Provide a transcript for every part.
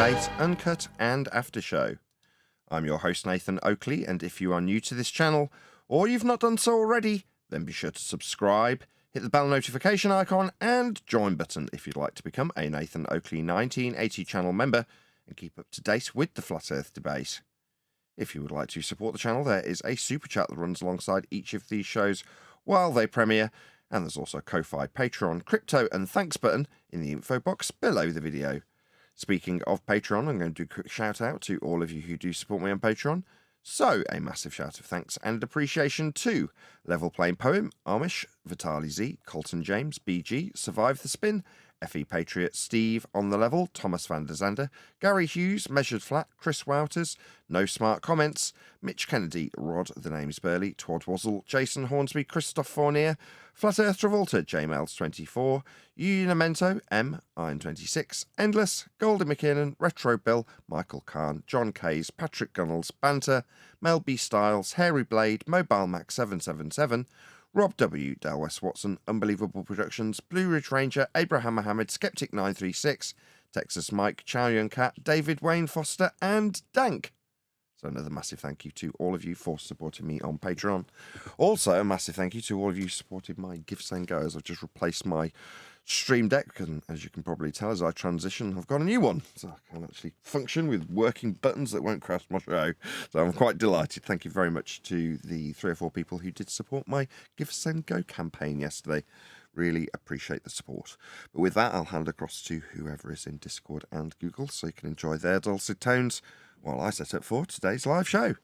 debate, uncut and after show. I'm your host Nathan Oakley, and if you are new to this channel, or you've not done so already, then be sure to subscribe, hit the bell notification icon and join button if you'd like to become a Nathan Oakley 1980 channel member and keep up to date with the Flat Earth debate. If you would like to support the channel, there is a super chat that runs alongside each of these shows while they premiere, and there's also a Ko-Fi, Patreon, crypto and thanks button in the info box below the video. Speaking of Patreon, I'm going to do a quick shout out to all of you who do support me on Patreon. So, a massive shout of thanks and appreciation to Level Playing Poem, Amish, Vitali Z, Colton James, BG, Survive the Spin, FE Patriot, Steve, On the Level, Thomas van der Zander, Gary Hughes, Measured Flat, Chris Wouters, No Smart Comments, Mitch Kennedy, Rod, The Name's Burley, Twad Jason Hornsby, Christoph Fournier, Flat Earth Travolta, JMails24, Unimento, M, Iron26, Endless, Golden McKean, Retro Bill, Michael Kahn, John Kays, Patrick Gunnels, Banter, Mel B. Styles, Hairy Blade, Mobile Max 777, Rob W, Dal West Watson, Unbelievable Productions, Blue Ridge Ranger, Abraham Mohammed, Skeptic 936, Texas Mike, Chow Yun Cat, David Wayne Foster, and Dank. So another massive thank you to all of you for supporting me on Patreon. Also, a massive thank you to all of you who supported my Gifts and Goes. I've just replaced my Stream Deck, and as you can probably tell, as I transition, I've got a new one. So I can actually function with working buttons that won't crash my show. So I'm quite delighted. Thank you very much to the 3 or 4 people who did support my Gifts and Go campaign yesterday. Really appreciate the support. But with that, I'll hand across to whoever is in Discord and Google so you can enjoy their dulcet tones while I set up for today's live show.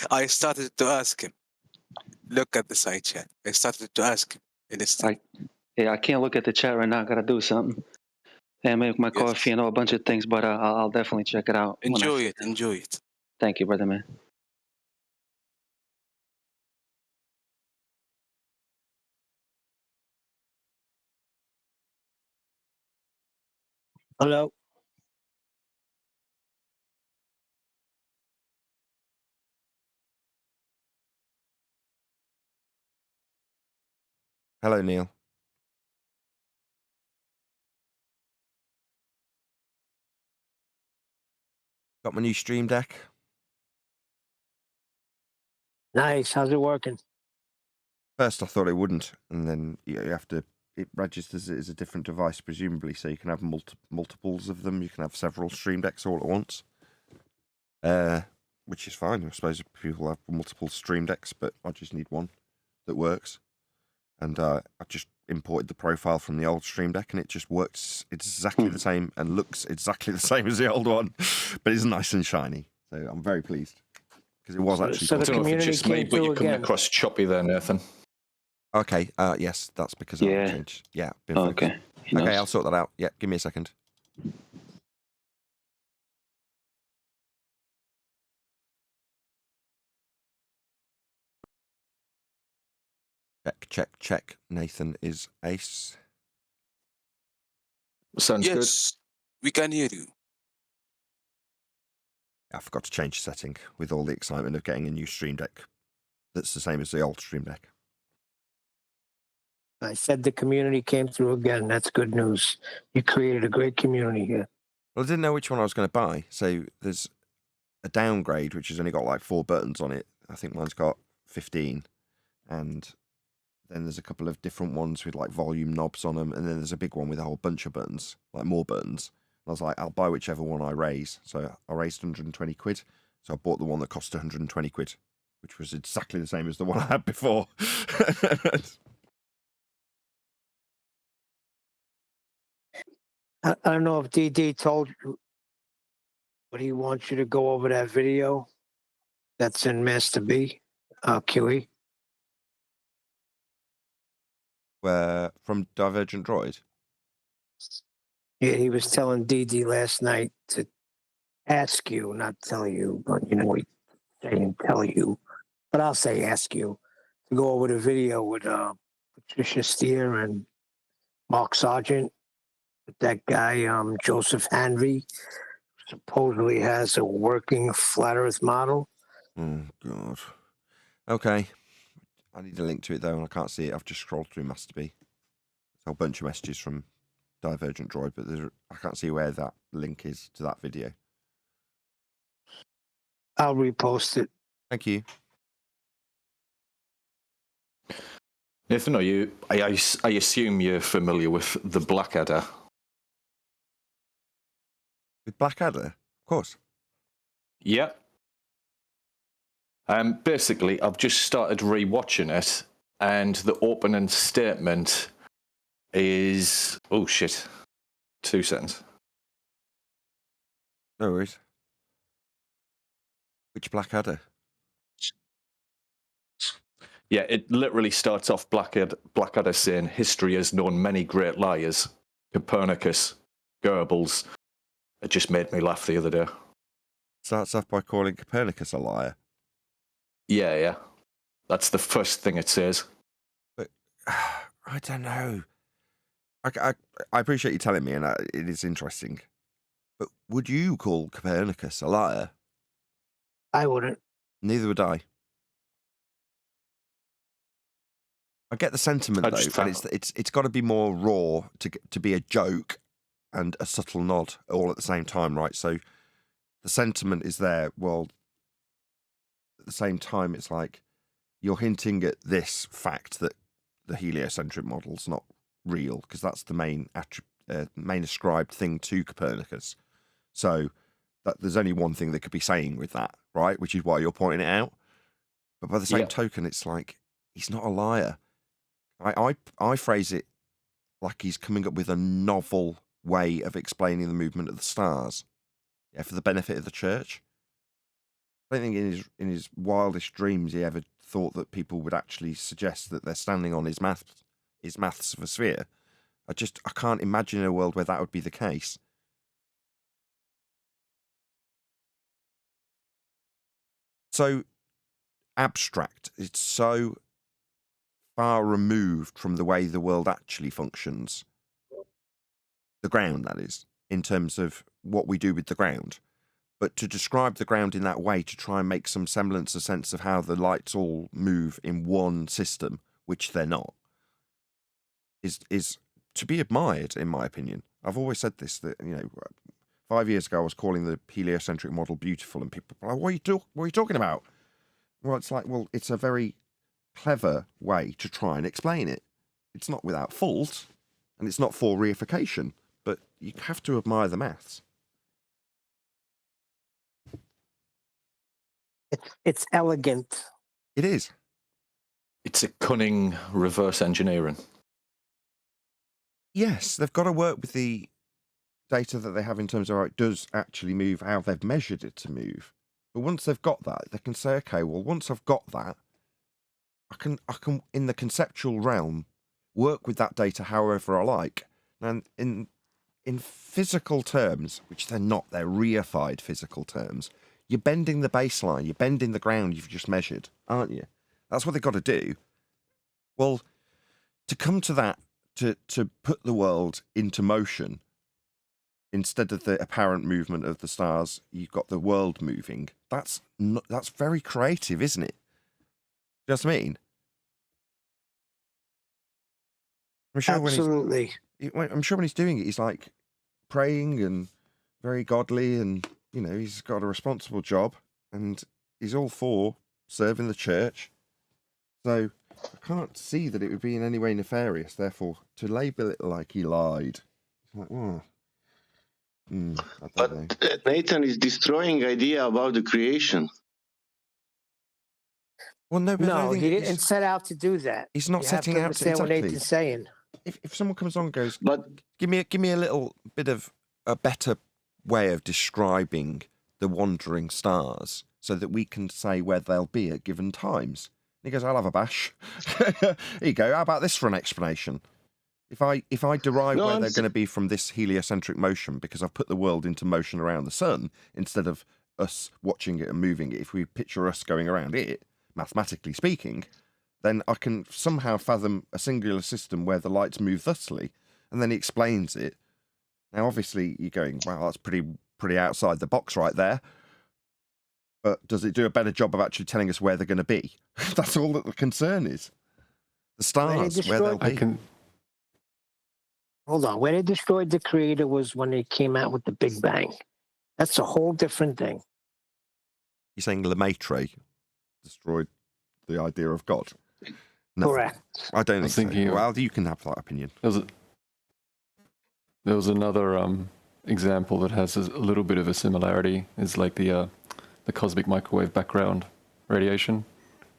I started to ask him. Look at the side chat. I started to ask him. I can't look at the chat right now. I gotta do something. And make my coffee and a bunch of things, but I'll definitely check it out. Enjoy it. Thank you, brother man. Hello. Hello, Neil. Got my new Stream Deck. Nice. How's it working? First, I thought it wouldn't, and then you have to. It registers it as a different device, presumably, so you can have multiples of them. You can have several Stream Decks all at once, which is fine. I suppose people have multiple Stream Decks, but I just need one that works. And I just imported the profile from the old Stream Deck, and it just works. It's exactly the same and looks exactly the same as the old one, but it's nice and shiny. So I'm very pleased because it was actually. So the community just me, but you're coming across choppy there, Nathan. Okay. Yes, that's because I changed. Yeah. Okay. Okay, I'll sort that out. Yeah, give me a second. Check. Nathan is ace. Sounds good. Yes, we can hear you. I forgot to change the setting with all the excitement of getting a new Stream Deck that's the same as the old Stream Deck. I said the community came through again. That's good news. You created a great community here. Well, I didn't know which one I was going to buy. So there's a downgrade, which has only got like 4 buttons on it. I think mine's got 15. And then there's a couple of different ones with like volume knobs on them. And then there's a big one with a whole bunch of buttons, like more buttons. And I was like, I'll buy whichever one I raise. So I raised 120 quid. So I bought the one that cost 120 quid, which was exactly the same as the one I had before. I don't know if DD told you, but he wants you to go over that video that's in Master B, QE. From Divergent Droid? Yeah, he was telling DD last night to ask you, not tell you, but you know, he's saying tell you, but I'll say ask you to go over the video with Patricia Steer and Mark Sargent. That guy, Joseph Hanvey, supposedly has a working flat Earth model. Oh, God. Okay. I need a link to it, though, and I can't see it. I've just scrolled through Master B. There's a whole bunch of messages from Divergent Droid, but I can't see where that link is to that video. I'll repost it. Thank you. Nathan, I assume you're familiar with the Blackadder. With Blackadder? Of course. Yeah. Basically, I've just started rewatching it, and the opening statement is... Oh, shit. 2 seconds. No worries. Which Blackadder? Yeah, it literally starts off Blackadder saying, history has known many great liars. Copernicus, Goebbels. It just made me laugh the other day. Starts off by calling Copernicus a liar. Yeah. That's the first thing it says. But I don't know. I appreciate you telling me, and it is interesting. But would you call Copernicus a liar? I wouldn't. Neither would I. I get the sentiment though, and it's got to be more raw to be a joke and a subtle nod all at the same time, right? So the sentiment is there. Well, at the same time, it's like you're hinting at this fact that the heliocentric model's not real, because that's the main ascribed thing to Copernicus. So that there's only one thing they could be saying with that, right? Which is why you're pointing it out. But by the same token, it's like he's not a liar. I phrase it like he's coming up with a novel way of explaining the movement of the stars, for the benefit of the church. I don't think in his wildest dreams he ever thought that people would actually suggest that they're standing on his maths of a sphere. I can't imagine a world where that would be the case. So abstract. It's so far removed from the way the world actually functions. The ground, that is, in terms of what we do with the ground. But to describe the ground in that way, to try and make some semblance of sense of how the lights all move in one system, which they're not, is to be admired, in my opinion. I've always said this, that 5 years ago I was calling the heliocentric model beautiful, and people were like, what are you talking about? Well, it's like, it's a very clever way to try and explain it. It's not without fault, and it's not for reification, but you have to admire the maths. It's elegant. It is. It's a cunning reverse engineering. Yes, they've got to work with the data that they have in terms of how it does actually move, how they've measured it to move. But once they've got that, they can say, okay, well, once I've got that, I can in the conceptual realm work with that data however I like. And in physical terms, which they're not, they're reified physical terms, you're bending the baseline, you're bending the ground you've just measured, aren't you? That's what they've got to do. Well, to come to that, to put the world into motion, instead of the apparent movement of the stars, you've got the world moving. That's very creative, isn't it? Do you know what I mean? Absolutely. I'm sure when he's doing it, he's like praying and very godly, and he's got a responsible job, and he's all for serving the church. So I can't see that it would be in any way nefarious. Therefore, to label it like he lied, it's like, I don't know. Nathan is destroying idea about the creation. Well, no, he didn't set out to do that. He's not setting out to understand what Nathan's saying. If someone comes on and goes, But give me a little bit of a better way of describing the wandering stars so that we can say where they'll be at given times. And he goes, I'll have a bash. Here you go. How about this for an explanation? If I derive where they're going to be from this heliocentric motion because I've put the world into motion around the sun instead of us watching it and moving it, if we picture us going around it, mathematically speaking, then I can somehow fathom a singular system where the lights move thusly, and then he explains it. Now, obviously, you're going, wow, that's pretty outside the box right there. But does it do a better job of actually telling us where they're going to be? That's all that the concern is. The stars, where they'll be. Hold on. Where they destroyed the creator was when they came out with the Big Bang. That's a whole different thing. You're saying Lemaitre destroyed the idea of God? No, Correct. I don't was think so. thinking of- Well, you can have that opinion. There was another example that has a little bit of a similarity. Is like the cosmic microwave background radiation,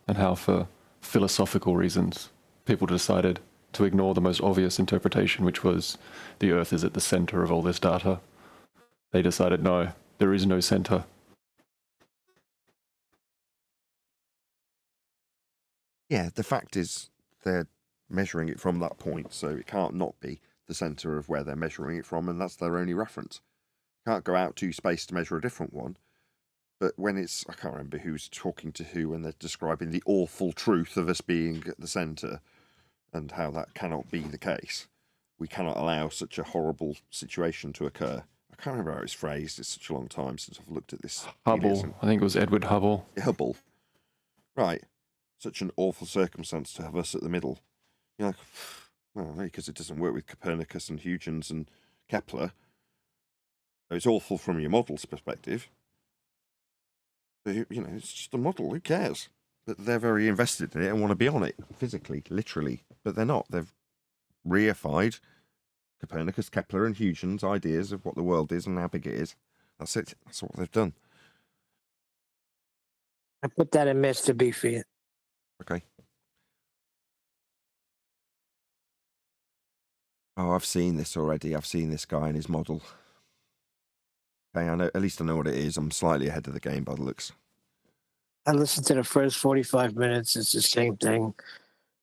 and how for philosophical reasons people decided to ignore the most obvious interpretation, which was the Earth is at the center of all this data. They decided, no, there is no center. Yeah, the fact is they're measuring it from that point, so it can't not be the centre of where they're measuring it from, and that's their only reference. Can't go out to space to measure a different one. But when it's, I can't remember who's talking to who when they're describing the awful truth of us being at the centre and how that cannot be the case. We cannot allow such a horrible situation to occur. I can't remember how it's phrased. It's such a long time since I've looked at this. Hubble, I think it was Edward Hubble. Hubble. Right. Such an awful circumstance to have us at the middle. You're like, well, because it doesn't work with Copernicus and Huygens and Kepler. It's awful from your model's perspective. But, you know, it's just a model. Who cares? But they're very invested in it and want to be on it physically, literally. But they're not. They've reified Copernicus, Kepler, and Huygens' ideas of what the world is and how big it is. That's it. That's what they've done. I put that in Mr. B for you. Okay. Oh, I've seen this already. I've seen this guy and his model. Okay, I know. At least I know what it is. I'm slightly ahead of the game by the looks. I listened to the first 45 minutes. It's the same thing.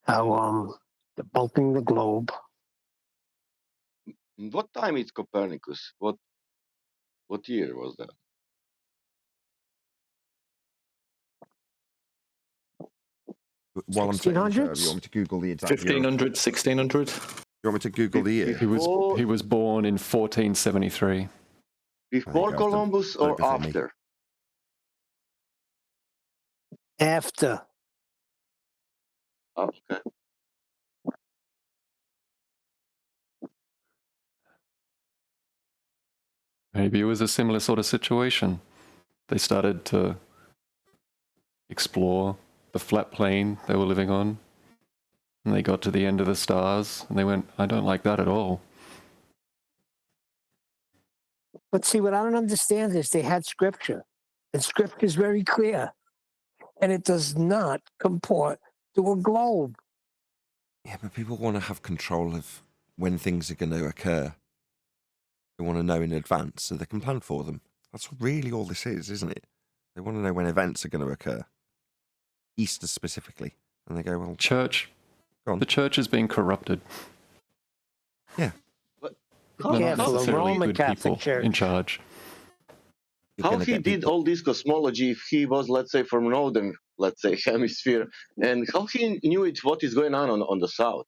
How debunking the globe. What time is Copernicus? What year was that? While I'm taking the show, 1600s? you want me to Google the exact year? 1500, 1600. You want me to Google the year? He was born in 1473. Before I've done Columbus it or before me. after? After. Oh, okay. Maybe it was a similar sort of situation. They started to explore the flat plane they were living on, and they got to the end of the stars, and they went, I don't like that at all. But see, what I don't understand is they had scripture, and scripture is very clear, and it does not comport to a globe. Yeah, but people want to have control of when things are going to occur. They want to know in advance so they can plan for them. That's really all this is, isn't it? They want to know when events are going to occur. Easter specifically. And they go, well, Church, go on. the church is being corrupted. Yeah. They're Yeah, not for the necessarily Roman good Catholic people Church. in charge. You're How gonna he get did people- all this cosmology if he was, let's say, from northern, let's say, hemisphere, and how he knew it, what is going on the south?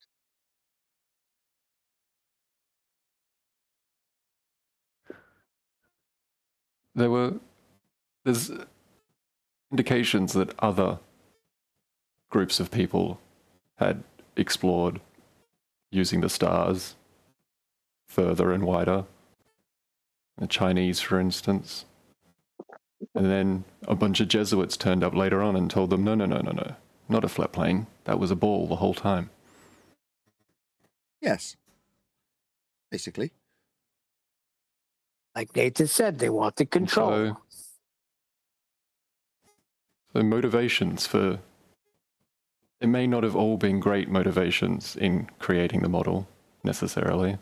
There's indications that other groups of people had explored using the stars further and wider. The Chinese, for instance. And then a bunch of Jesuits turned up later on and told them, no, not a flat plane. That was a ball the whole time. Yes. Basically. Like Nathan said, they want the control. So motivations for... It may not have all been great motivations in creating the model, necessarily.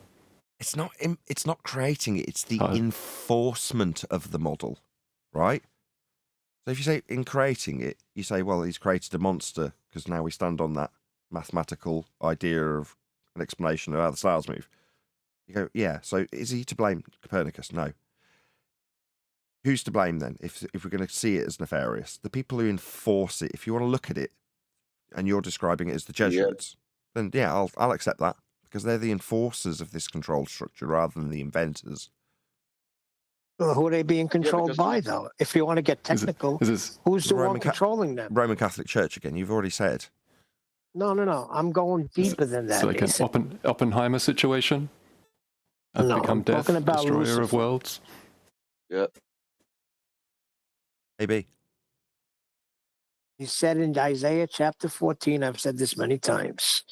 It's not creating it, it's the Oh. enforcement of the model, right? So if you say in creating it, you say, well, he's created a monster because now we stand on that mathematical idea of an explanation of how the stars move. You go, yeah, so is he to blame, Copernicus? No. Who's to blame then if we're going to see it as nefarious? The people who enforce it. If you want to look at it and you're describing it as the Jesuits, then yeah, I'll accept that. Because they're the enforcers of this control structure rather than the inventors. Well, who are they being controlled because- by, though? If you want to get technical, Is this who's the one Roman controlling them? Roman Catholic Church again, you've already said. No. I'm going deeper than that. like an Oppenheimer situation? I've No, become I'm death, talking about destroyer of Lucifer. worlds. Yeah. Maybe. He said in Isaiah chapter 14, I've said this many times.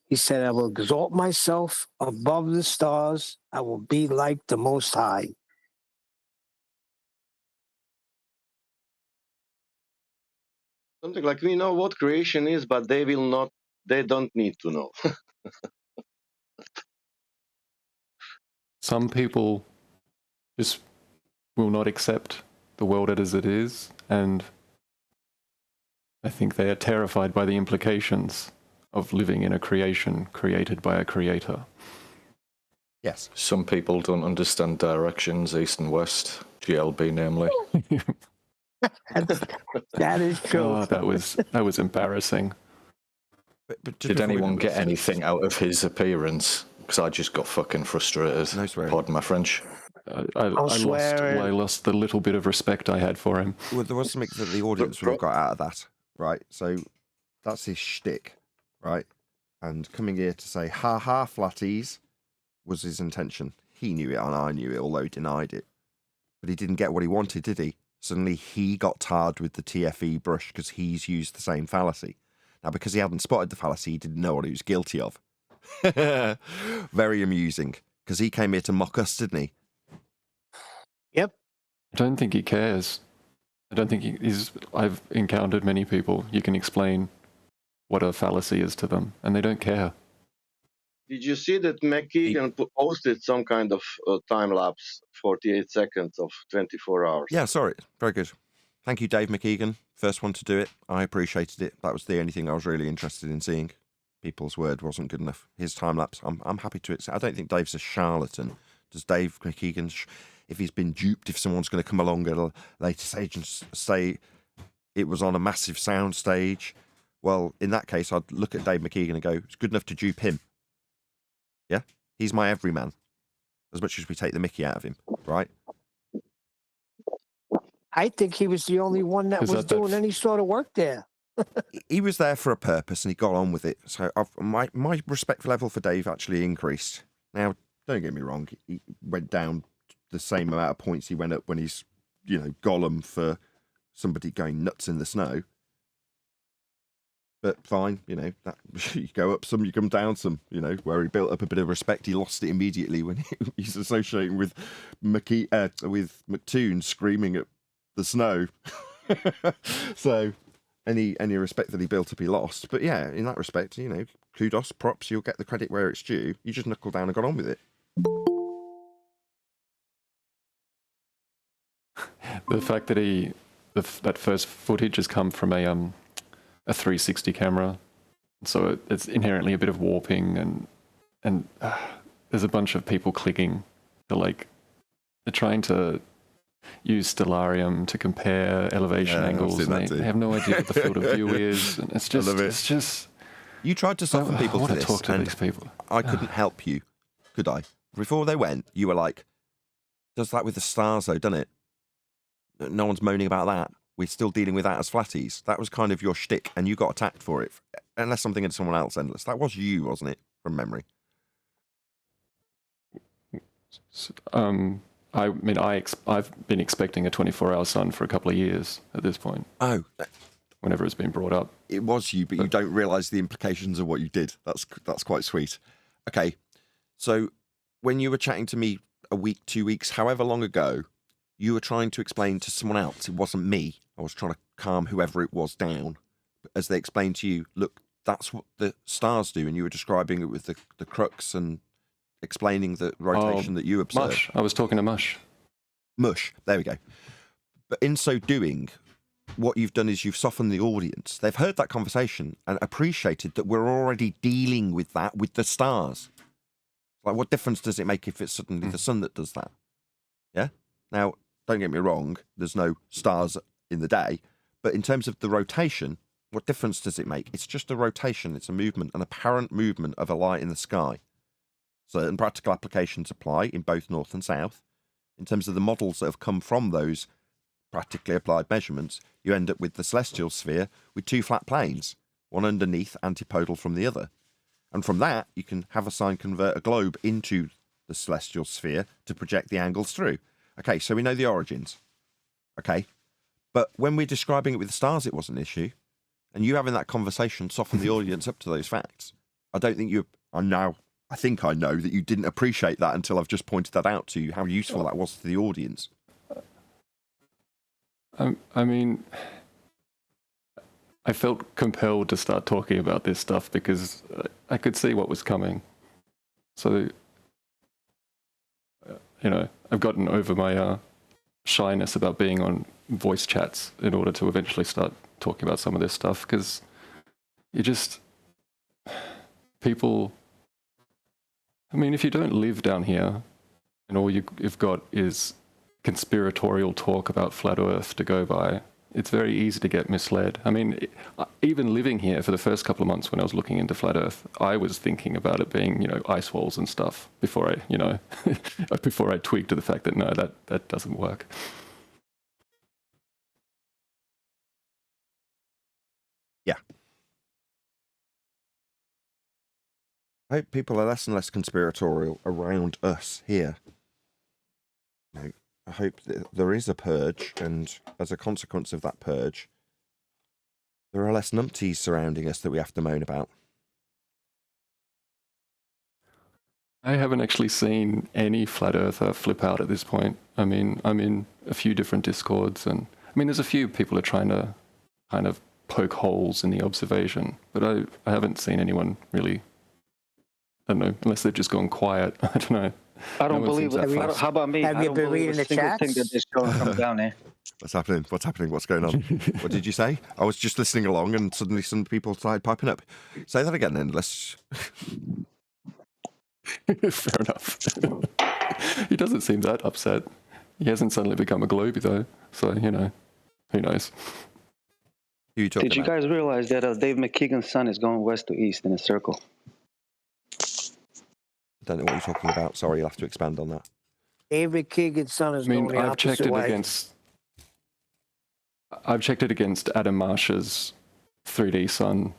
He said, I will exalt myself above the stars. I will be like the Most High. Something like we know what creation is, but they will not. They don't need to know. Some people just will not accept the world as it is, and I think they are terrified by the implications of living in a creation created by a creator. Yes. Some people don't understand directions, east and west, GLB namely. That is true. Oh, that was embarrassing. But just Did before we anyone go- get anything out of his appearance? Because I just got fucking frustrated. No swearing. Pardon my French. I swear. lost the little bit of respect I had for him. Well, there was something that the audience would have got out of that, right? So that's his shtick, right? And coming here to say, ha ha, flatties, was his intention. He knew it and I knew it, although he denied it. But he didn't get what he wanted, did he? Suddenly he got tarred with the TFE brush because he's used the same fallacy. Now, because he hadn't spotted the fallacy, he didn't know what he was guilty of. Very amusing, because he came here to mock us, didn't he? Yep. I don't think he cares. I don't think he's. I've encountered many people. You can explain what a fallacy is to them, and they don't care. Did you see that McKean posted some kind of time lapse, 48 seconds of 24 hours? Yeah, sorry. Very good. Thank you, Dave McKean. First one to do it. I appreciated it. That was the only thing I was really interested in seeing. People's word wasn't good enough. His time lapse, I'm happy to accept. I don't think Dave's a charlatan. Does Dave McKean, if he's been duped, if someone's going to come along at a later stage and say it was on a massive sound stage, well, in that case, I'd look at Dave McKean and go, it's good enough to dupe him. Yeah? He's my everyman. As much as we take the mickey out of him, right? I think he was the only one that Is was that that doing any sort of work there. He was there for a purpose and he got on with it. So my respect level for Dave actually increased. Now, don't get me wrong, he went down the same amount of points he went up when he's, Gollum for somebody going nuts in the snow. But fine, that you go up some, you come down some, where he built up a bit of respect. He lost it immediately when he's associating with with McToon screaming at the snow. So any respect that he built up, he lost. But yeah, in that respect, kudos, props, you'll get the credit where it's due. You just knuckled down and got on with it. The fact that that first footage has come from a 360 camera, so it's inherently a bit of warping, and there's a bunch of people clicking. They're trying to use Stellarium to compare elevation angles, and they have no idea what the field of view is, and it's just. You tried to soften people I to want this, to talk to and these people. I couldn't help you, could I? Before they went, you were like, does that with the stars though, doesn't it? No one's moaning about that. We're still dealing with that as flatties. That was kind of your shtick, and you got attacked for it. Unless something into someone else, Endless. That was you, wasn't it? From memory. I mean, I've been expecting a 24-hour sun for a couple of years at this point. Oh, Whenever it's been brought up, it was you, but you don't realise the implications of what you did. That's quite sweet. Okay, so when you were chatting to me a week, 2 weeks, however long ago, you were trying to explain to someone else. It wasn't me. I was trying to calm whoever it was down. As they explained to you, look, that's what the stars do, and you were describing it with the crux and explaining the rotation that you observed. Mush. I was talking to Mush. Mush. There we go. But in so doing, what you've done is you've softened the audience. They've heard that conversation and appreciated that we're already dealing with that with the stars. Like, what difference does it make if it's suddenly the sun that does that? Yeah? Now, don't get me wrong, there's no stars in the day, but in terms of the rotation, what difference does it make? It's just a rotation. It's a movement, an apparent movement of a light in the sky. Certain practical applications apply in both north and south. In terms of the models that have come from those practically applied measurements, you end up with the celestial sphere with two flat planes, one underneath, antipodal from the other. And from that, you can have a sign convert a globe into the celestial sphere to project the angles through. Okay, so we know the origins. Okay, but when we're describing it with the stars, it wasn't an issue. And you having that conversation softened the audience up to those facts. I don't think I think I know that you didn't appreciate that until I've just pointed that out to you, how useful that was to the audience. I mean, I felt compelled to start talking about this stuff because I could see what was coming. So, I've gotten over my shyness about being on voice chats in order to eventually start talking about some of this stuff, because people, I mean, if you don't live down here and all you've got is conspiratorial talk about flat Earth to go by, it's very easy to get misled. I mean, even living here for the first couple of months when I was looking into flat Earth, I was thinking about it being, ice walls and stuff before I, before I tweaked to the fact that no, that doesn't work. Yeah. I hope people are less and less conspiratorial around us here. I hope that there is a purge, and as a consequence of that purge, there are less numpties surrounding us that we have to moan about. I haven't actually seen any flat earther flip out at this point. I mean, I'm in a few different Discords, and I mean, there's a few people are trying to kind of poke holes in the observation, but I haven't seen anyone really, I don't know, unless they've just gone quiet. I don't know. I don't No one believe seems it. that fast. How about me? Have I you don't been believe reading a the single thing chats? that they're showing from down there. What's happening? What's happening? What's going on? What did you say? I was just listening along, and suddenly some people started piping up. Say that again, then. Let's. Fair enough. He doesn't seem that upset. He hasn't suddenly become a globy, though. So, who knows? Who are you talking Did you about? guys realize that Dave McKeegan's sun is going west to east in a circle? I don't know what you're talking about. Sorry, you'll have to expand on that. David Keegan's son is I mean, going the I've checked opposite it way. against Adam Marsh's 3D Sun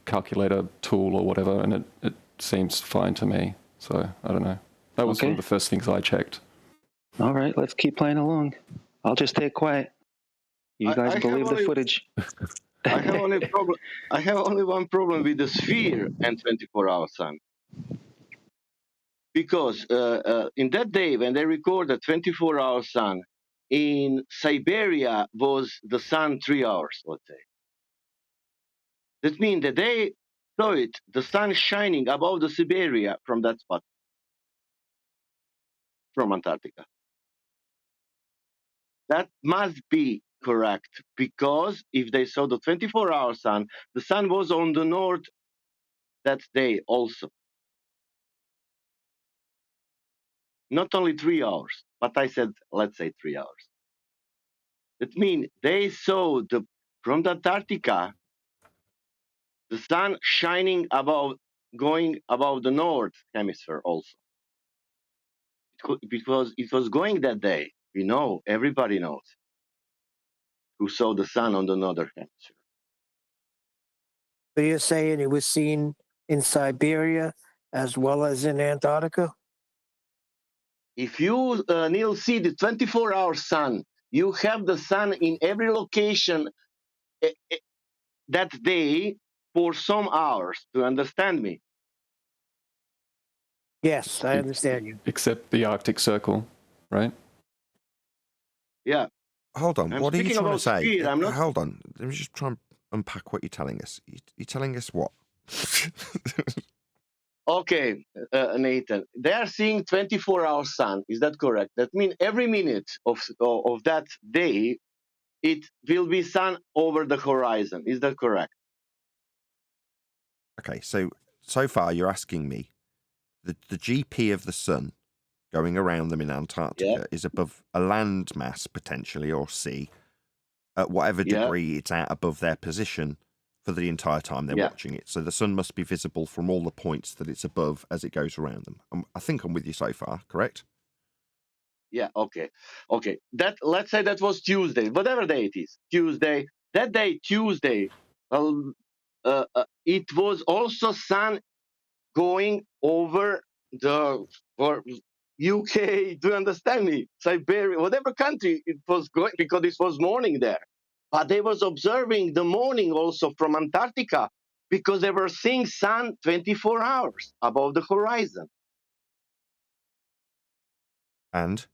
calculator tool or whatever, and it seems fine to me. So, I don't know. That was one of the first things I checked. All right, let's keep playing along. I'll just stay quiet. You guys believe the footage. I have only one problem with the sphere and 24-hour sun. Because in that day, when they record the 24-hour sun, in Siberia was the sun 3 hours, let's say. That means that they saw it, the sun shining above the Siberia from that spot, from Antarctica. That must be correct, because if they saw the 24-hour sun, the sun was on the north that day also. Not only 3 hours, but I said, let's say 3 hours. That means they saw from the Antarctica, the sun shining above, going above the north hemisphere also. Because it was going that day. We know, everybody knows, who saw the sun on the northern hemisphere. So you're saying it was seen in Siberia as well as in Antarctica? If you, Neil, see the 24-hour sun, you have the sun in every location that day for some hours. Do you understand me? Yes, I understand you. Except the Arctic Circle, right? Yeah. Hold on. What are you trying to say? Sphere, I'm not... Hold on. Let me just try and unpack what you're telling us. You're telling us what? Okay, Nathan. They are seeing 24-hour sun. Is that correct? That means every minute of that day, it will be sun over the horizon. Is that correct? Okay, so far you're asking me, the GP of the sun going around them in Antarctica is above a land mass, potentially, or sea, at whatever degree it's at above their position for the entire time they're watching it. So the sun must be visible from all the points that it's above as it goes around them. I think I'm with you so far, correct? Yeah, okay. Let's say that was Tuesday, whatever day it is, Tuesday. That day, Tuesday, it was also sun going over for UK, do you understand me? Siberia, whatever country it was going, because it was morning there. But they was observing the morning also from Antarctica because they were seeing sun 24 hours above the horizon. And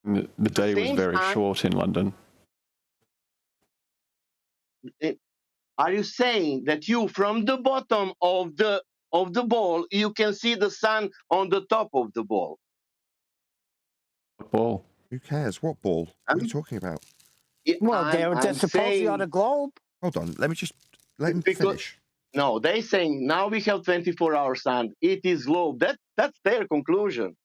The day was same very time- short in London. Are you saying that you, from the bottom of the ball, you can see the sun on the top of the ball? Ball. who cares? What ball? What are you talking about? Yeah, Well, they're I'm supposedly on saying a globe. Hold on. Let me just let him Because- finish. no. They saying now we have 24-hour sun. It is globe. That's their conclusion.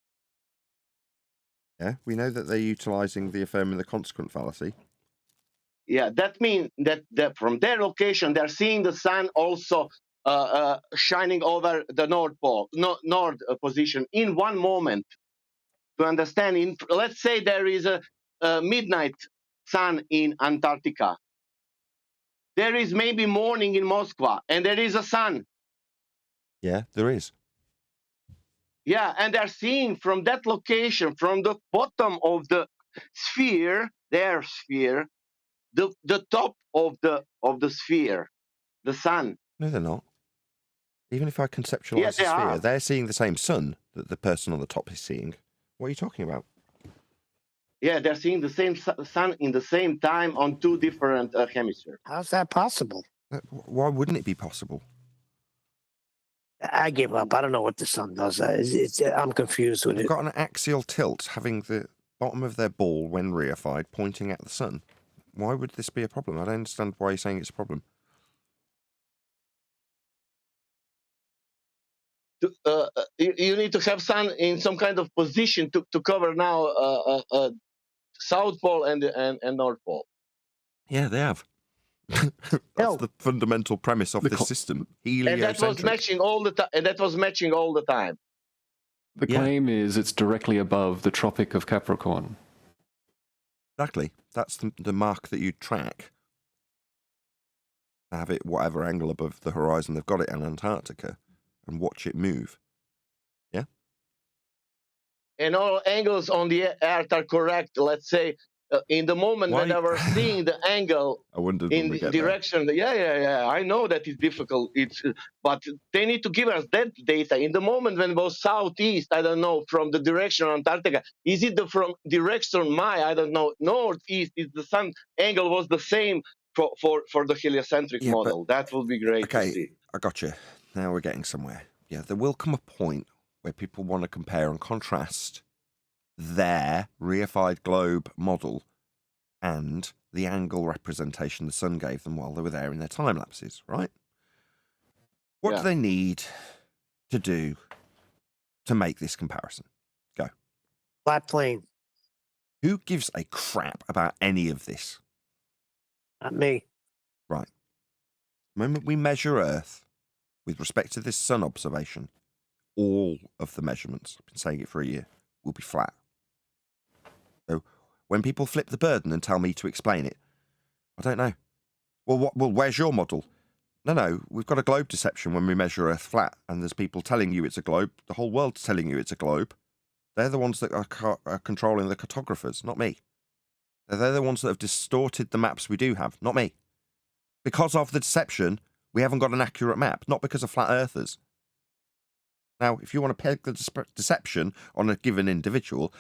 Yeah, we know that they're utilising the affirming the consequent fallacy. Yeah, that means that from their location they're seeing the sun also shining over the north pole, north position in one moment. To understand, let's say there is a midnight sun in Antarctica. There is maybe morning in Moscow, and there is a sun. Yeah, there is. Yeah, and they're seeing from that location, from the bottom of the sphere, their sphere, the top of the sphere, the sun. No, they're not. Even if I conceptualise Yes, the they sphere, are. they're seeing the same sun that the person on the top is seeing. What are you talking about? Yeah, they're seeing the same sun in the same time on two different hemispheres. How's that possible? Why wouldn't it be possible? I give up. I don't know what the sun does. I'm confused with They've it. got an axial tilt having the bottom of their ball, when reified, pointing at the sun. Why would this be a problem? I don't understand why you're saying it's a problem. You need to have sun in some kind of position to cover now South Pole and North Pole. Yeah, they have. That's No. the fundamental premise of The this co- system. And that was Heliocentric. matching all the time. And that was matching all the time. The Yeah. claim is it's directly above the Tropic of Capricorn. Exactly. That's the mark that you track. Have it whatever angle above the horizon they've got it in Antarctica and watch it move. Yeah? And all angles on the Earth are correct. Let's say in the moment when Why- they were seeing the angle I wondered in when we the get there. direction. Yeah. I know that it's difficult. But they need to give us that data. In the moment when it was southeast, I don't know, from the direction of Antarctica, is it from direction I don't know, northeast? Is the sun angle was the same for the heliocentric Yeah, but- model? That would be great to Okay, see. I got you. Now we're getting somewhere. Yeah, there will come a point where people want to compare and contrast their reified globe model and the angle representation the sun gave them while they were there in their time lapses, right? What Yeah. do they need to do to make this comparison? Go. Flat plane. Who gives a crap about any of this? Not me. Right. The moment we measure Earth with respect to this sun observation, all of the measurements, I've been saying it for a year, will be flat. So when people flip the burden and tell me to explain it, I don't know. Well, where's your model? No, we've got a globe deception when we measure Earth flat, and there's people telling you it's a globe. The whole world's telling you it's a globe. They're the ones that are controlling the cartographers, not me. They're the ones that have distorted the maps we do have, not me. Because of the deception, we haven't got an accurate map, not because of flat earthers. Now, if you want to peg the deception on a given individual,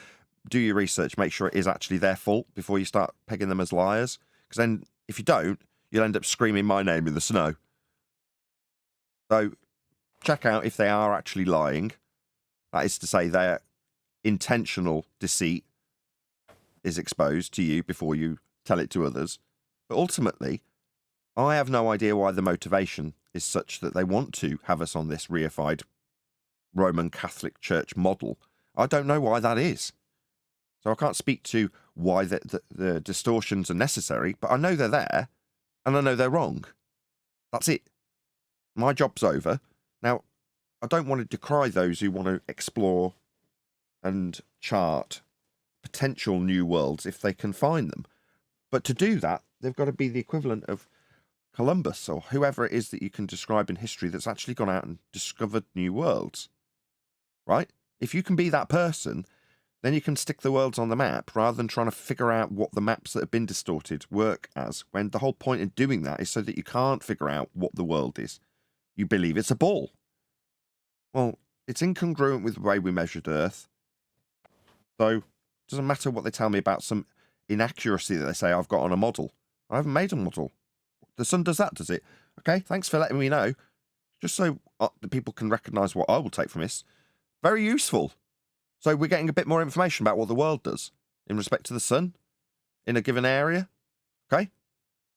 do your research, make sure it is actually their fault before you start pegging them as liars. Because then, if you don't, you'll end up screaming my name in the snow. So, check out if they are actually lying. That is to say, their intentional deceit is exposed to you before you tell it to others. But ultimately, I have no idea why the motivation is such that they want to have us on this reified Roman Catholic Church model. I don't know why that is. So I can't speak to why the distortions are necessary, but I know they're there, and I know they're wrong. That's it. My job's over. Now, I don't want to decry those who want to explore and chart potential new worlds if they can find them. But to do that, they've got to be the equivalent of Columbus or whoever it is that you can describe in history that's actually gone out and discovered new worlds. right? If you can be that person, then you can stick the worlds on the map rather than trying to figure out what the maps that have been distorted work as, when the whole point of doing that is so that you can't figure out what the world is. You believe it's a ball. Well, it's incongruent with the way we measured Earth. So it doesn't matter what they tell me about some inaccuracy that they say I've got on a model. I haven't made a model. The sun does that, does it? Okay, thanks for letting me know. Just so the people can recognise what I will take from this. Very useful. So we're getting a bit more information about what the world does in respect to the sun in a given area. Okay?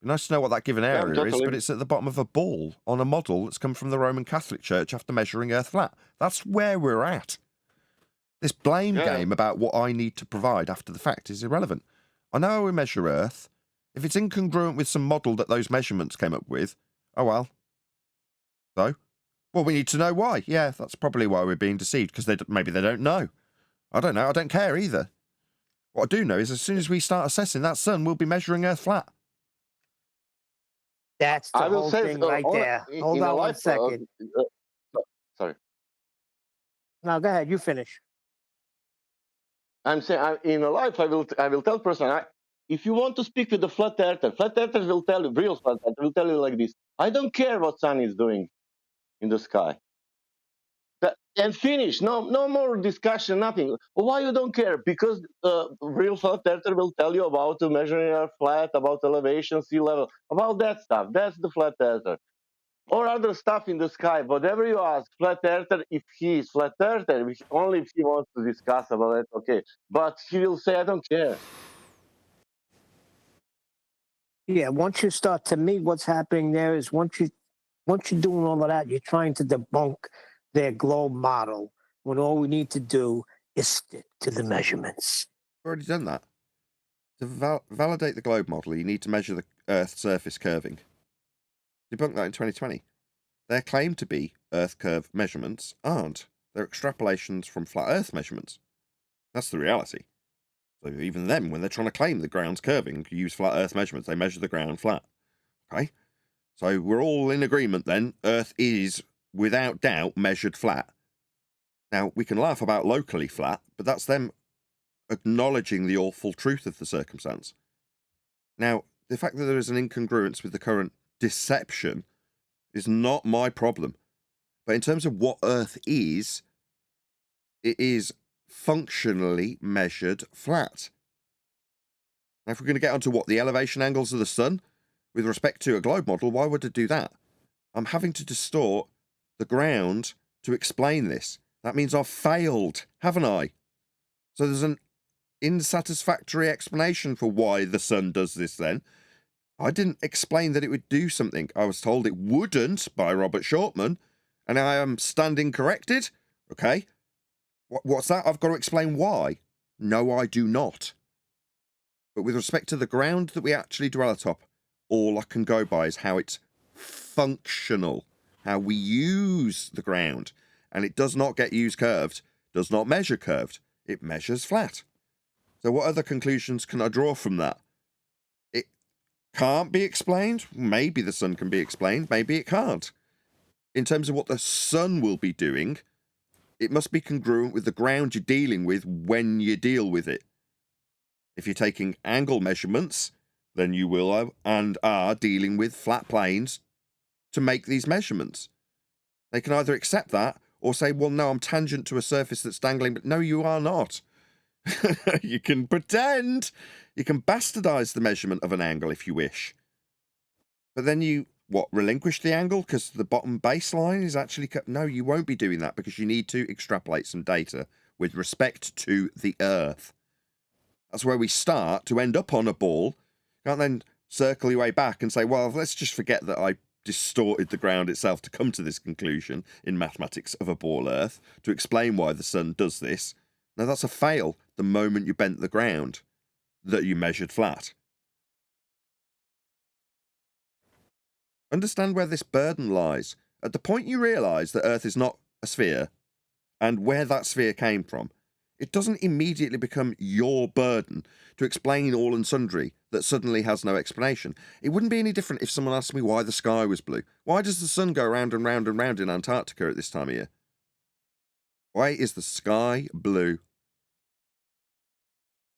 Be nice to know what that given area is, totally. but it's at the bottom of a ball on a model that's come from the Roman Catholic Church after measuring Earth flat. That's where we're at. This blame game about what I need to provide after the fact is irrelevant. I know how we measure Earth. If it's incongruent with some model that those measurements came up with, oh well. So? Well, we need to know why. Yeah, that's probably why we're being deceived, because maybe they don't know. I don't know. I don't care either. What I do know is as soon as we start assessing that sun, we'll be measuring Earth flat. That's the I will whole say thing right there. Hold on one second. Sorry. No, go ahead. You finish. I'm saying in a life, I will tell person, if you want to speak with the flat earthers will tell you, real flat earther will tell you like this: I don't care what sun is doing in the sky. And finish. No more discussion. Nothing. Why you don't care? Because real flat earther will tell you about measuring Earth flat, about elevation, sea level, about that stuff. That's the flat earther. Or other stuff in the sky, whatever you ask, flat earther, if he is flat earther, only if he wants to discuss about it, okay. But he will say, I don't care. Yeah, once you start, to me, what's happening there is once you're doing all of that, you're trying to debunk their globe model when all we need to do is stick to the measurements. We've already done that. To validate the globe model, you need to measure the Earth's surface curving. Debunked that in 2020. Their claim to be Earth curve measurements aren't. They're extrapolations from flat Earth measurements. That's the reality. So even them, when they're trying to claim the ground's curving, use flat Earth measurements, they measure the ground flat. Okay? So we're all in agreement then, Earth is, without doubt, measured flat. Now, we can laugh about locally flat, but that's them acknowledging the awful truth of the circumstance. Now, the fact that there is an incongruence with the current deception is not my problem. But in terms of what Earth is, it is functionally measured flat. Now, if we're going to get onto what the elevation angles of the sun with respect to a globe model, why would it do that? I'm having to distort the ground to explain this. That means I've failed, haven't I? So there's an unsatisfactory explanation for why the sun does this then. I didn't explain that it would do something. I was told it wouldn't by Robert Shortman, and I am standing corrected. Okay. What's that? I've got to explain why. No, I do not. But with respect to the ground that we actually dwell atop, all I can go by is how it's functional, how we use the ground. And it does not get used curved, does not measure curved. It measures flat. So what other conclusions can I draw from that? It can't be explained. Maybe the sun can be explained. Maybe it can't. In terms of what the sun will be doing, it must be congruent with the ground you're dealing with when you deal with it. If you're taking angle measurements, then you will and are dealing with flat planes to make these measurements. They can either accept that or say, well, no, I'm tangent to a surface that's dangling, but no, you are not. You can pretend. You can bastardize the measurement of an angle if you wish. But then you, relinquish the angle because the bottom baseline is actually cut? No, you won't be doing that because you need to extrapolate some data with respect to the Earth. That's where we start to end up on a ball. Can't then circle your way back and say, well, let's just forget that I distorted the ground itself to come to this conclusion in mathematics of a ball Earth to explain why the sun does this. Now, that's a fail the moment you bent the ground that you measured flat. Understand where this burden lies. At the point you realise that Earth is not a sphere and where that sphere came from, it doesn't immediately become your burden to explain all and sundry that suddenly has no explanation. It wouldn't be any different if someone asked me why the sky was blue. Why does the sun go round and round and round in Antarctica at this time of year? Why is the sky blue?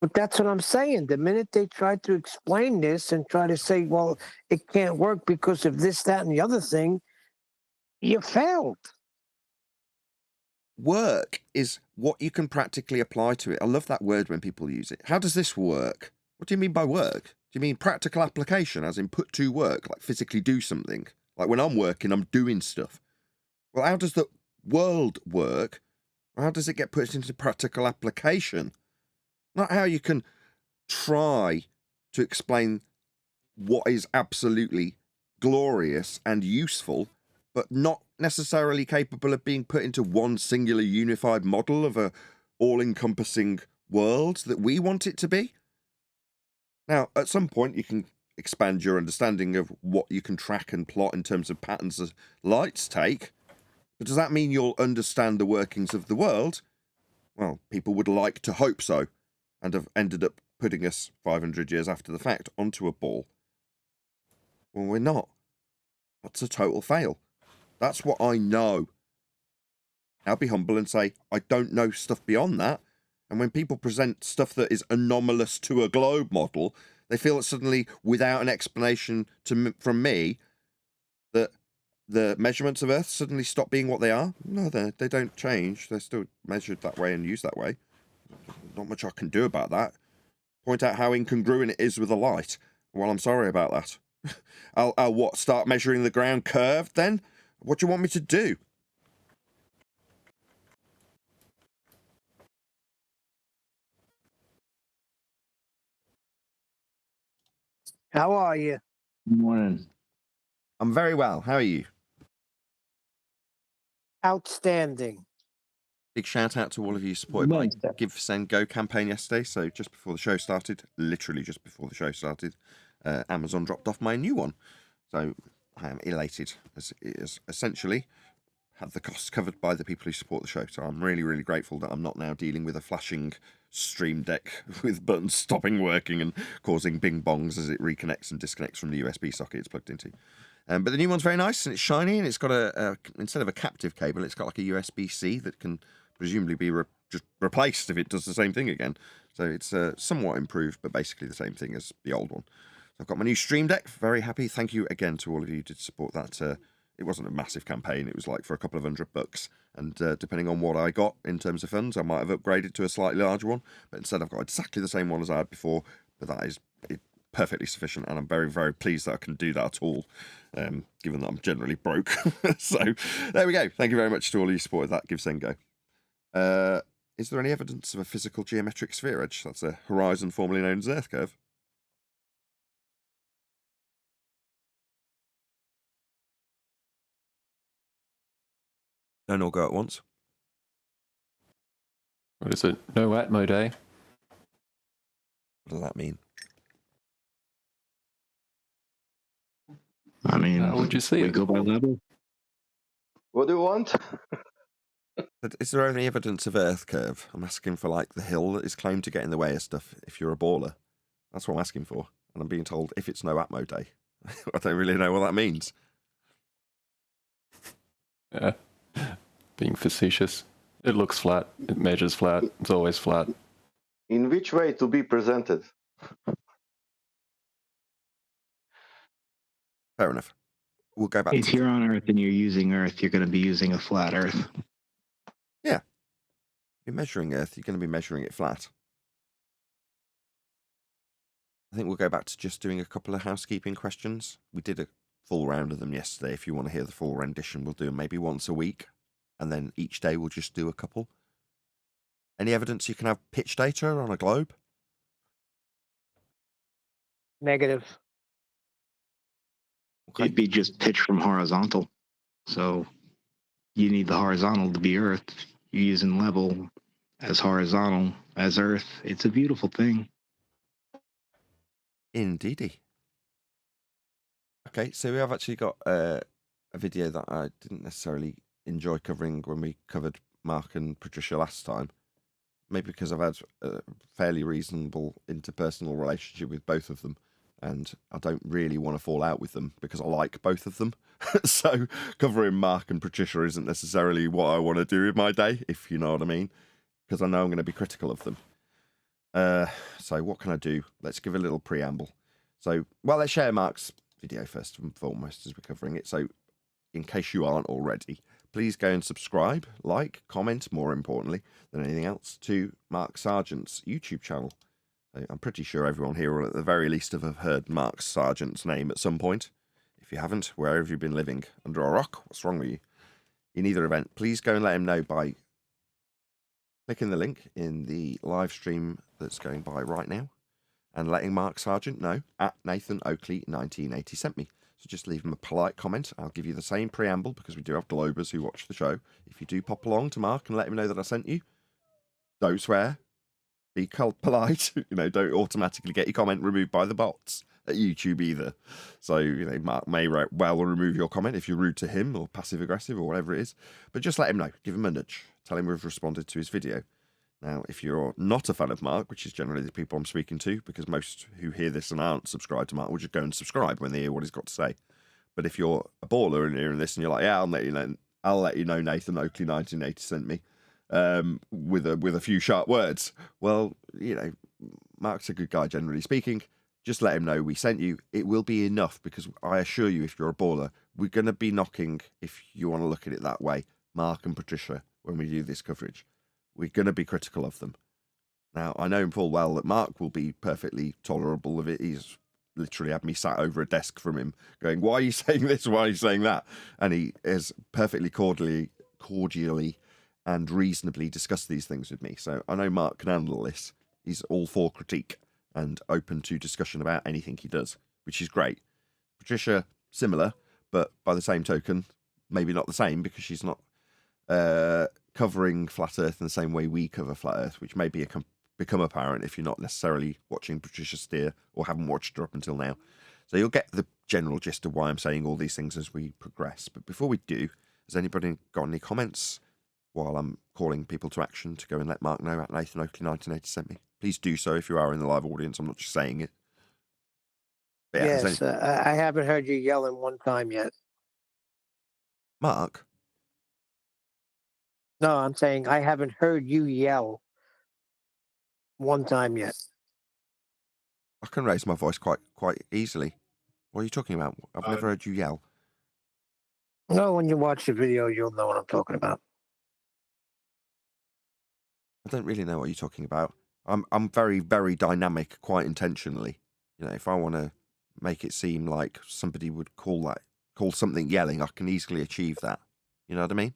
But that's what I'm saying. The minute they try to explain this and try to say, well, it can't work because of this, that, and the other thing, you failed. Work is what you can practically apply to it. I love that word when people use it. How does this work? What do you mean by work? Do you mean practical application, as in put to work, like physically do something? Like when I'm working, I'm doing stuff. Well, how does the world work? How does it get put into practical application? Not how you can try to explain what is absolutely glorious and useful, but not necessarily capable of being put into one singular unified model of a all-encompassing world that we want it to be. Now, at some point, you can expand your understanding of what you can track and plot in terms of patterns as lights take, but does that mean you'll understand the workings of the world? Well, people would like to hope so, and have ended up putting us 500 years after the fact onto a ball. Well, we're not. That's a total fail. That's what I know. I'll be humble and say, I don't know stuff beyond that. And when people present stuff that is anomalous to a globe model, they feel that suddenly, without an explanation from me, that the measurements of Earth suddenly stop being what they are. No, they don't change. They're still measured that way and used that way. Not much I can do about that. Point out how incongruent it is with a light. Well, I'm sorry about that. I'll what, start measuring the ground curved then? What do you want me to do? How are you? Morning. I'm very well. How are you? Outstanding. Big shout out to all of you supported my Give, Send, Go campaign yesterday. So just before the show started, literally just before the show started, Amazon dropped off my new one. So I am elated, as it is essentially had the costs covered by the people who support the show. So I'm really, really grateful that I'm not now dealing with a flashing Stream Deck with buttons stopping working and causing bing bongs as it reconnects and disconnects from the USB socket it's plugged into. But the new one's very nice and it's shiny, and it's got a instead of a captive cable, it's got like a USB-C that can presumably be just replaced if it does the same thing again. So it's somewhat improved, but basically the same thing as the old one. So I've got my new Stream Deck. Very happy. Thank you again to all of you who did support that. It wasn't a massive campaign. It was like for a couple of $100. And depending on what I got in terms of funds, I might have upgraded to a slightly larger one. But instead, I've got exactly the same one as I had before. But that is perfectly sufficient. And I'm very, very pleased that I can do that at all, given that I'm generally broke. So there we go. Thank you very much to all of you who supported that Give, Send, Go. Is there any evidence of a physical geometric sphere edge? That's a horizon formerly known as Earth curve. Don't all go at once. What is it? No Atmo Day? What does that mean? I mean, How would you see we it? go by level. What do you want? But is there any evidence of Earth curve? I'm asking for like the hill that is claimed to get in the way of stuff if you're a baller. That's what I'm asking for. And I'm being told if it's no Atmo Day. I don't really know what that means. Yeah. Being facetious. It looks flat. It measures flat. It's always flat. In which way to be presented? Fair enough. We'll go back If you're on Earth and you're using Earth, you're going to be using a flat Earth. Yeah. If you're measuring Earth, you're going to be measuring it flat. I think we'll go back to just doing a couple of housekeeping questions. We did a full round of them yesterday. If you want to hear the full rendition, we'll do them maybe once a week. And then each day we'll just do a couple. Any evidence you can have pitch data on a globe? Negative. Okay. It'd be just pitch from horizontal. So you need the horizontal to be Earth. You're using level as horizontal as Earth. It's a beautiful thing. Indeedy. Okay, so we have actually got a video that I didn't necessarily enjoy covering when we covered Mark and Patricia last time. Maybe because I've had a fairly reasonable interpersonal relationship with both of them. and I don't really want to fall out with them because I like both of them. So covering Mark and Patricia isn't necessarily what I want to do in my day, if you know what I mean, because I know I'm going to be critical of them. So what can I do? Let's give a little preamble. So, well, let's share Mark's video first and foremost as we're covering it. So in case you aren't already, please go and subscribe, like, comment, more importantly than anything else, to Mark Sargent's YouTube channel. I'm pretty sure everyone here will at the very least have heard Mark Sargent's name at some point. If you haven't, where have you been living? Under a rock? What's wrong with you? In either event, please go and let him know by clicking the link in the live stream that's going by right now and letting Mark Sargent know at Nathan Oakley 1980 sent me. So just leave him a polite comment. I'll give you the same preamble because we do have Globers who watch the show. If you do pop along to Mark and let him know that I sent you, don't swear. Be polite. Don't automatically get your comment removed by the bots at YouTube either. So, Mark may well remove your comment if you're rude to him or passive aggressive or whatever it is. But just let him know. Give him a nudge. Tell him we've responded to his video. Now, if you're not a fan of Mark, which is generally the people I'm speaking to, because most who hear this and aren't subscribed to Mark will just go and subscribe when they hear what he's got to say. But if you're a baller and hearing this and you're like, yeah, I'll let you know Nathan Oakley 1980 sent me, with a few sharp words. Well, Mark's a good guy, generally speaking. Just let him know we sent you. It will be enough because I assure you, if you're a baller, we're going to be knocking, if you want to look at it that way, Mark and Patricia when we do this coverage. We're going to be critical of them. Now, I know full well that Mark will be perfectly tolerable of it. He's literally had me sat over a desk from him going, why are you saying this? Why are you saying that? And he is perfectly cordially and reasonably discussed these things with me. So I know Mark can handle this. He's all for critique and open to discussion about anything he does, which is great. Patricia, similar, but by the same token, maybe not the same because she's not covering Flat Earth in the same way we cover Flat Earth, which may become apparent if you're not necessarily watching Patricia steer or haven't watched her up until now. So you'll get the general gist of why I'm saying all these things as we progress. But before we do, has anybody got any comments while I'm calling people to action to go and let Mark know at Nathan Oakley 1980 sent me? Please do so if you are in the live audience. I'm not just saying it. But yeah, Yes, I haven't heard you yelling one time yet. Mark? No, I'm saying I haven't heard you yell one time yet. I can raise my voice quite easily. What are you talking about? I've never heard you yell. No, when you watch the video, you'll know what I'm talking about. I don't really know what you're talking about. I'm very, very dynamic, quite intentionally. If I want to make it seem like somebody would call something yelling, I can easily achieve that. You know what I mean?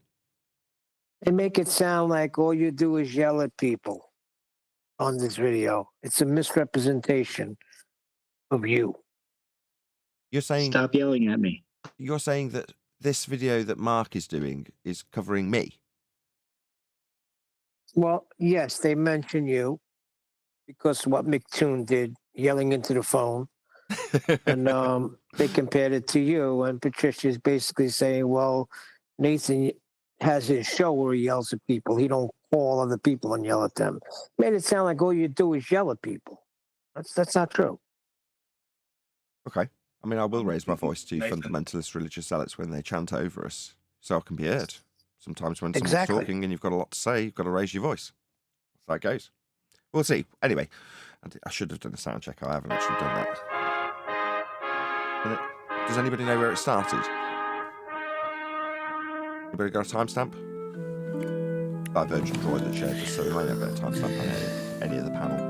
They make it sound like all you do is yell at people on this video. It's a misrepresentation of you. You're saying Stop yelling at me. You're saying that this video that Mark is doing is covering me. Well, yes, they mention you because of what McKean did, yelling into the phone. And they compared it to you. And Patricia's basically saying, well, Nathan has his show where he yells at people. He don't call other people and yell at them. Made it sound like all you do is yell at people. That's not true. Okay. I mean, I will raise my voice to fundamentalist religious zealots when they chant over us, so I can be heard. Sometimes when someone's talking and you've got a lot to say, you've got to raise your voice. That's how it goes. We'll see. Anyway, I should have done a sound check. I haven't actually done that. Does anybody know where it started? Anybody got a timestamp? That Virgin Droid that shared this, so we might have a timestamp on any of the panel.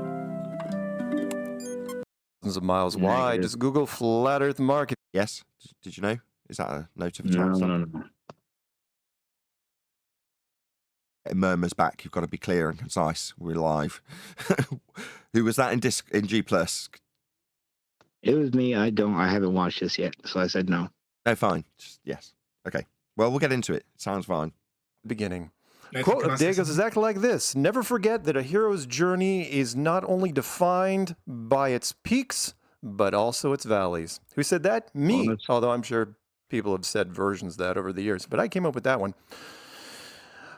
Of miles wide. Just Google Flat Earth Market. Yes. Did you know? Is that a note of a timestamp? No. It murmurs back. You've got to be clear and concise. We're live. Who was that in G+? It was me. I haven't watched this yet, so I said no. No, fine. Yes. Okay. Well, we'll get into it. Sounds fine. Beginning. Quote of day goes exactly like this. Never forget that a hero's journey is not only defined by its peaks, but also its valleys. Who said that? Me. Although I'm sure people have said versions of that over the years, but I came up with that one.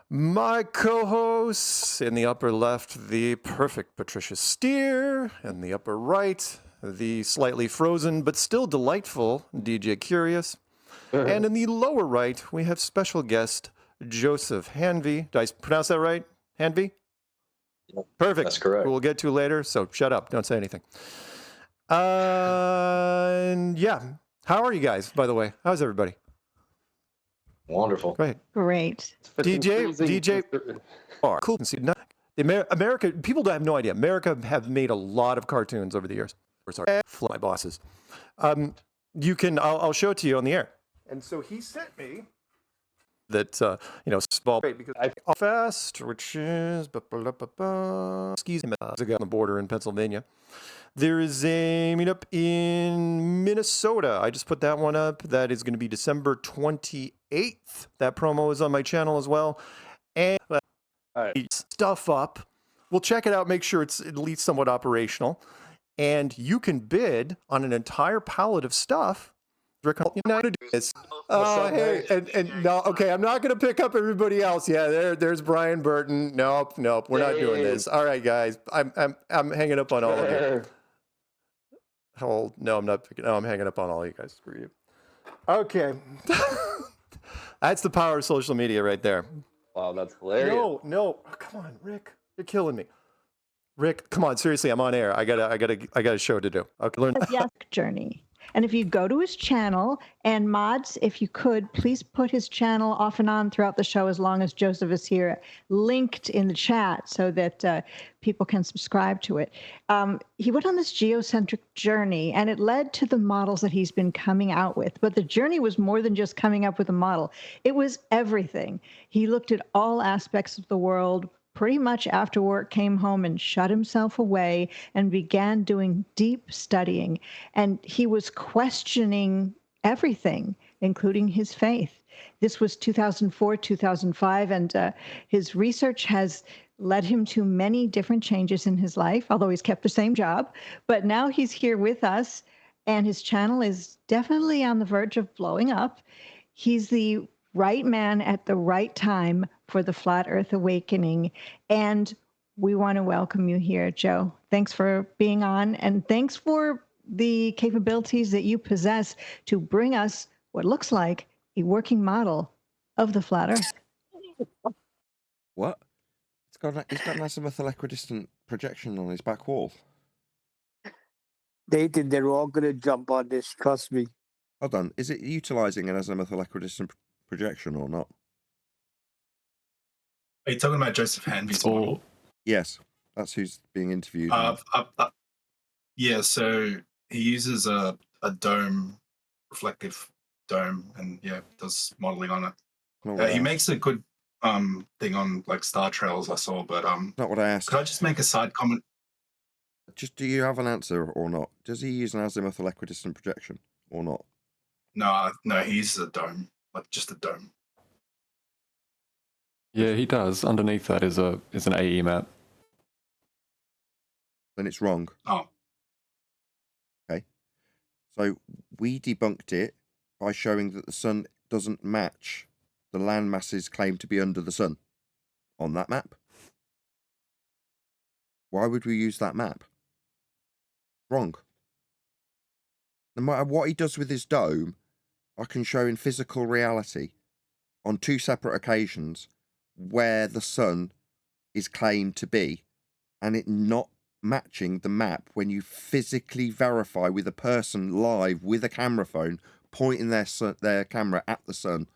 My co-hosts in the upper left, the perfect Patricia Steer. In the upper right, the slightly frozen but still delightful DJ Curious. And in the lower right, we have special guest Joseph Hanvey. Did I pronounce that right? Hanvey? Yep, Perfect. that's correct. Who we'll get to later, so shut up. Don't say anything. And yeah. How are you guys, by the way? How's everybody? Wonderful. Go ahead. Great. DJ. Oh, cool. America, people have no idea. America have made a lot of cartoons over the years. Sorry, my bosses. I'll show it to you on the air. And so he sent me that, small, because I fast, which is skis on the border in Pennsylvania. There is a meetup in Minnesota. I just put that one up. That is going to be December 28th. That promo is on my channel as well. And stuff up. We'll check it out, make sure it's at least somewhat operational. And you can bid on an entire pallet of stuff. You know how to do this. Oh, hey, and no, okay, I'm not going to pick up everybody else. Yeah, there's Brian Burton. Nope, we're not doing this. All right, guys, I'm hanging up on all of you. No, I'm not picking. No, I'm hanging up on all you guys. Screw you. Okay, that's the power of social media right there. Wow, that's hilarious. No, oh, come on, Rick, you're killing me. Rick, come on, seriously, I'm on air. I got a show to do. Okay, learn. Yes, journey. And if you go to his channel, and mods, if you could, please put his channel off and on throughout the show as long as Joseph is here, linked in the chat so that people can subscribe to it. He went on this geocentric journey, and it led to the models that he's been coming out with. But the journey was more than just coming up with a model. It was everything. He looked at all aspects of the world, pretty much after work, came home and shut himself away and began doing deep studying. And he was questioning everything, including his faith. This was 2004, 2005, and his research has led him to many different changes in his life, although he's kept the same job. But now he's here with us, and his channel is definitely on the verge of blowing up. He's the right man at the right time for the Flat Earth Awakening. And we want to welcome you here, Joe. Thanks for being on, and thanks for the capabilities that you possess to bring us what looks like a working model of the Flat Earth. What? He's got an azimuthal equidistant projection on his back wall. Nathan, they're all going to jump on this, trust me. Hold on, is it utilising an azimuthal equidistant projection or not? Are you talking about Joseph Hanvey's model? Yes, that's who's being interviewed. Yeah, so he uses a dome, reflective dome, and does modeling on it. He makes a good thing on like star trails I saw, but not what I asked. Could I just make a side comment? Just, do you have an answer or not? Does he use an azimuthal equidistant projection or not? No, he uses a dome, like just a dome. Yeah, he does. Underneath that is an AE map. Then it's wrong. Oh. Okay. So we debunked it by showing that the sun doesn't match the land masses claimed to be under the sun on that map. Why would we use that map? Wrong. No matter what he does with his dome, I can show in physical reality on two separate occasions where the sun is claimed to be, and it not matching the map when you physically verify with a person live with a camera phone pointing their camera at the sun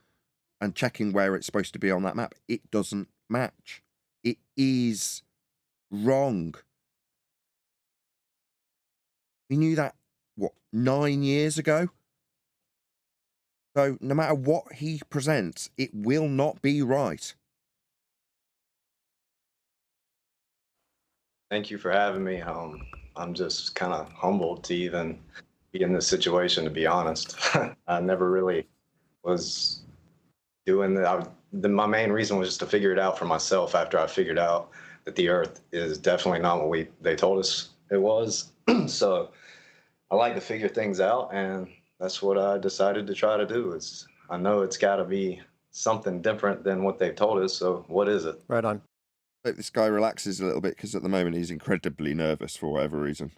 and checking where it's supposed to be on that map. It doesn't match. It is wrong. We knew that, 9 years ago? So no matter what he presents, it will not be right. Thank you for having me. I'm just kind of humbled to even be in this situation, to be honest. I never really was doing that. My main reason was just to figure it out for myself after I figured out that the Earth is definitely not what they told us it was. So I like to figure things out, and that's what I decided to try to do. I know it's got to be something different than what they've told us, so what is it? Right on. I hope this guy relaxes a little bit, because at the moment he's incredibly nervous for whatever reason.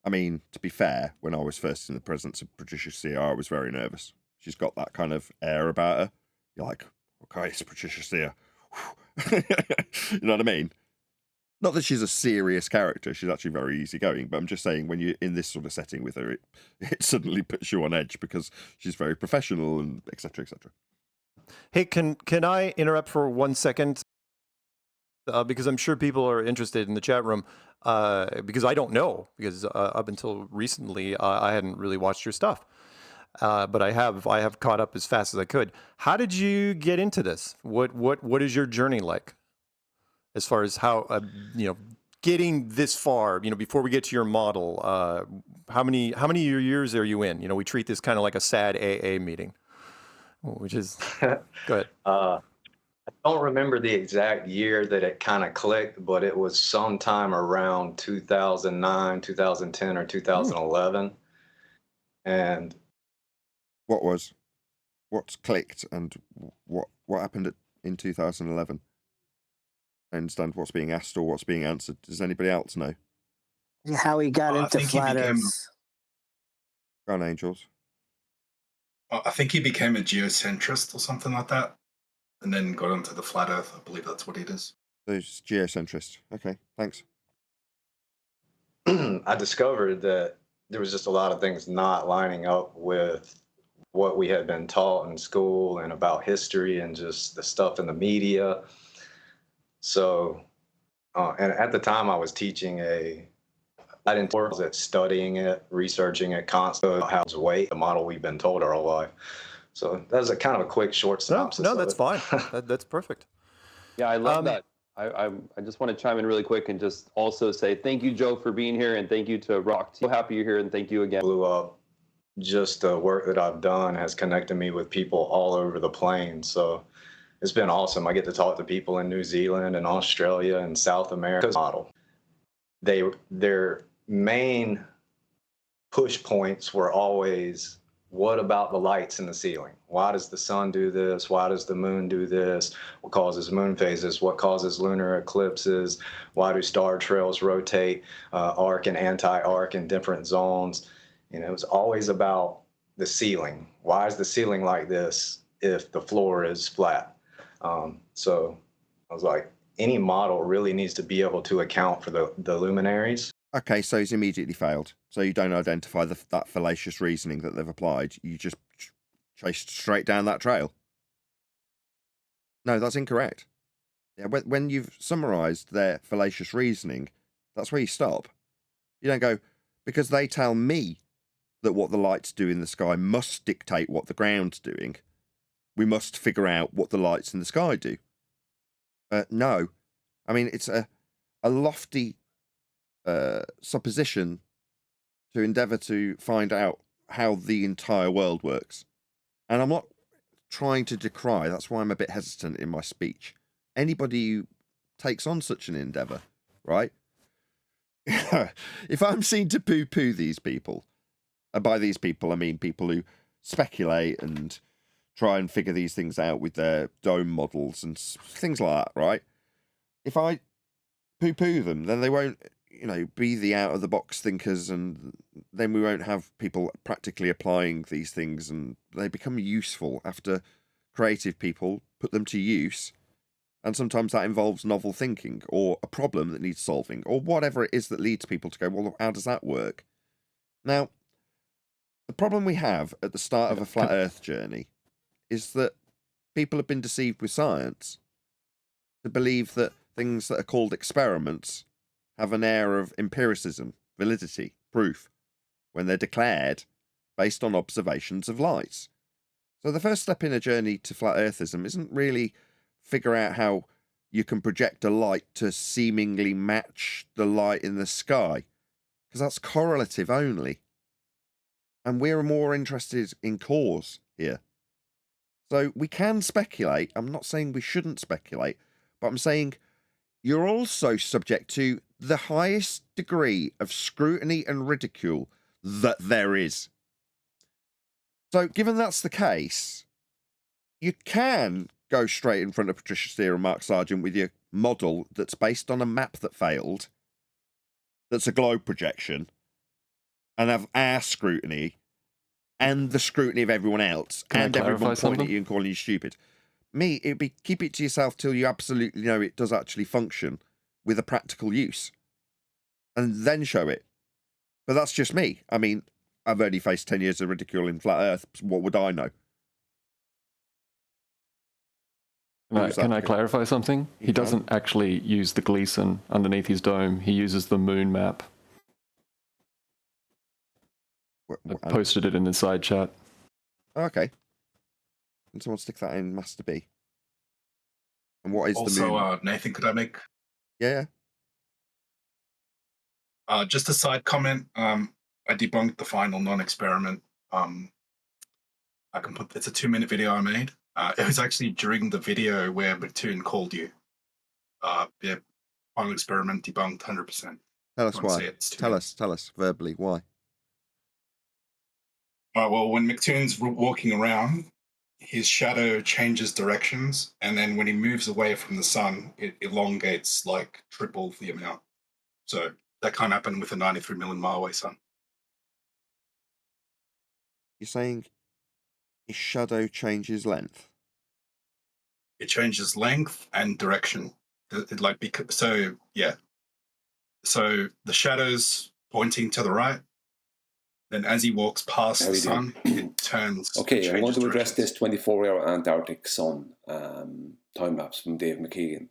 I mean, to be fair, when I was first in the presence of Patricia Sear, I was very nervous. She's got that kind of air about her. You're like, okay, it's Patricia Sear. You know what I mean? Not that she's a serious character. She's actually very easygoing. But I'm just saying, when you're in this sort of setting with her, it suddenly puts you on edge because she's very professional and et cetera, et cetera. Hey, can I interrupt for 1 second? Because I'm sure people are interested in the chat room. Because I don't know. Because up until recently, I hadn't really watched your stuff. But I have caught up as fast as I could. How did you get into this? What is your journey like? As far as how getting this far, before we get to your model, how many years are you in? We treat this kind of like a sad AA meeting, which is good. I don't remember the exact year that it kind of clicked, but it was sometime around 2009, 2010, or 2011. And what's clicked and what happened in 2011? I understand what's being asked or what's being answered. Does anybody else know? How he got into flat Earth. Go on, Angels. I think he became a geocentrist or something like that, and then got into the flat Earth. I believe that's what it is. So he's geocentrist. Okay, thanks. I discovered that there was just a lot of things not lining up with what we had been taught in school and about history and just the stuff in the media. So, and at the time I was teaching I didn't work at studying it, researching it constantly, how to weight the model we've been told our whole life. So that's a kind of a quick, short synopsis. No, that's fine. That's perfect. Yeah, I love that. I just want to chime in really quick and just also say thank you, Joe, for being here, and thank you to Rock. So happy you're here, and thank you again. Blew up. Just the work that I've done has connected me with people all over the plane. So it's been awesome. I get to talk to people in New Zealand and Australia and South America. Model. Their main push points were always, what about the lights in the ceiling? Why does the sun do this? Why does the moon do this? What causes moon phases? What causes lunar eclipses? Why do star trails rotate arc and anti-arc in different zones? It was always about the ceiling. Why is the ceiling like this if the floor is flat? So I was like, any model really needs to be able to account for the luminaries. Okay, so he's immediately failed. So you don't identify that fallacious reasoning that they've applied. You just chased straight down that trail. No, that's incorrect. Yeah, when you've summarised their fallacious reasoning, that's where you stop. You don't go, because they tell me that what the lights do in the sky must dictate what the ground's doing. We must figure out what the lights in the sky do. No. I mean, it's a lofty supposition to endeavour to find out how the entire world works. And I'm not trying to decry, that's why I'm a bit hesitant in my speech. Anybody who takes on such an endeavour, right? If I'm seen to poo-poo these people, and by these people I mean people who speculate and try and figure these things out with their dome models and things like that, right? If I poo-poo them, then they won't, be the out-of-the-box thinkers, and then we won't have people practically applying these things, and they become useful after creative people put them to use, and sometimes that involves novel thinking, or a problem that needs solving, or whatever it is that leads people to go, well, how does that work? Now, the problem we have at the start of a flat Earth journey is that people have been deceived with science to believe that things that are called experiments have an air of empiricism, validity, proof, when they're declared based on observations of lights. So the first step in a journey to flat earthism isn't really figure out how you can project a light to seemingly match the light in the sky, because that's correlative only. And we're more interested in cause here. So we can speculate. I'm not saying we shouldn't speculate, but I'm saying you're also subject to the highest degree of scrutiny and ridicule that there is. So given that's the case, you can go straight in front of Patricia Sear and Mark Sargent with your model that's based on a map that failed, that's a globe projection, and have our scrutiny and the scrutiny of everyone else, and everyone pointing at you and calling you stupid. Me, it'd be keep it to yourself till you absolutely know it does actually function with a practical use, and then show it. But that's just me. I mean, I've only faced 10 years of ridicule in flat Earth. So what would I know? Can I clarify something? He doesn't actually use the Gleason underneath his dome. He uses the moon map. I posted it in the side chat. Okay. Can someone stick that in Master B? And what is also, the moon? Nathan, could I make? Yeah. Just a side comment. I debunked the final non-experiment. I can put. It's a 2-minute video I made. It was actually during the video where McKean called you. Yeah, final experiment debunked 100%. Tell us why. Tell us verbally why. Well, when McKean's walking around, his shadow changes directions, and then when he moves away from the sun, it elongates like triple the amount. So that can't happen with a 93 million mile away sun. You're saying his shadow changes length? It changes length and direction. So the shadow's pointing to the right. Then as he walks past the sun, it turns. Okay, I want to address this 24-hour Antarctic sun time lapse from Dave McKean.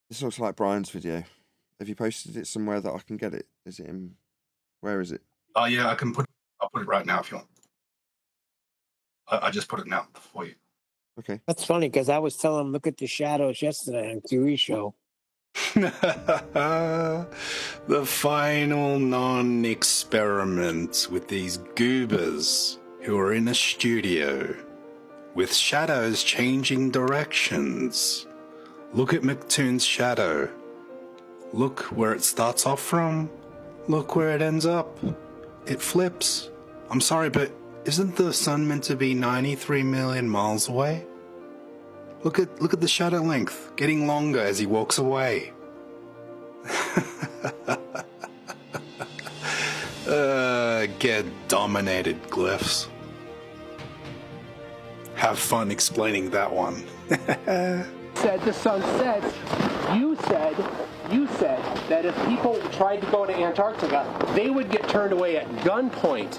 This looks like Brian's video. Have you posted it somewhere that I can get it? Is it in? Where is it? Oh yeah, I'll put it right now if you want. I just put it now for you. Okay. That's funny because I was telling him look at the shadows yesterday on TV show. The final non-experiment with these goobers who are in a studio with shadows changing directions. Look at McKean's shadow. Look where it starts off from. Look where it ends up. It flips. I'm sorry, but isn't the sun meant to be 93 million miles away? Look at the shadow length getting longer as he walks away. Get dominated, Glyphs. Have fun explaining that one. Said the sun sets. You said that if people tried to go to Antarctica, they would get turned away at gunpoint.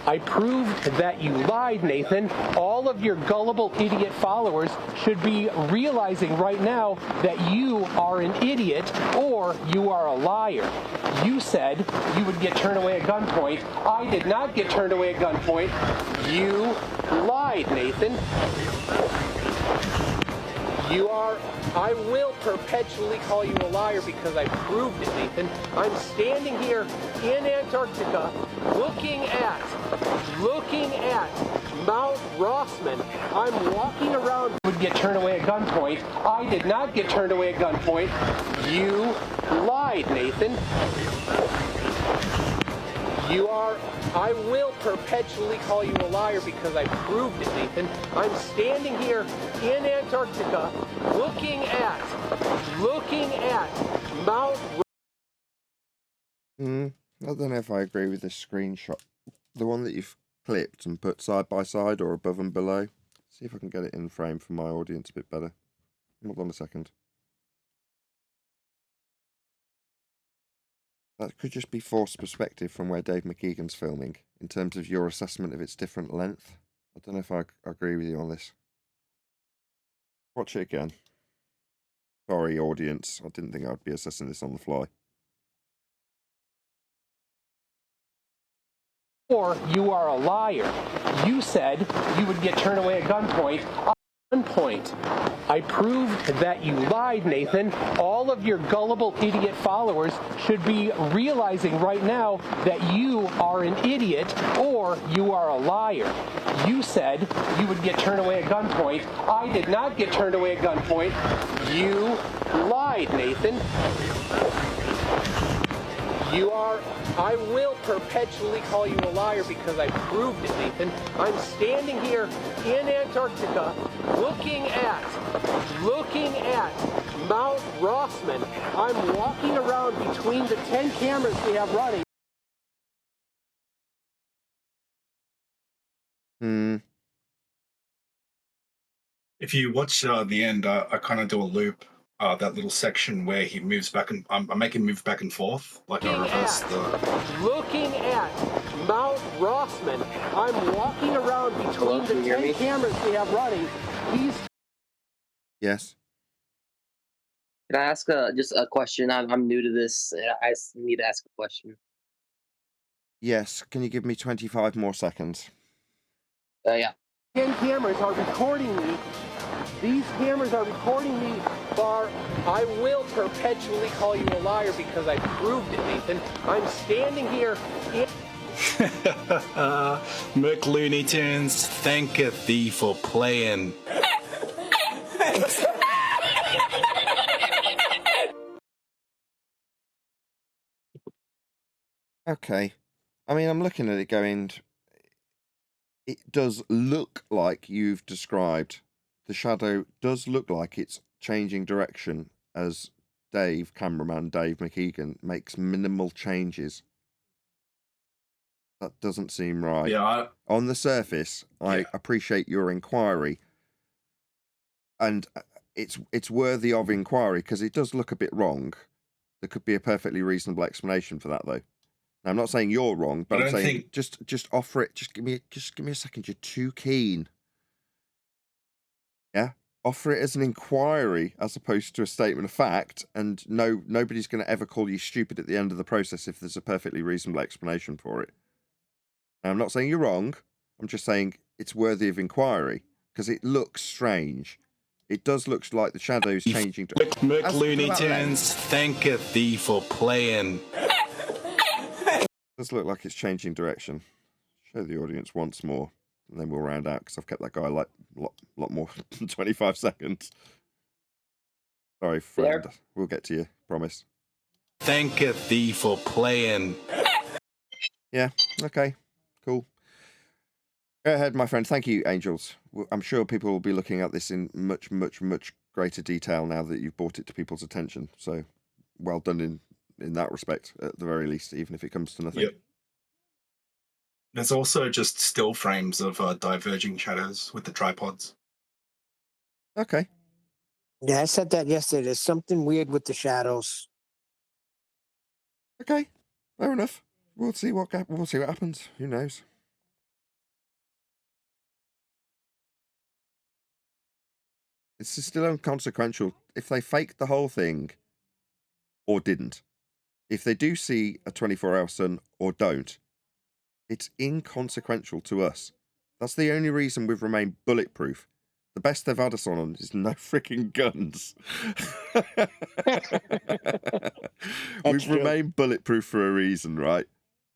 I proved that you lied, Nathan. All of your gullible idiot followers should be realizing right now that you are an idiot or you are a liar. You said you would get turned away at gunpoint. I did not get turned away at gunpoint. You lied, Nathan. I will perpetually call you a liar because I proved it, Nathan. I'm standing here in Antarctica looking at Mount Rossman. I'm walking around. Would get turned away at gunpoint. I did not get turned away at gunpoint. You lied, Nathan. I will perpetually call you a liar because I proved it, Nathan. I'm standing here in Antarctica looking at Mount. I don't know if I agree with this screenshot. The one that you've clipped and put side by side or above and below. See if I can get it in frame for my audience a bit better. Hold on a second. That could just be forced perspective from where Dave McKean's filming, in terms of your assessment of its different length. I don't know if I agree with you on this. Watch it again. Sorry, audience. I didn't think I'd be assessing this on the fly. Or you are a liar. You said you would get turned away at gunpoint. I proved that you lied, Nathan. All of your gullible idiot followers should be realizing right now that you are an idiot or you are a liar. You said you would get turned away at gunpoint. I did not get turned away at gunpoint. You lied, Nathan. I will perpetually call you a liar because I proved it, Nathan. I'm standing here in Antarctica looking at Mount Rossman. I'm walking around between the 10 cameras we have running. If you watch the end, I kind of do a loop. That little section where he moves back and I make him move back and forth, like I reverse Looking at Mount Rossman, I'm walking around between the 10 cameras we have running. Yes. Can I ask just a question? I'm new to this. I need to ask a question. Yes. Can you give me 25 more seconds? Yeah. 10 cameras are recording me. These cameras are recording me, Bar. I will perpetually call you a liar because I proved it, Nathan. I'm standing here. McLooney Tunes, thanketh thee for playing. Okay. I mean, I'm looking at it going, it does look like you've described. The shadow does look like it's changing direction as cameraman Dave McKean, makes minimal changes. That doesn't seem right. Yeah. On the surface, I appreciate your inquiry. And it's worthy of inquiry because it does look a bit wrong. There could be a perfectly reasonable explanation for that, though. Now, I'm not saying you're wrong, but I'm saying just offer it. Just give me a second. You're too keen. Yeah, offer it as an inquiry as opposed to a statement of fact. And nobody's going to ever call you stupid at the end of the process if there's a perfectly reasonable explanation for it. Now, I'm not saying you're wrong. I'm just saying it's worthy of inquiry because it looks strange. It does look like the shadow's changing. McLooney Tunes, thanketh thee for playing. Does look like it's changing direction. Show the audience once more, and then we'll round out because I've kept that guy like a lot more than 25 seconds. Sorry, friend. There. We'll get to you. Promise. Thanketh thee for playing. Yeah. Okay. Cool. Go ahead, my friend. Thank you, Angels. I'm sure people will be looking at this in much, much, much greater detail now that you've brought it to people's attention. So, well done in that respect, at the very least, even if it comes to nothing. Yep. There's also just still frames of diverging shadows with the tripods. Okay. Yeah, I said that yesterday. There's something weird with the shadows. Okay. Fair enough. We'll see what happens. Who knows? It's still inconsequential. If they faked the whole thing or didn't, if they do see a 24-hour sun or don't, it's inconsequential to us. That's the only reason we've remained bulletproof. The best they've had us on is no freaking guns. We've remained bulletproof for a reason, right?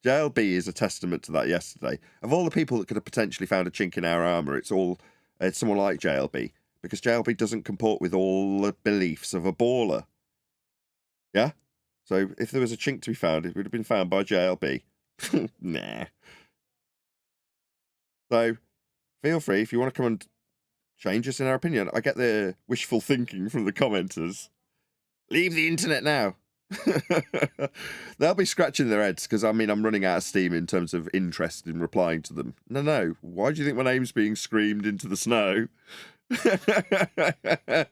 JLB is a testament to that yesterday. Of all the people that could have potentially found a chink in our armour, it's someone like JLB. Because JLB doesn't comport with all the beliefs of a baller. Yeah? So if there was a chink to be found, it would have been found by JLB. Nah. So feel free, if you want to come and change us in our opinion. I get the wishful thinking from the commenters. Leave the internet now. They'll be scratching their heads because, I mean, I'm running out of steam in terms of interest in replying to them. No. Why do you think my name's being screamed into the snow? It's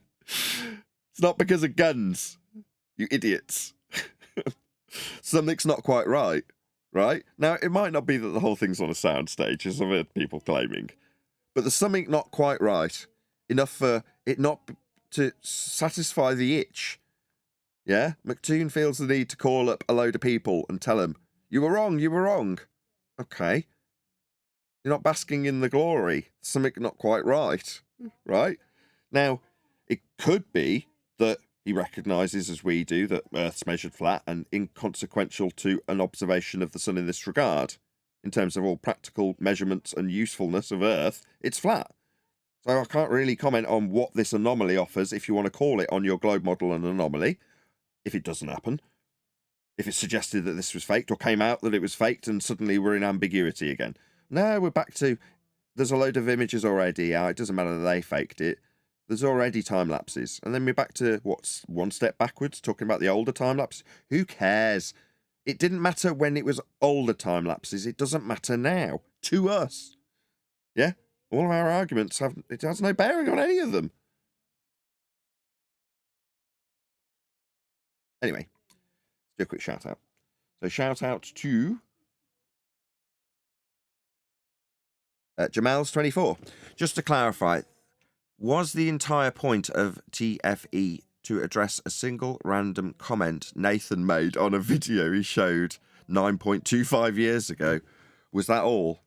not because of guns, you idiots. Something's not quite right now. It might not be that the whole thing's on a soundstage, as I've heard people claiming, but there's something not quite right enough for it not to satisfy the itch. Yeah, McToon feels the need to call up a load of people and tell them you were wrong. Okay, you're not basking in the glory. Something not quite right. Right? Now, it could be that he recognises, as we do, that Earth's measured flat and inconsequential to an observation of the sun in this regard. In terms of all practical measurements and usefulness of Earth, it's flat. So I can't really comment on what this anomaly offers, if you want to call it on your globe model an anomaly, if it doesn't happen. If it's suggested that this was faked, or came out that it was faked, and suddenly we're in ambiguity again. No, we're back to... There's a load of images already out. It doesn't matter that they faked it. There's already time lapses. And then we're back to, what's one step backwards, talking about the older time lapses. Who cares? It didn't matter when it was older time lapses. It doesn't matter now. To us. Yeah? All of our arguments it has no bearing on any of them. Anyway, let's do a quick shout out. So shout out to Jamel's24. Just to clarify, was the entire point of TFE to address a single random comment Nathan made on a video he showed 9.25 years ago? Was that all?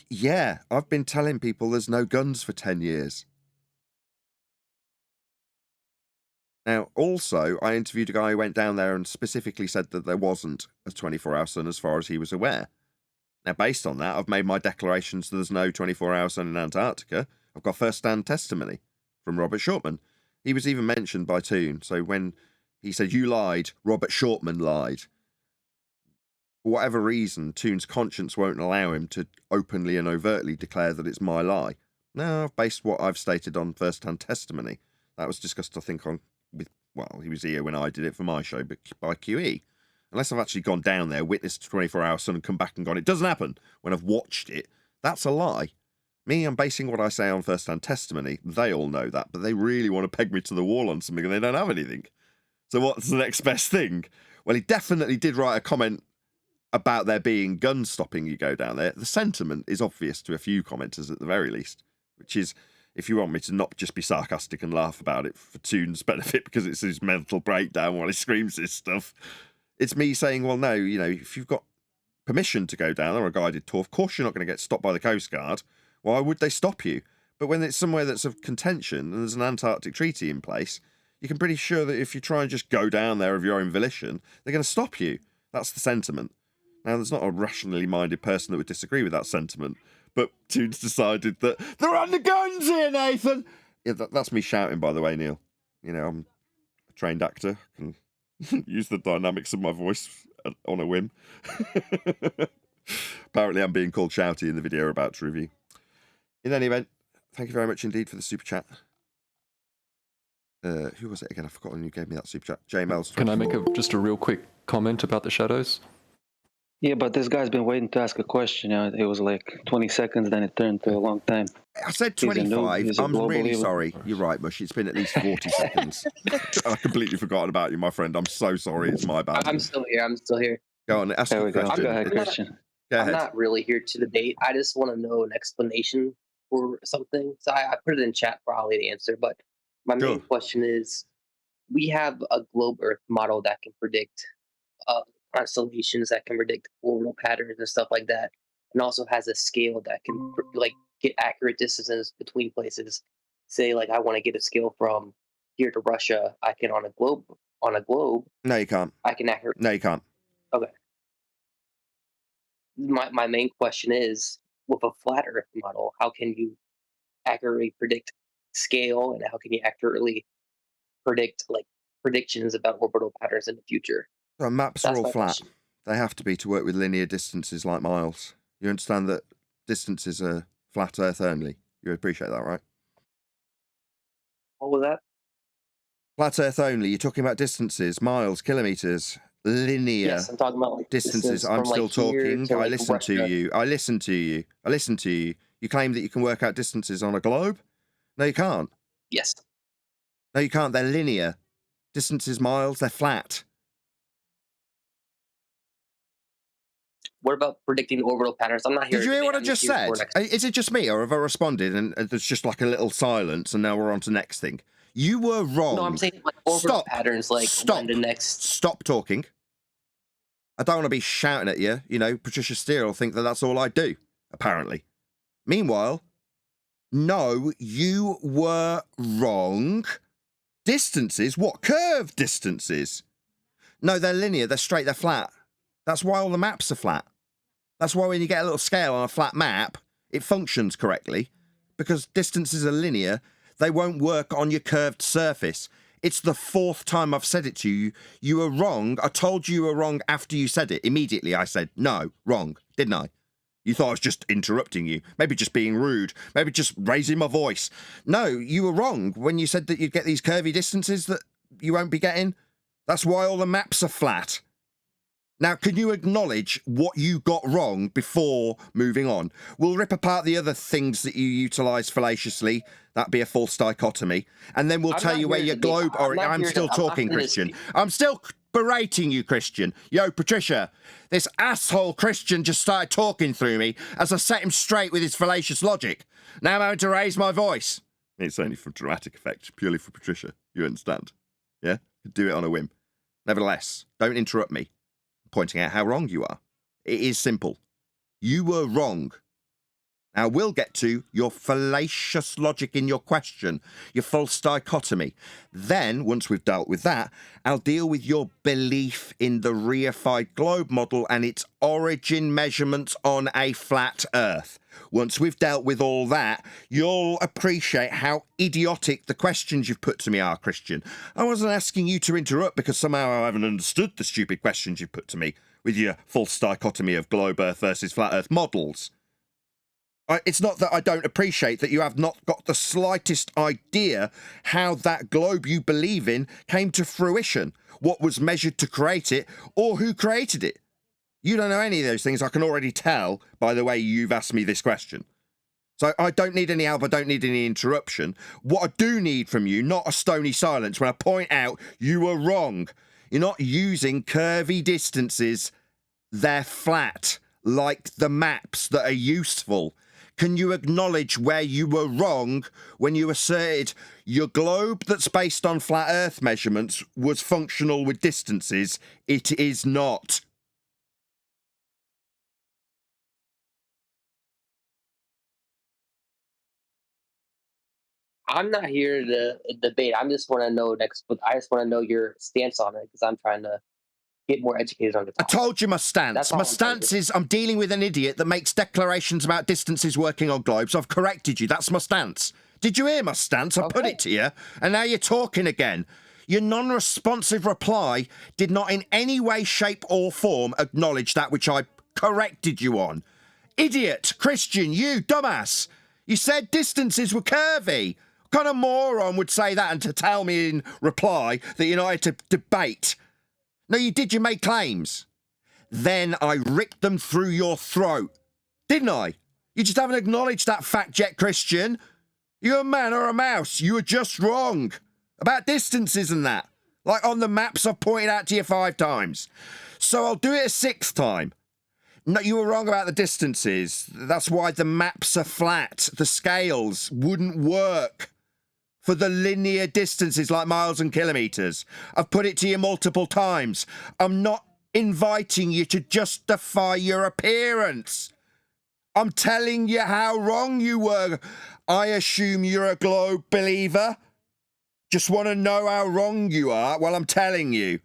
Yeah, I've been telling people there's no guns for 10 years. Now, also, I interviewed a guy who went down there and specifically said that there wasn't a 24-hour sun as far as he was aware. Now, based on that, I've made my declarations that there's no 24-hour sun in Antarctica. I've got first-hand testimony from Robert Shortman. He was even mentioned by Toon. So when he said, "You lied," Robert Shortman lied. For whatever reason, Toon's conscience won't allow him to openly and overtly declare that it's my lie. No, I've based what I've stated on first-hand testimony. That was discussed, I think, he was here when I did it for my show, but by QE. Unless I've actually gone down there, witnessed a 24-hour sun and come back and gone, it doesn't happen, when I've watched it, that's a lie. Me, I'm basing what I say on first-hand testimony. They all know that, but they really want to peg me to the wall on something and they don't have anything. So what's the next best thing? Well, he definitely did write a comment about there being guns stopping you go down there. The sentiment is obvious to a few commenters at the very least, which is, if you want me to not just be sarcastic and laugh about it for Toon's benefit because it's his mental breakdown while he screams this stuff, it's me saying, well, no, if you've got permission to go down there or a guided tour, of course you're not going to get stopped by the Coast Guard. Why would they stop you? But when it's somewhere that's of contention and there's an Antarctic treaty in place, you can pretty sure that if you try and just go down there of your own volition, they're going to stop you. That's the sentiment. Now, there's not a rationally minded person that would disagree with that sentiment, but Toon's decided that there are the guns here, Nathan! Yeah, that's me shouting, by the way, Neil. I'm a trained actor. I can use the dynamics of my voice on a whim. Apparently, I'm being called shouty in the video we're about to review. In any event, thank you very much indeed for the super chat. Who was it again? I've forgotten who gave me that super chat. JML's. Can I make just a real quick comment about the shadows? Yeah, but this guy's been waiting to ask a question. It was like 20 seconds, then it turned to a long time. I said 25. I'm really sorry. You're right, Mush. It's been at least 40 seconds. I've completely forgotten about you, my friend. I'm so sorry. It's my bad. I'm still here. Go on, ask a question. Go ahead, Christian. I'm not really here to debate. I just want to know an explanation for something. So I put it in chat for Holly to answer. But my main question is, we have a globe Earth model that can predict constellations, that can predict orbital patterns and stuff like that, and also has a scale that can get accurate distances between places. Say, I want to get a scale from here to Russia. I can on a globe. No, you can't. I can accurate. No, you can't. Okay. My main question is, with a flat Earth model, how can you accurately predict scale, and how can you accurately predict predictions about orbital patterns in the future? So maps are all flat. They have to be to work with linear distances like miles. You understand that distances are flat Earth only. You appreciate that, right? What was that? Flat Earth only. You're talking about distances, miles, kilometers, linear. Yes, I'm talking about distances. I'm still talking. I listen to you. I listen to you. You claim that you can work out distances on a globe? No, you can't. Yes. No, you can't. They're linear. Distances, miles, they're flat. What about predicting orbital patterns? I'm not here. Did you hear what I just said? Is it just me, or have I responded and there's just a little silence and now we're on to the next thing? You were wrong. No, I'm saying orbital patterns, when the next... Stop talking. I don't want to be shouting at you. Patricia Steele will think that that's all I do, apparently. Meanwhile, no, you were wrong. Distances? What? Curved distances? No, they're linear, they're straight, they're flat. That's why all the maps are flat. That's why when you get a little scale on a flat map, it functions correctly. Because distances are linear, they won't work on your curved surface. It's the fourth time I've said it to you. You were wrong. I told you were wrong after you said it. Immediately I said, no, wrong, didn't I? You thought I was just interrupting you. Maybe just being rude. Maybe just raising my voice. No, you were wrong when you said that you'd get these curvy distances that you won't be getting. That's why all the maps are flat. Now, can you acknowledge what you got wrong before moving on? We'll rip apart the other things that you utilise fallaciously. That'd be a false dichotomy. And then we'll tell you where your globe... I'm still talking, Christian. I'm still berating you, Christian. Yo, Patricia, this asshole Christian just started talking through me as I set him straight with his fallacious logic. Now I'm having to raise my voice. It's only for dramatic effect, purely for Patricia. You understand? Yeah? Do it on a whim. Nevertheless, don't interrupt me. Pointing out how wrong you are. It is simple. You were wrong. Now we'll get to your fallacious logic in your question, your false dichotomy. Then, once we've dealt with that, I'll deal with your belief in the reified globe model and its origin measurements on a flat Earth. Once we've dealt with all that, you'll appreciate how idiotic the questions you've put to me are, Christian. I wasn't asking you to interrupt because somehow I haven't understood the stupid questions you've put to me with your false dichotomy of globe Earth versus flat Earth models. It's not that I don't appreciate that you have not got the slightest idea how that globe you believe in came to fruition, what was measured to create it, or who created it. You don't know any of those things, I can already tell by the way you've asked me this question. So I don't need any help, I don't need any interruption. What I do need from you, not a stony silence, when I point out you were wrong. You're not using curvy distances, they're flat, like the maps that are useful. Can you acknowledge where you were wrong when you asserted your globe that's based on flat Earth measurements was functional with distances? It is not. I'm not here to debate. I just want to know your stance on it because I'm trying to get more educated on the topic. I told you my stance. My stance is I'm dealing with an idiot that makes declarations about distances working on globes. I've corrected you. That's my stance. Did you hear my stance? I put it to you, and now you're talking again. Your non-responsive reply did not in any way, shape or form acknowledge that which I corrected you on. Idiot, Christian, you dumbass. You said distances were curvy. What kind of moron would say that and to tell me in reply that you're not here to debate? No, you did. You made claims. Then I ripped them through your throat. Didn't I? You just haven't acknowledged that fact yet, Christian. You're a man or a mouse. You were just wrong. About distances and that. Like on the maps I've pointed out to you 5 times. So I'll do it a 6th time. No, you were wrong about the distances. That's why the maps are flat. The scales wouldn't work for the linear distances like miles and kilometres. I've put it to you multiple times. I'm not inviting you to justify your appearance. I'm telling you how wrong you were. I assume you're a globe believer. Just want to know how wrong you are? Well, I'm telling you.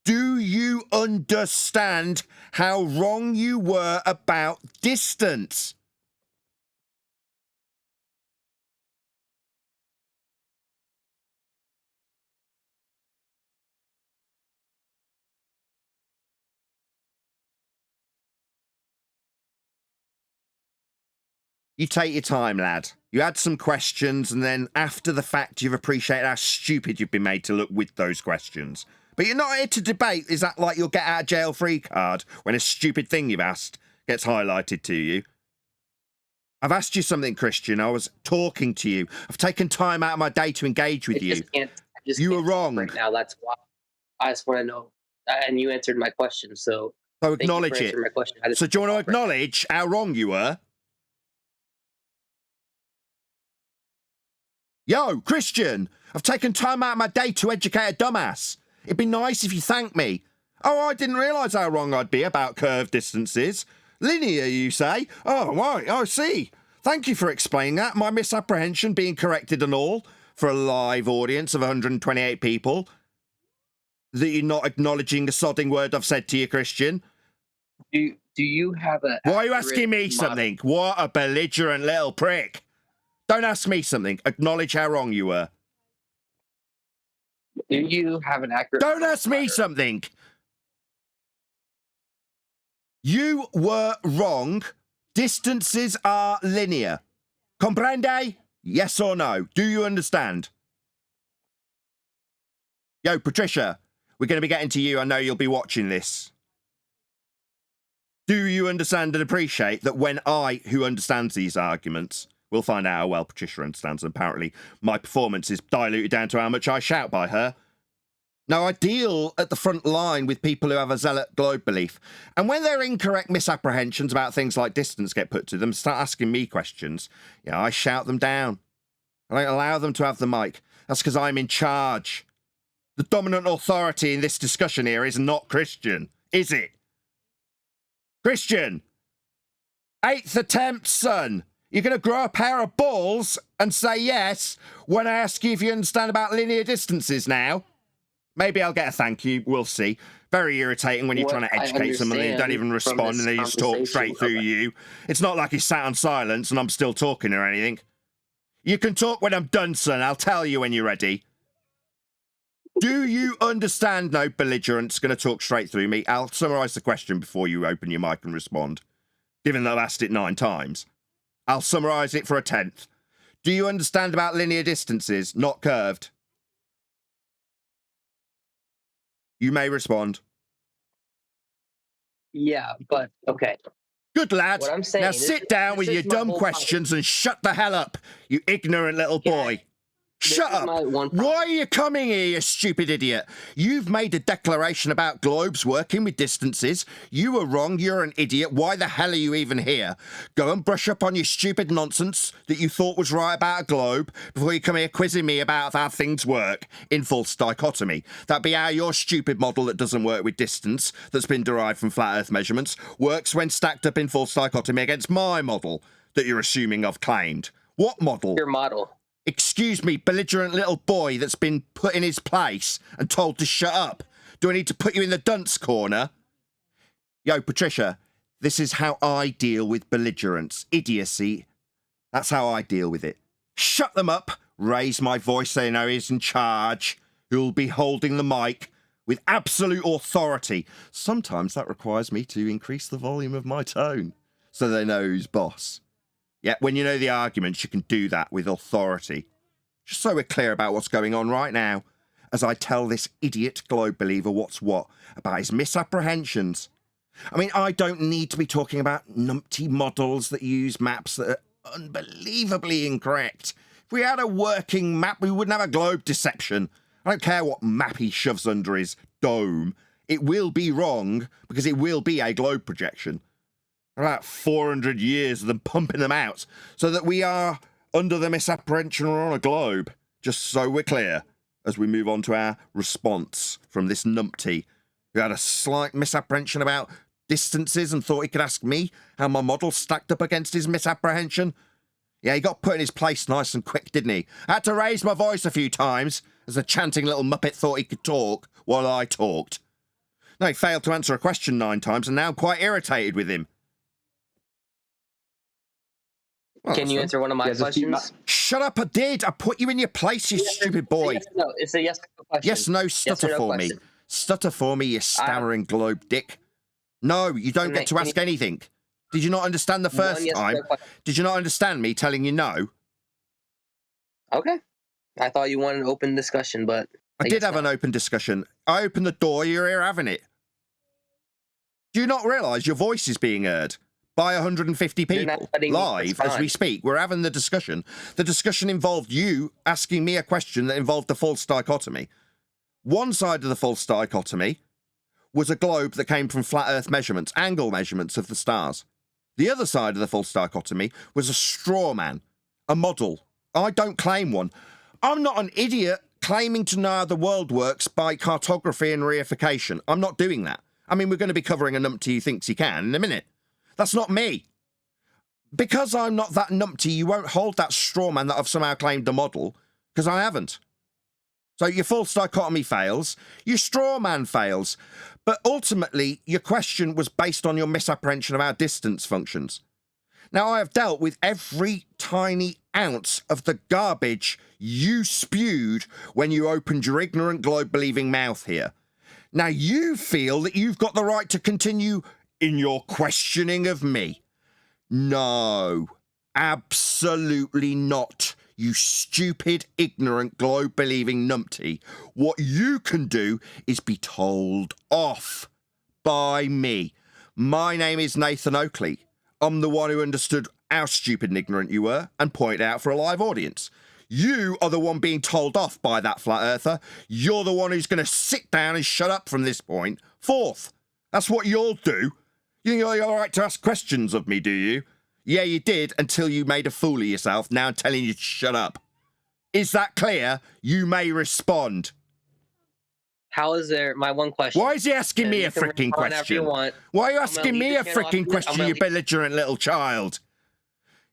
Do you understand how wrong you were about distance? You take your time, lad. You had some questions, and then after the fact, you've appreciated how stupid you've been made to look with those questions. But you're not here to debate. Is that like your get out of jail free card when a stupid thing you've asked gets highlighted to you? I've asked you something, Christian. I was talking to you. I've taken time out of my day to engage with you. You were wrong. Right now, that's why I just want to know. And you answered my question, so acknowledge it. So do you want to acknowledge how wrong you were? Yo, Christian, I've taken time out of my day to educate a dumbass. It'd be nice if you thanked me. Oh, I didn't realise how wrong I'd be about curved distances. Linear, you say? Oh, right, I see. Thank you for explaining that. My misapprehension being corrected and all for a live audience of 128 people. That you're not acknowledging a sodding word I've said to you, Christian. Do you have a... Why are you asking me something? What a belligerent little prick. Don't ask me something. Acknowledge how wrong you were. Do you have an accurate... Don't ask me something. You were wrong. Distances are linear. Comprende? Yes or no? Do you understand? Yo, Patricia, we're going to be getting to you. I know you'll be watching this. Do you understand and appreciate that when I, who understands these arguments, we'll find out how well Patricia understands them. Apparently, my performance is diluted down to how much I shout by her. Now, I deal at the front line with people who have a zealot globe belief. And when their incorrect misapprehensions about things like distance get put to them, start asking me questions, I shout them down. I don't allow them to have the mic. That's because I'm in charge. The dominant authority in this discussion here is not Christian, is it? Christian, 8th attempt, son. You're going to grow a pair of balls and say yes when I ask you if you understand about linear distances now? Maybe I'll get a thank you. We'll see. Very irritating when you're trying to educate someone and they don't even respond and they just talk straight through you. It's not like you sat on silence and I'm still talking or anything. You can talk when I'm done, son. I'll tell you when you're ready. Do you understand no belligerent's going to talk straight through me? I'll summarise the question before you open your mic and respond. Given that I've asked it 9 times. I'll summarise it for a 10th. Do you understand about linear distances, not curved? You may respond. Yeah, but okay. Good lad. What I'm saying now sit down with your dumb questions and shut the hell up, you ignorant little boy. Shut up. Why are you coming here, you stupid idiot? You've made a declaration about globes working with distances. You were wrong. You're an idiot. Why the hell are you even here? Go and brush up on your stupid nonsense that you thought was right about a globe before you come here quizzing me about how things work in false dichotomy. That'd be how your stupid model that doesn't work with distance, that's been derived from flat Earth measurements, works when stacked up in false dichotomy against my model that you're assuming I've claimed. What model? Your model. Excuse me, belligerent little boy that's been put in his place and told to shut up. Do I need to put you in the dunce corner? Yo, Patricia, this is how I deal with belligerence. Idiocy. That's how I deal with it. Shut them up. Raise my voice so they know he's in charge. Who'll be holding the mic with absolute authority. Sometimes that requires me to increase the volume of my tone so they know who's boss. Yeah, when you know the arguments, you can do that with authority. Just so we're clear about what's going on right now, as I tell this idiot globe believer what's what about his misapprehensions. I mean, I don't need to be talking about numpty models that use maps that are unbelievably incorrect. If we had a working map, we wouldn't have a globe deception. I don't care what map he shoves under his dome. It will be wrong because it will be a globe projection. About 400 years of them pumping them out so that we are under the misapprehension we're on a globe. Just so we're clear as we move on to our response from this numpty who had a slight misapprehension about distances and thought he could ask me how my model stacked up against his misapprehension. Yeah, he got put in his place nice and quick, didn't he? I had to raise my voice a few times as the chanting little muppet thought he could talk while I talked. No, he failed to answer a question 9 times and now I'm quite irritated with him. Well, can you answer one of my questions? Shut up, I did. I put you in your place, you stupid boy. No, it's a yes or no question. Yes, no, stutter yes, no for question. me. Stutter for me, you stammering globe dick. No, you don't get to ask anything. Did you not understand the first time? Did you not understand me telling you no? Okay. I thought you wanted an open discussion, but... I did have an open discussion. I opened the door, you're here having it. Do you not realise your voice is being heard? By 150 people live as we speak. We're having the discussion. The discussion involved you asking me a question that involved the false dichotomy. One side of the false dichotomy was a globe that came from flat Earth measurements, angle measurements of the stars. The other side of the false dichotomy was a straw man, a model. I don't claim one. I'm not an idiot claiming to know how the world works by cartography and reification. I'm not doing that. I mean, we're going to be covering a numpty who thinks he can in a minute. That's not me. Because I'm not that numpty, you won't hold that straw man that I've somehow claimed the model, because I haven't. So your false dichotomy fails, your straw man fails, but ultimately your question was based on your misapprehension of our distance functions. Now, I have dealt with every tiny ounce of the garbage you spewed when you opened your ignorant globe-believing mouth here. Now, you feel that you've got the right to continue in your questioning of me. No, absolutely not, you stupid, ignorant, globe-believing numpty. What you can do is be told off by me. My name is Nathan Oakley. I'm the one who understood how stupid and ignorant you were and pointed out for a live audience. You are the one being told off by that flat earther. You're the one who's going to sit down and shut up from this point forth. That's what you'll do. You think you're all right to ask questions of me, do you? Yeah, you did until you made a fool of yourself. Now I'm telling you to shut up. Is that clear? You may respond. How is there? My one question. Why is he asking me a freaking question? Why are you asking me a freaking question, you belligerent little child?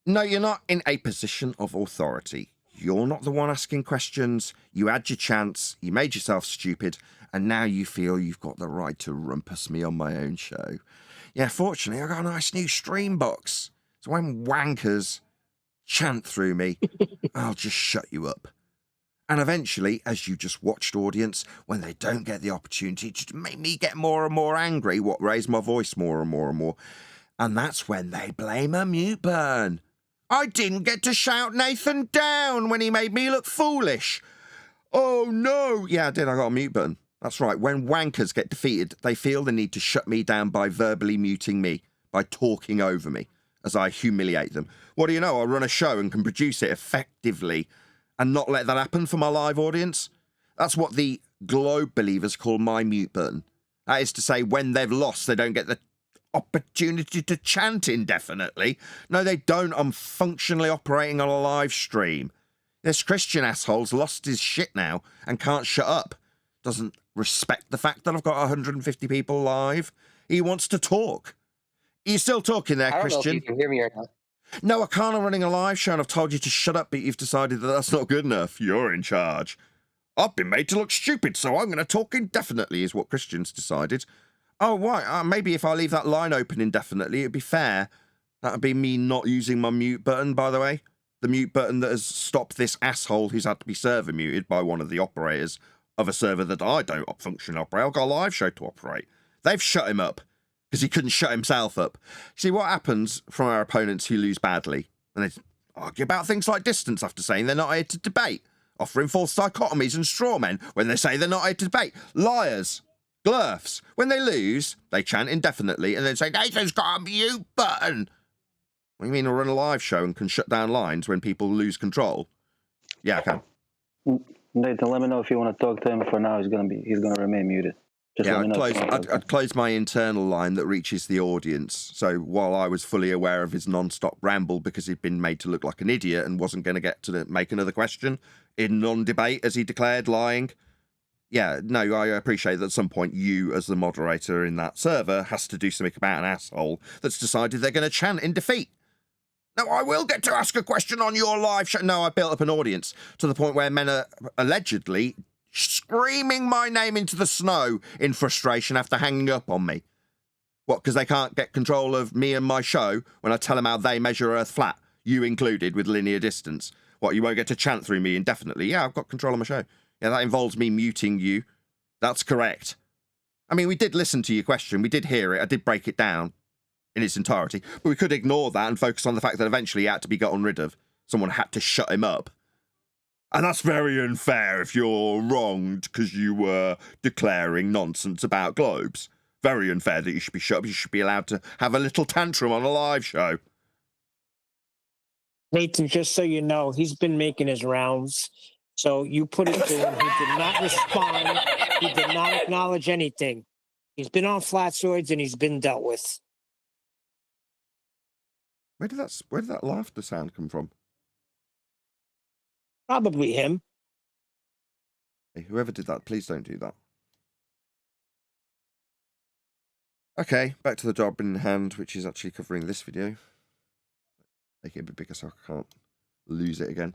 No, you're not in a position of authority. You're not the one asking questions. You had your chance. You made yourself stupid. And now you feel you've got the right to rumpus me on my own show. Yeah, fortunately, I got a nice new stream box. So when wankers chant through me, I'll just shut you up. And eventually, as you just watched, audience, when they don't get the opportunity to make me get more and more angry, what raise my voice more and more and more. And that's when they blame a mute burn. I didn't get to shout Nathan down when he made me look foolish. Oh no. Yeah, I did. I got a mute button. That's right. When wankers get defeated, they feel the need to shut me down by verbally muting me, by talking over me as I humiliate them. What do you know? I run a show and can produce it effectively and not let that happen for my live audience. That's what the globe believers call my mute button. That is to say, when they've lost, they don't get the opportunity to chant indefinitely. No, they don't. I'm functionally operating on a live stream. This Christian asshole's lost his shit now and can't shut up. Doesn't respect the fact that I've got 150 people live. He wants to talk. Are you still talking there, Christian? I don't know if you can hear me or not. No, I can't. I'm running a live show and I've told you to shut up, but you've decided that that's not good enough. You're in charge. I've been made to look stupid, so I'm going to talk indefinitely, is what Christian's decided. Oh, why? Maybe if I leave that line open indefinitely, it'd be fair. That would be me not using my mute button, by the way. The mute button that has stopped this asshole who's had to be server muted by one of the operators of a server that I don't functionally operate. I've got a live show to operate. They've shut him up because he couldn't shut himself up. See, what happens from our opponents who lose badly? And they argue about things like distance after saying they're not here to debate, offering false dichotomies and straw men when they say they're not here to debate. Liars. Glurfs. When they lose, they chant indefinitely and then say, Nathan's got a mute button. What do you mean I run a live show and can shut down lines when people lose control? Yeah, I can. Nathan, let me know if you want to talk to him. For now, he's gonna remain muted. Just yeah, let me know I'd close my internal line that reaches the audience. So while I was fully aware of his non-stop ramble because he'd been made to look like an idiot and wasn't going to get to make another question in non-debate, as he declared, lying. Yeah, no, I appreciate that at some point you, as the moderator in that server, has to do something about an asshole that's decided they're going to chant in defeat. No, I will get to ask a question on your live show. No, I built up an audience to the point where men are allegedly screaming my name into the snow in frustration after hanging up on me. What, because they can't get control of me and my show when I tell them how they measure Earth flat, you included, with linear distance? What, you won't get to chant through me indefinitely? Yeah, I've got control of my show. Yeah, that involves me muting you. That's correct. I mean, we did listen to your question. We did hear it. I did break it down in its entirety. But we could ignore that and focus on the fact that eventually he had to be gotten rid of. Someone had to shut him up. And that's very unfair if you're wronged because you were declaring nonsense about globes. Very unfair that you should be shut up. You should be allowed to have a little tantrum on a live show. Nathan, just so you know, he's been making his rounds. So you put it to him. He did not respond. He did not acknowledge anything. He's been on flat swords and he's been dealt with. Where did that laughter sound come from? Probably him. Hey, whoever did that, please don't do that. Okay, back to the job in hand, which is actually covering this video. Make it a bit bigger so I can't lose it again.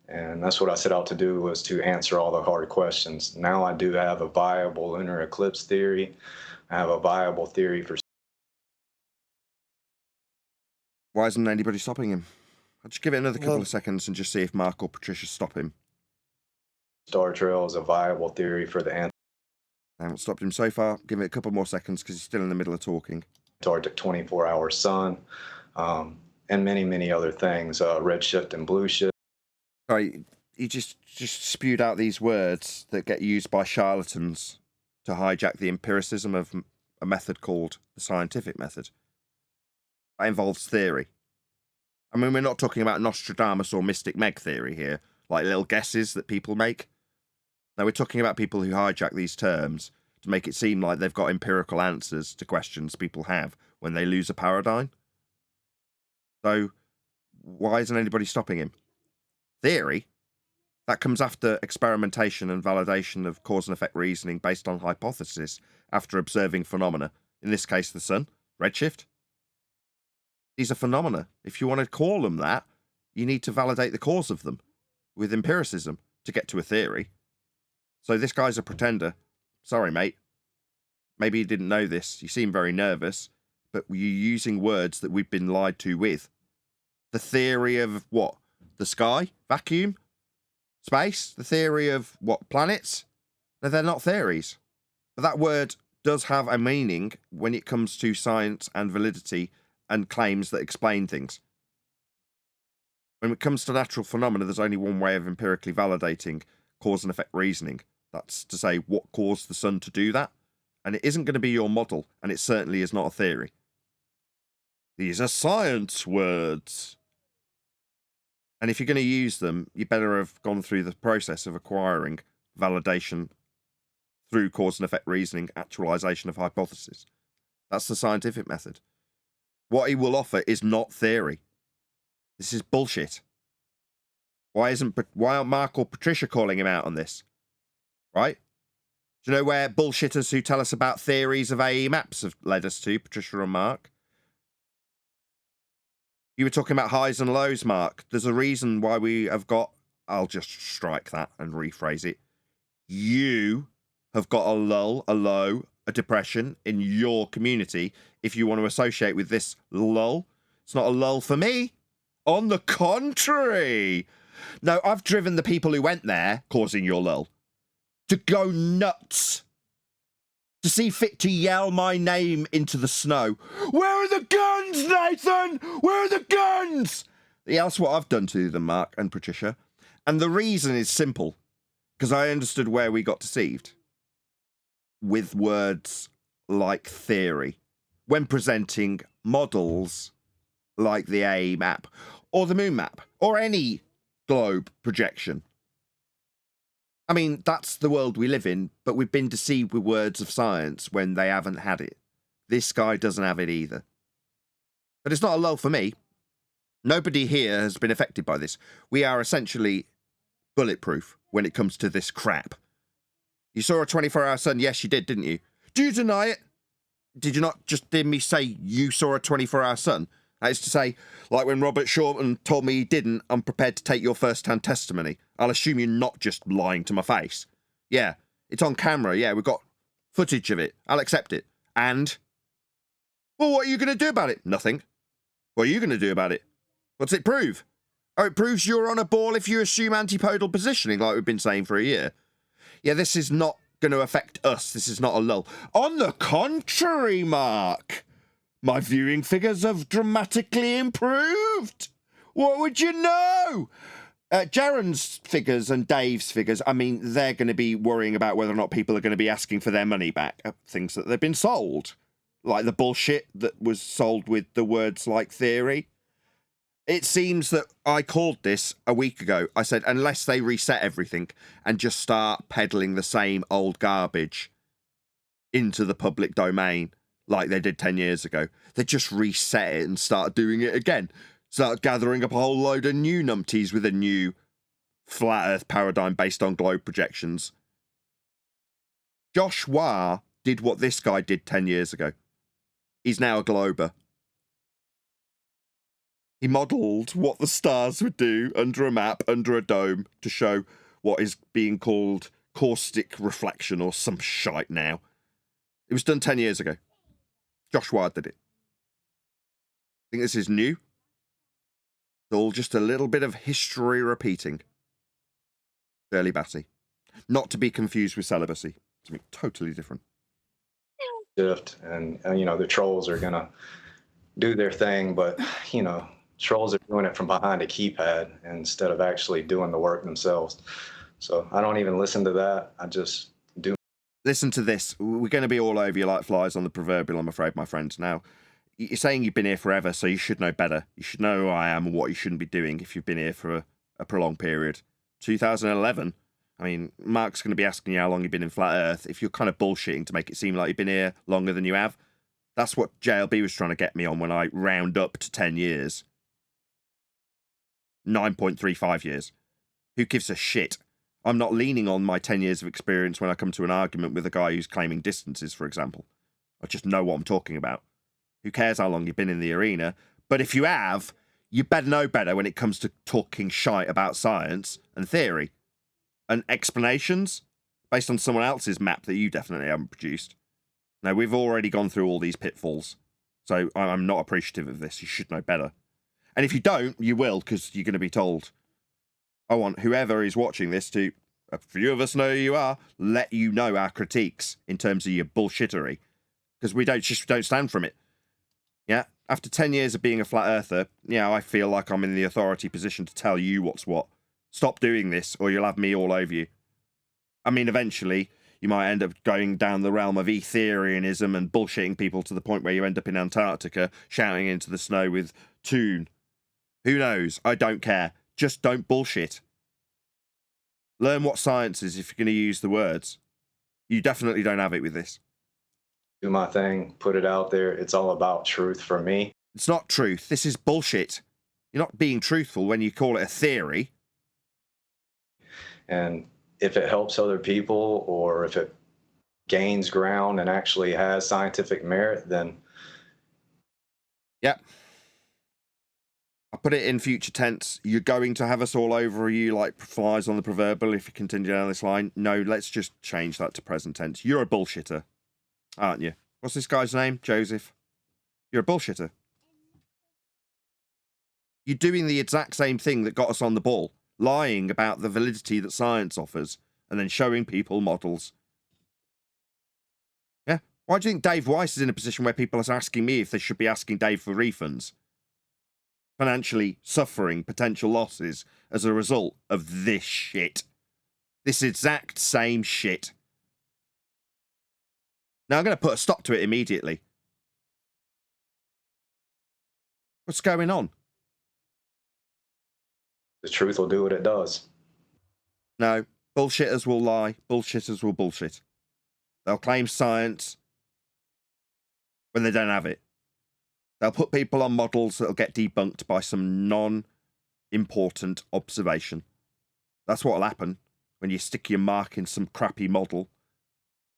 And that's what I set out to do, was to answer all the hard questions. Now I do have a viable lunar eclipse theory. I have a viable theory for... Why isn't anybody stopping him? I'll just give it another couple of seconds and just see if Mark or Patricia stop him. Star trail is a viable theory for the I haven't stopped him so far. Give it a couple more seconds because he's still in the middle of talking. Antarctic 24-hour sun, and many, many other things, redshift and blue shift. Sorry, he just spewed out these words that get used by charlatans to hijack the empiricism of a method called the scientific method. That involves theory. I mean, we're not talking about Nostradamus or Mystic Meg theory here, like little guesses that people make. No, we're talking about people who hijack these terms to make it seem like they've got empirical answers to questions people have when they lose a paradigm. So, why isn't anybody stopping him? Theory? That comes after experimentation and validation of cause and effect reasoning based on hypothesis after observing phenomena. In this case, the sun, redshift. These are phenomena. If you want to call them that, you need to validate the cause of them with empiricism to get to a theory. So this guy's a pretender. Sorry, mate. Maybe you didn't know this. You seem very nervous, but you're using words that we've been lied to with. The theory of what? The sky? Vacuum? Space? The theory of what? Planets? No, they're not theories. But that word does have a meaning when it comes to science and validity and claims that explain things. When it comes to natural phenomena, there's only one way of empirically validating cause and effect reasoning. That's to say, what caused the sun to do that? And it isn't going to be your model, and it certainly is not a theory. These are science words. And if you're going to use them, you better have gone through the process of acquiring validation through cause and effect reasoning, actualization of hypotheses. That's the scientific method. What he will offer is not theory. This is bullshit. Why aren't Mark or Patricia calling him out on this? Right? Do you know where bullshitters who tell us about theories of AE maps have led us to, Patricia and Mark? You were talking about highs and lows, Mark. There's a reason why we have got... I'll just strike that and rephrase it. You have got a lull, a low, a depression in your community if you want to associate with this lull. It's not a lull for me. On the contrary. No, I've driven the people who went there, causing your lull, to go nuts. To see fit to yell my name into the snow. Where are the guns, Nathan? Where are the guns? That's what I've done to them, Mark and Patricia. And the reason is simple. Because I understood where we got deceived. With words like theory. When presenting models like the AE map. Or the moon map. Or any globe projection. I mean, that's the world we live in, but we've been deceived with words of science when they haven't had it. This guy doesn't have it either. But it's not a lull for me. Nobody here has been affected by this. We are essentially bulletproof when it comes to this crap. You saw a 24-hour sun? Yes, you did, didn't you? Do you deny it? Did you not just hear me say you saw a 24-hour sun? That is to say, like when Robert Shorten told me he didn't, I'm prepared to take your first-hand testimony. I'll assume you're not just lying to my face. Yeah, it's on camera. Yeah, we've got footage of it. I'll accept it. And? Well, what are you going to do about it? Nothing. What are you going to do about it? What's it prove? Oh, it proves you're on a ball if you assume antipodal positioning, like we've been saying for a year. Yeah, this is not going to affect us. This is not a lull. On the contrary, Mark. My viewing figures have dramatically improved. What would you know? Jaren's figures and Dave's figures, I mean, they're going to be worrying about whether or not people are going to be asking for their money back. Things that they've been sold. Like the bullshit that was sold with the words like theory. It seems that I called this a week ago. I said, unless they reset everything and just start peddling the same old garbage into the public domain, like they did 10 years ago. They just reset it and start doing it again. Start gathering up a whole load of new numpties with a new flat earth paradigm based on globe projections. Josh Waugh did what this guy did 10 years ago. He's now a glober. He modelled what the stars would do under a map, under a dome, to show what is being called caustic reflection or some shite now. It was done 10 years ago. Josh Waugh did it. I think this is new. It's all just a little bit of history repeating. Fairly batty. Not to be confused with celibacy. Something totally different. Shift and you know, the trolls are gonna do their thing, but you know, trolls are doing it from behind a keypad instead of actually doing the work themselves. So I don't even listen to that. I just do. listen to this. We're going to be all over you like flies on the proverbial, I'm afraid, my friends. Now, you're saying you've been here forever, so you should know better. You should know who I am and what you shouldn't be doing if you've been here for a prolonged period. 2011? I mean, Mark's going to be asking you how long you've been in Flat Earth. If you're kind of bullshitting to make it seem like you've been here longer than you have, that's what JLB was trying to get me on when I round up to 10 years. 9.35 years. Who gives a shit? I'm not leaning on my 10 years of experience when I come to an argument with a guy who's claiming distances, for example. I just know what I'm talking about. Who cares how long you've been in the arena? But if you have, you better know better when it comes to talking shite about science and theory. And explanations based on someone else's map that you definitely haven't produced. Now, we've already gone through all these pitfalls, so I'm not appreciative of this. You should know better. And if you don't, you will, because you're going to be told. I want whoever is watching this to, a few of us know who you are, let you know our critiques in terms of your bullshittery, because we don't stand from it. Yeah? After 10 years of being a flat earther, yeah, I feel like I'm in the authority position to tell you what's what. Stop doing this, or you'll have me all over you. I mean, eventually, you might end up going down the realm of Ethereanism and bullshitting people to the point where you end up in Antarctica, shouting into the snow with tune. Who knows? I don't care. Just don't bullshit. Learn what science is if you're going to use the words. You definitely don't have it with this. Do my thing, put it out there. It's all about truth for me. It's not truth. This is bullshit. You're not being truthful when you call it a theory. And if it helps other people or if it gains ground and actually has scientific merit, then... Yep. I put it in future tense. You're going to have us all over you like flies on the proverbial if you continue down this line. No, let's just change that to present tense. You're a bullshitter, aren't you? What's this guy's name? Joseph. You're a bullshitter. You're doing the exact same thing that got us on the ball. Lying about the validity that science offers and then showing people models. Yeah? Why do you think Dave Weiss is in a position where people are asking me if they should be asking Dave for refunds? Financially suffering potential losses as a result of this shit. This exact same shit. Now I'm going to put a stop to it immediately. What's going on? The truth will do what it does. No, bullshitters will lie. Bullshitters will bullshit. They'll claim science when they don't have it. They'll put people on models that'll get debunked by some non-important observation. That's what'll happen when you stick your mark in some crappy model.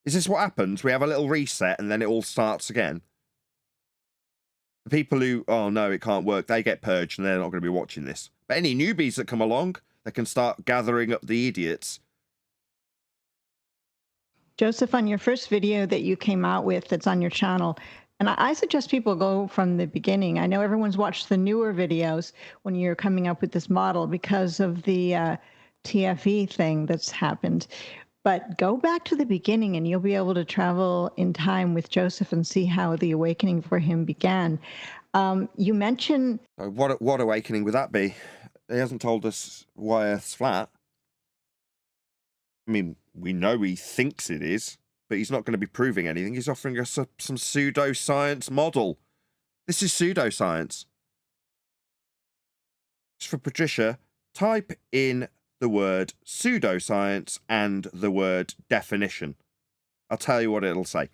Is this what happens? We have a little reset and then it all starts again. The people who, oh no, it can't work, they get purged and they're not going to be watching this. But any newbies that come along, they can start gathering up the idiots. Joseph, on your first video that you came out with that's on your channel, and I suggest people go from the beginning. I know everyone's watched the newer videos when you're coming up with this model because of the TFE thing that's happened. But go back to the beginning and you'll be able to travel in time with Joseph and see how the awakening for him began. You mentioned... What awakening would that be? He hasn't told us why Earth's flat. I mean, we know he thinks it is, but he's not going to be proving anything. He's offering us some pseudoscience model. This is pseudoscience. Just for Patricia, type in the word pseudoscience and the word definition. I'll tell you what it'll say.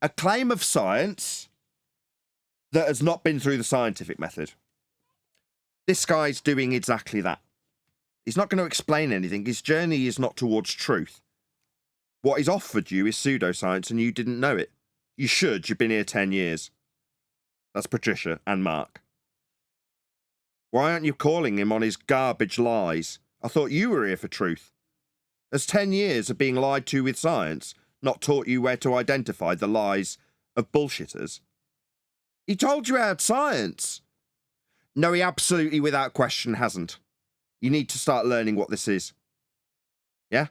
A claim of science that has not been through the scientific method. This guy's doing exactly that. He's not going to explain anything. His journey is not towards truth. What he's offered you is pseudoscience and you didn't know it. You should. You've been here 10 years. That's Patricia and Mark. Why aren't you calling him on his garbage lies? I thought you were here for truth. Has 10 years of being lied to with science not taught you where to identify the lies of bullshitters? He told you he had science. No, he absolutely, without question, hasn't. You need to start learning what this is. Yeah?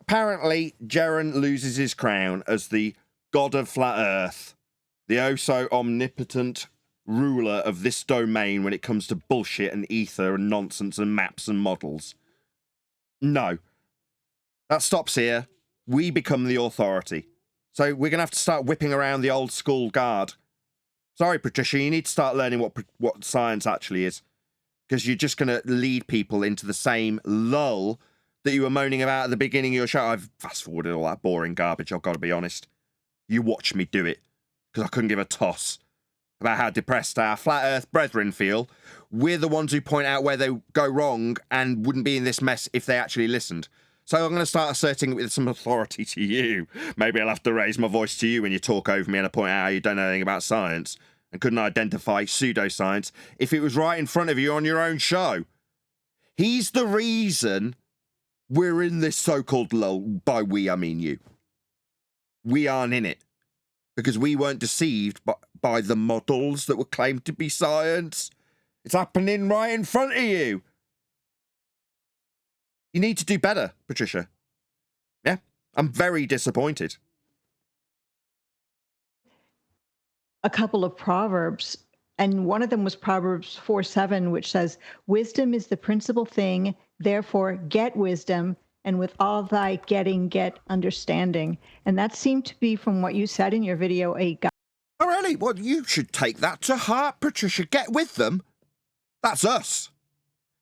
Apparently, Jaren loses his crown as the god of flat earth, the oh-so-omnipotent ruler of this domain when it comes to bullshit and ether and nonsense and maps and models. No. That stops here. we become the authority. So we're going to have to start whipping around the old school guard. Sorry, Patricia, you need to start learning what science actually is, because you're just going to lead people into the same lull that you were moaning about at the beginning of your show. I've fast-forwarded all that boring garbage, I've got to be honest. You watch me do it, because I couldn't give a toss about how depressed our flat earth brethren feel. We're the ones who point out where they go wrong and wouldn't be in this mess if they actually listened. So I'm going to start asserting it with some authority to you. Maybe I'll have to raise my voice to you when you talk over me and I point out how you don't know anything about science and couldn't identify pseudoscience if it was right in front of you on your own show. He's the reason we're in this so-called lull. By we, I mean you. We aren't in it because we weren't deceived by the models that were claimed to be science. It's happening right in front of you. You need to do better, Patricia. Yeah, I'm very disappointed. A couple of proverbs, and one of them was Proverbs 4:7, which says, "Wisdom is the principal thing, therefore get wisdom, and with all thy getting, get understanding." And that seemed to be, from what you said in your video, a guide. Oh, really? Well, you should take that to heart, Patricia. Get with them. That's us.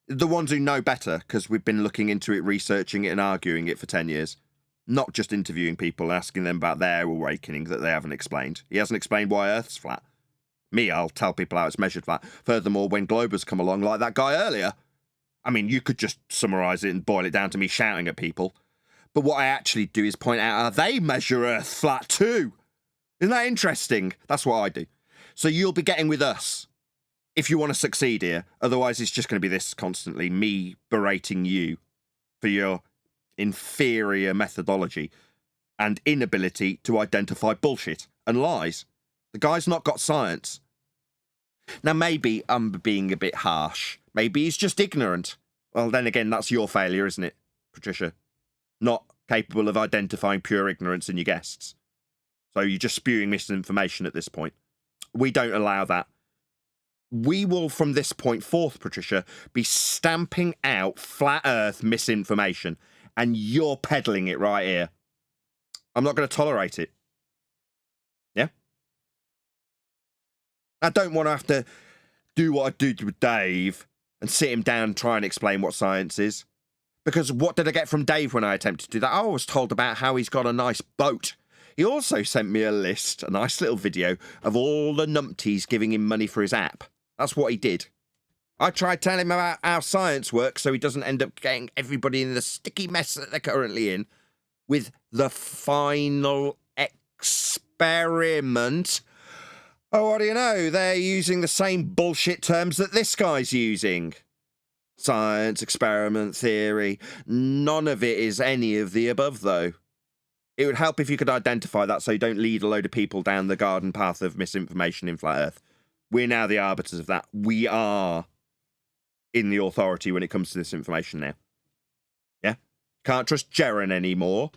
The ones who know better, because we've been looking into it, researching it, and arguing it for 10 years. Not just interviewing people, asking them about their awakening that they haven't explained. He hasn't explained why Earth's flat. Me, I'll tell people how it's measured flat. Furthermore, when globers come along, like that guy earlier, I mean, you could just summarise it and boil it down to me shouting at people. But what I actually do is point out how they measure Earth flat too. Isn't that interesting? That's what I do. So you'll be getting with us if you want to succeed here. Otherwise, it's just going to be this constantly me berating you for your inferior methodology and inability to identify bullshit and lies. The guy's not got science. Now, maybe I'm being a bit harsh. Maybe he's just ignorant. Well, then again, that's your failure, isn't it, Patricia? Not capable of identifying pure ignorance in your guests. So you're just spewing misinformation at this point. We don't allow that. We will, from this point forth, Patricia, be stamping out flat earth misinformation, and you're peddling it right here. I'm not going to tolerate it. Yeah? I don't want to have to do what I did with Dave and sit him down and try and explain what science is. Because what did I get from Dave when I attempted to do that? I was told about how he's got a nice boat. He also sent me a list, a nice little video, of all the numpties giving him money for his app. That's what he did. I tried telling him about how science works so he doesn't end up getting everybody in the sticky mess that they're currently in with the final experiment. Oh, what do you know? They're using the same bullshit terms that this guy's using. Science, experiment, theory. None of it is any of the above, though. It would help if you could identify that so you don't lead a load of people down the garden path of misinformation in Flat Earth. We're now the arbiters of that. We are in the authority when it comes to this information now. Yeah? Can't trust Jaren anymore.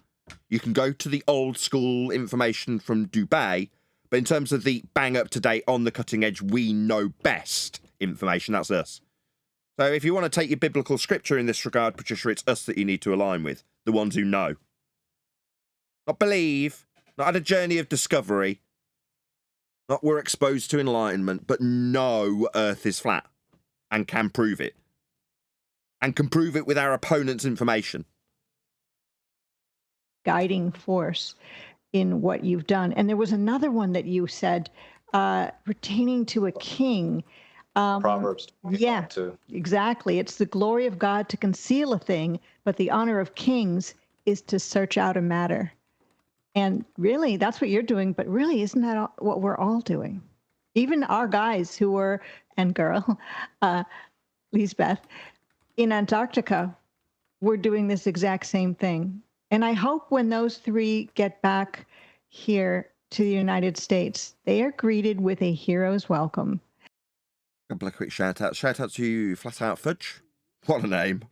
You can go to the old school information from Dubai, but in terms of the bang up to date, on the cutting edge, we know best information, that's us. So if you want to take your biblical scripture in this regard, Patricia, it's us that you need to align with, the ones who know. Not believe, not had a journey of discovery, not we're exposed to enlightenment, but know Earth is flat and can prove it. And can prove it with our opponent's information. Guiding force in what you've done. And there was another one that you said pertaining to a king. Proverbs. Yeah, too. exactly. It's the glory of God to conceal a thing, but the honor of kings is to search out a matter. And really, that's what you're doing. But really, isn't that what we're all doing? Even our guys who were, and girl, Lisbeth, in Antarctica, we're doing this exact same thing. And I hope when those three get back here to the United States, they are greeted with a hero's welcome. A couple of quick shout-outs. Shout-out to you, Flat Out Fudge. What a name.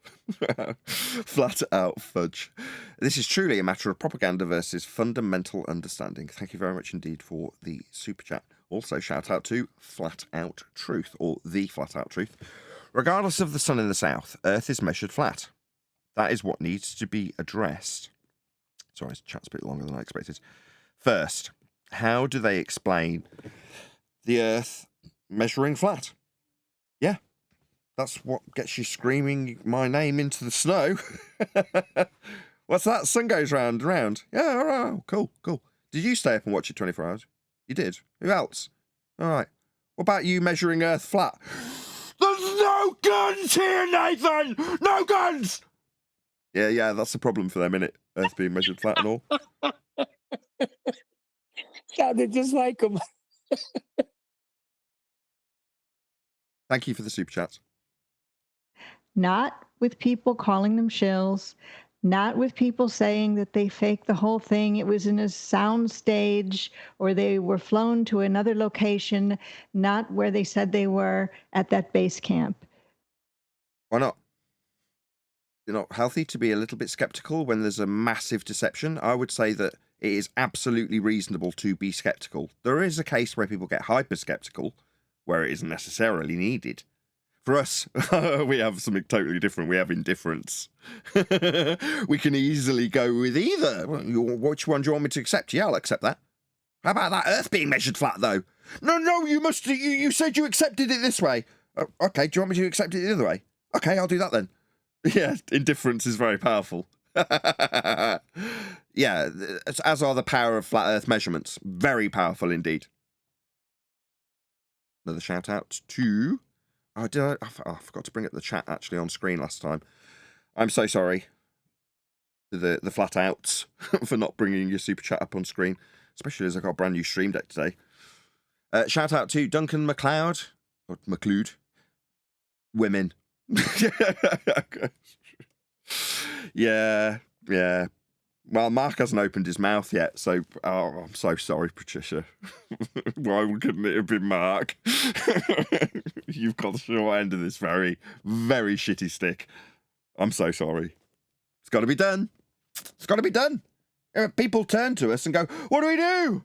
Flat Out Fudge. This is truly a matter of propaganda versus fundamental understanding. Thank you very much indeed for the super chat. Also, shout-out to Flat Out Truth, or The Flat Out Truth. Regardless of the sun in the south, Earth is measured flat. That is what needs to be addressed. Sorry, this chat's a bit longer than I expected. First, how do they explain the Earth measuring flat? Yeah, that's what gets you screaming my name into the snow. What's that? Sun goes round and round. Yeah, all right, cool. Did you stay up and watch it 24 hours? You did. Who else? All right. What about you measuring Earth flat? There's no guns here, Nathan! No guns! Yeah, that's the problem for them, innit? Earth being measured flat and all. Sounded just like him. Thank you for the super chats. Not with people calling them shills, not with people saying that they faked the whole thing. It was in a sound stage, or they were flown to another location, not where they said they were at that base camp. Why not? It's not healthy to be a little bit skeptical when there's a massive deception. I would say that it is absolutely reasonable to be skeptical. There is a case where people get hyper skeptical, where it isn't necessarily needed. For us, we have something totally different. We have indifference. We can easily go with either. Which one do you want me to accept? Yeah, I'll accept that. How about that Earth being measured flat, though? No, you must. You said you accepted it this way. Okay, do you want me to accept it the other way? Okay, I'll do that then. Yeah, indifference is very powerful. Yeah, as are the power of flat Earth measurements. Very powerful indeed. Another shout out to... I forgot to bring up the chat actually on screen last time. I'm so sorry to the flat outs for not bringing your super chat up on screen, especially as I got a brand new stream deck today. Shout out to Duncan McLeod, or McLeod. Women. Yeah. Well, Mark hasn't opened his mouth yet, so I'm so sorry, Patricia. Why couldn't it have been Mark? You've got the short end of this very, very shitty stick. I'm so sorry. It's got to be done. It's got to be done. People turn to us and go, "What do we do?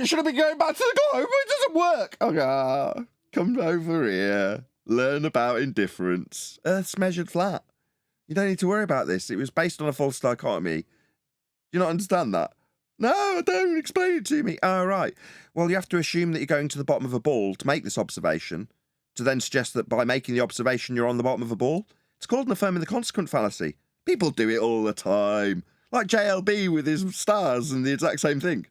Should I be going back to the globe? It doesn't work." Okay, come over here. Learn about indifference. Earth's measured flat. You don't need to worry about this. It was based on a false dichotomy. Do you not understand that? No, don't explain it to me. Oh, right. Well, you have to assume that you're going to the bottom of a ball to make this observation, to then suggest that by making the observation you're on the bottom of a ball. It's called an affirming the consequent fallacy. People do it all the time. Like JLB with his stars and the exact same thing.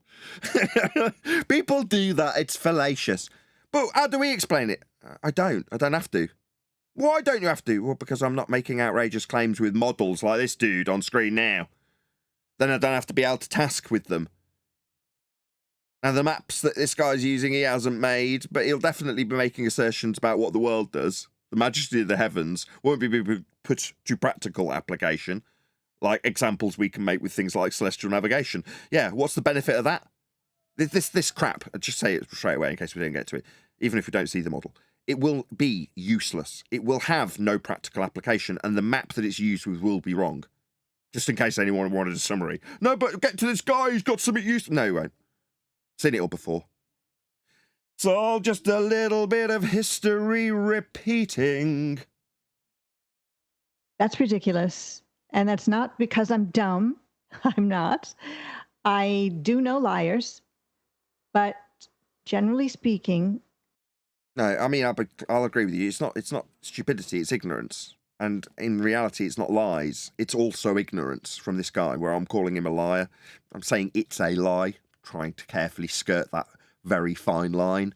People do that. It's fallacious. But how do we explain it? I don't have to. Why don't you have to? Well, because I'm not making outrageous claims with models like this dude on screen now. Then I don't have to be able to task with them. Now, the maps that this guy's using, he hasn't made, but he'll definitely be making assertions about what the world does. The majesty of the heavens won't be put to practical application, like examples we can make with things like celestial navigation. Yeah, what's the benefit of that? This crap, I'll just say it straight away in case we don't get to it, even if we don't see the model. It will be useless. It will have no practical application, and the map that it's used with will be wrong. Just in case anyone wanted a summary. No, but get to this guy, he's got something useful. No, he won't. Seen it all before. It's all just a little bit of history repeating. That's ridiculous. And that's not because I'm dumb. I'm not. I do know liars. But generally speaking... No, I mean, I'll agree with you. It's not stupidity, it's ignorance. And in reality, it's not lies. It's also ignorance from this guy, where I'm calling him a liar. I'm saying it's a lie, trying to carefully skirt that very fine line.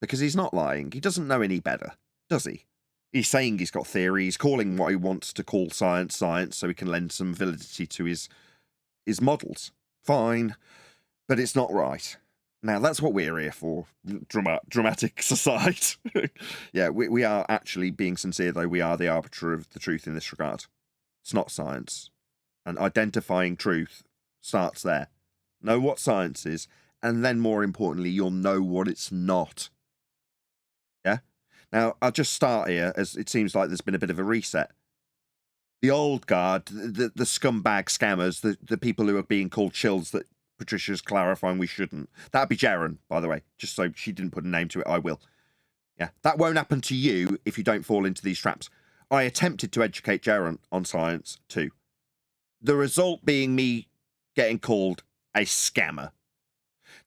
Because he's not lying. He doesn't know any better, does he? He's saying he's got theory. He's calling what he wants to call science, so he can lend some validity to his models. Fine. But it's not right. Now, that's what we're here for, dramatic society. Yeah, we are actually, being sincere, though, we are the arbiter of the truth in this regard. It's not science. And identifying truth starts there. Know what science is, and then, more importantly, you'll know what it's not. Yeah? Now, I'll just start here, as it seems like there's been a bit of a reset. The old guard, the scumbag scammers, the people who are being called chills that Patricia's clarifying we shouldn't. That'd be Jaren, by the way. Just so she didn't put a name to it, I will. Yeah, that won't happen to you if you don't fall into these traps. I attempted to educate Jaren on science too. The result being me getting called a scammer.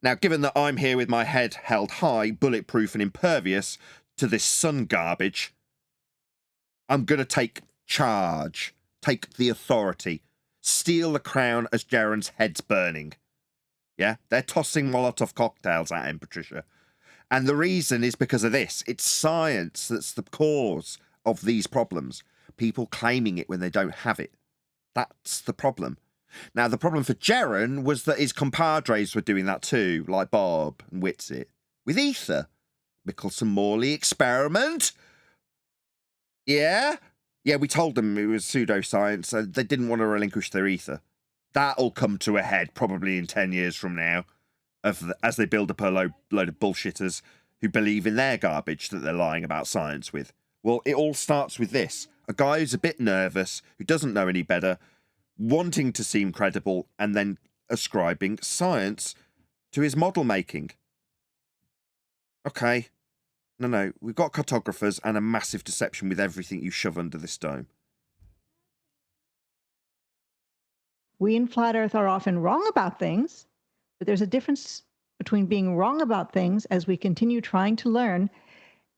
Now, given that I'm here with my head held high, bulletproof and impervious to this sun garbage, I'm going to take charge, take the authority, steal the crown as Jaren's head's burning. Yeah, they're tossing Molotov cocktails at him, Patricia. And the reason is because of this. It's science that's the cause of these problems. People claiming it when they don't have it. That's the problem. Now, the problem for Jaren was that his compadres were doing that too, like Bob and Whitsit, with ether. Michelson-Morley experiment. Yeah? Yeah, we told them it was pseudoscience, and they didn't want to relinquish their ether. That'll come to a head probably in 10 years from now, as they build up a load of bullshitters who believe in their garbage that they're lying about science with. Well, it all starts with this. A guy who's a bit nervous, who doesn't know any better, wanting to seem credible, and then ascribing science to his model making. Okay. No, we've got cartographers and a massive deception with everything you shove under this dome. We in Flat Earth are often wrong about things, but there's a difference between being wrong about things as we continue trying to learn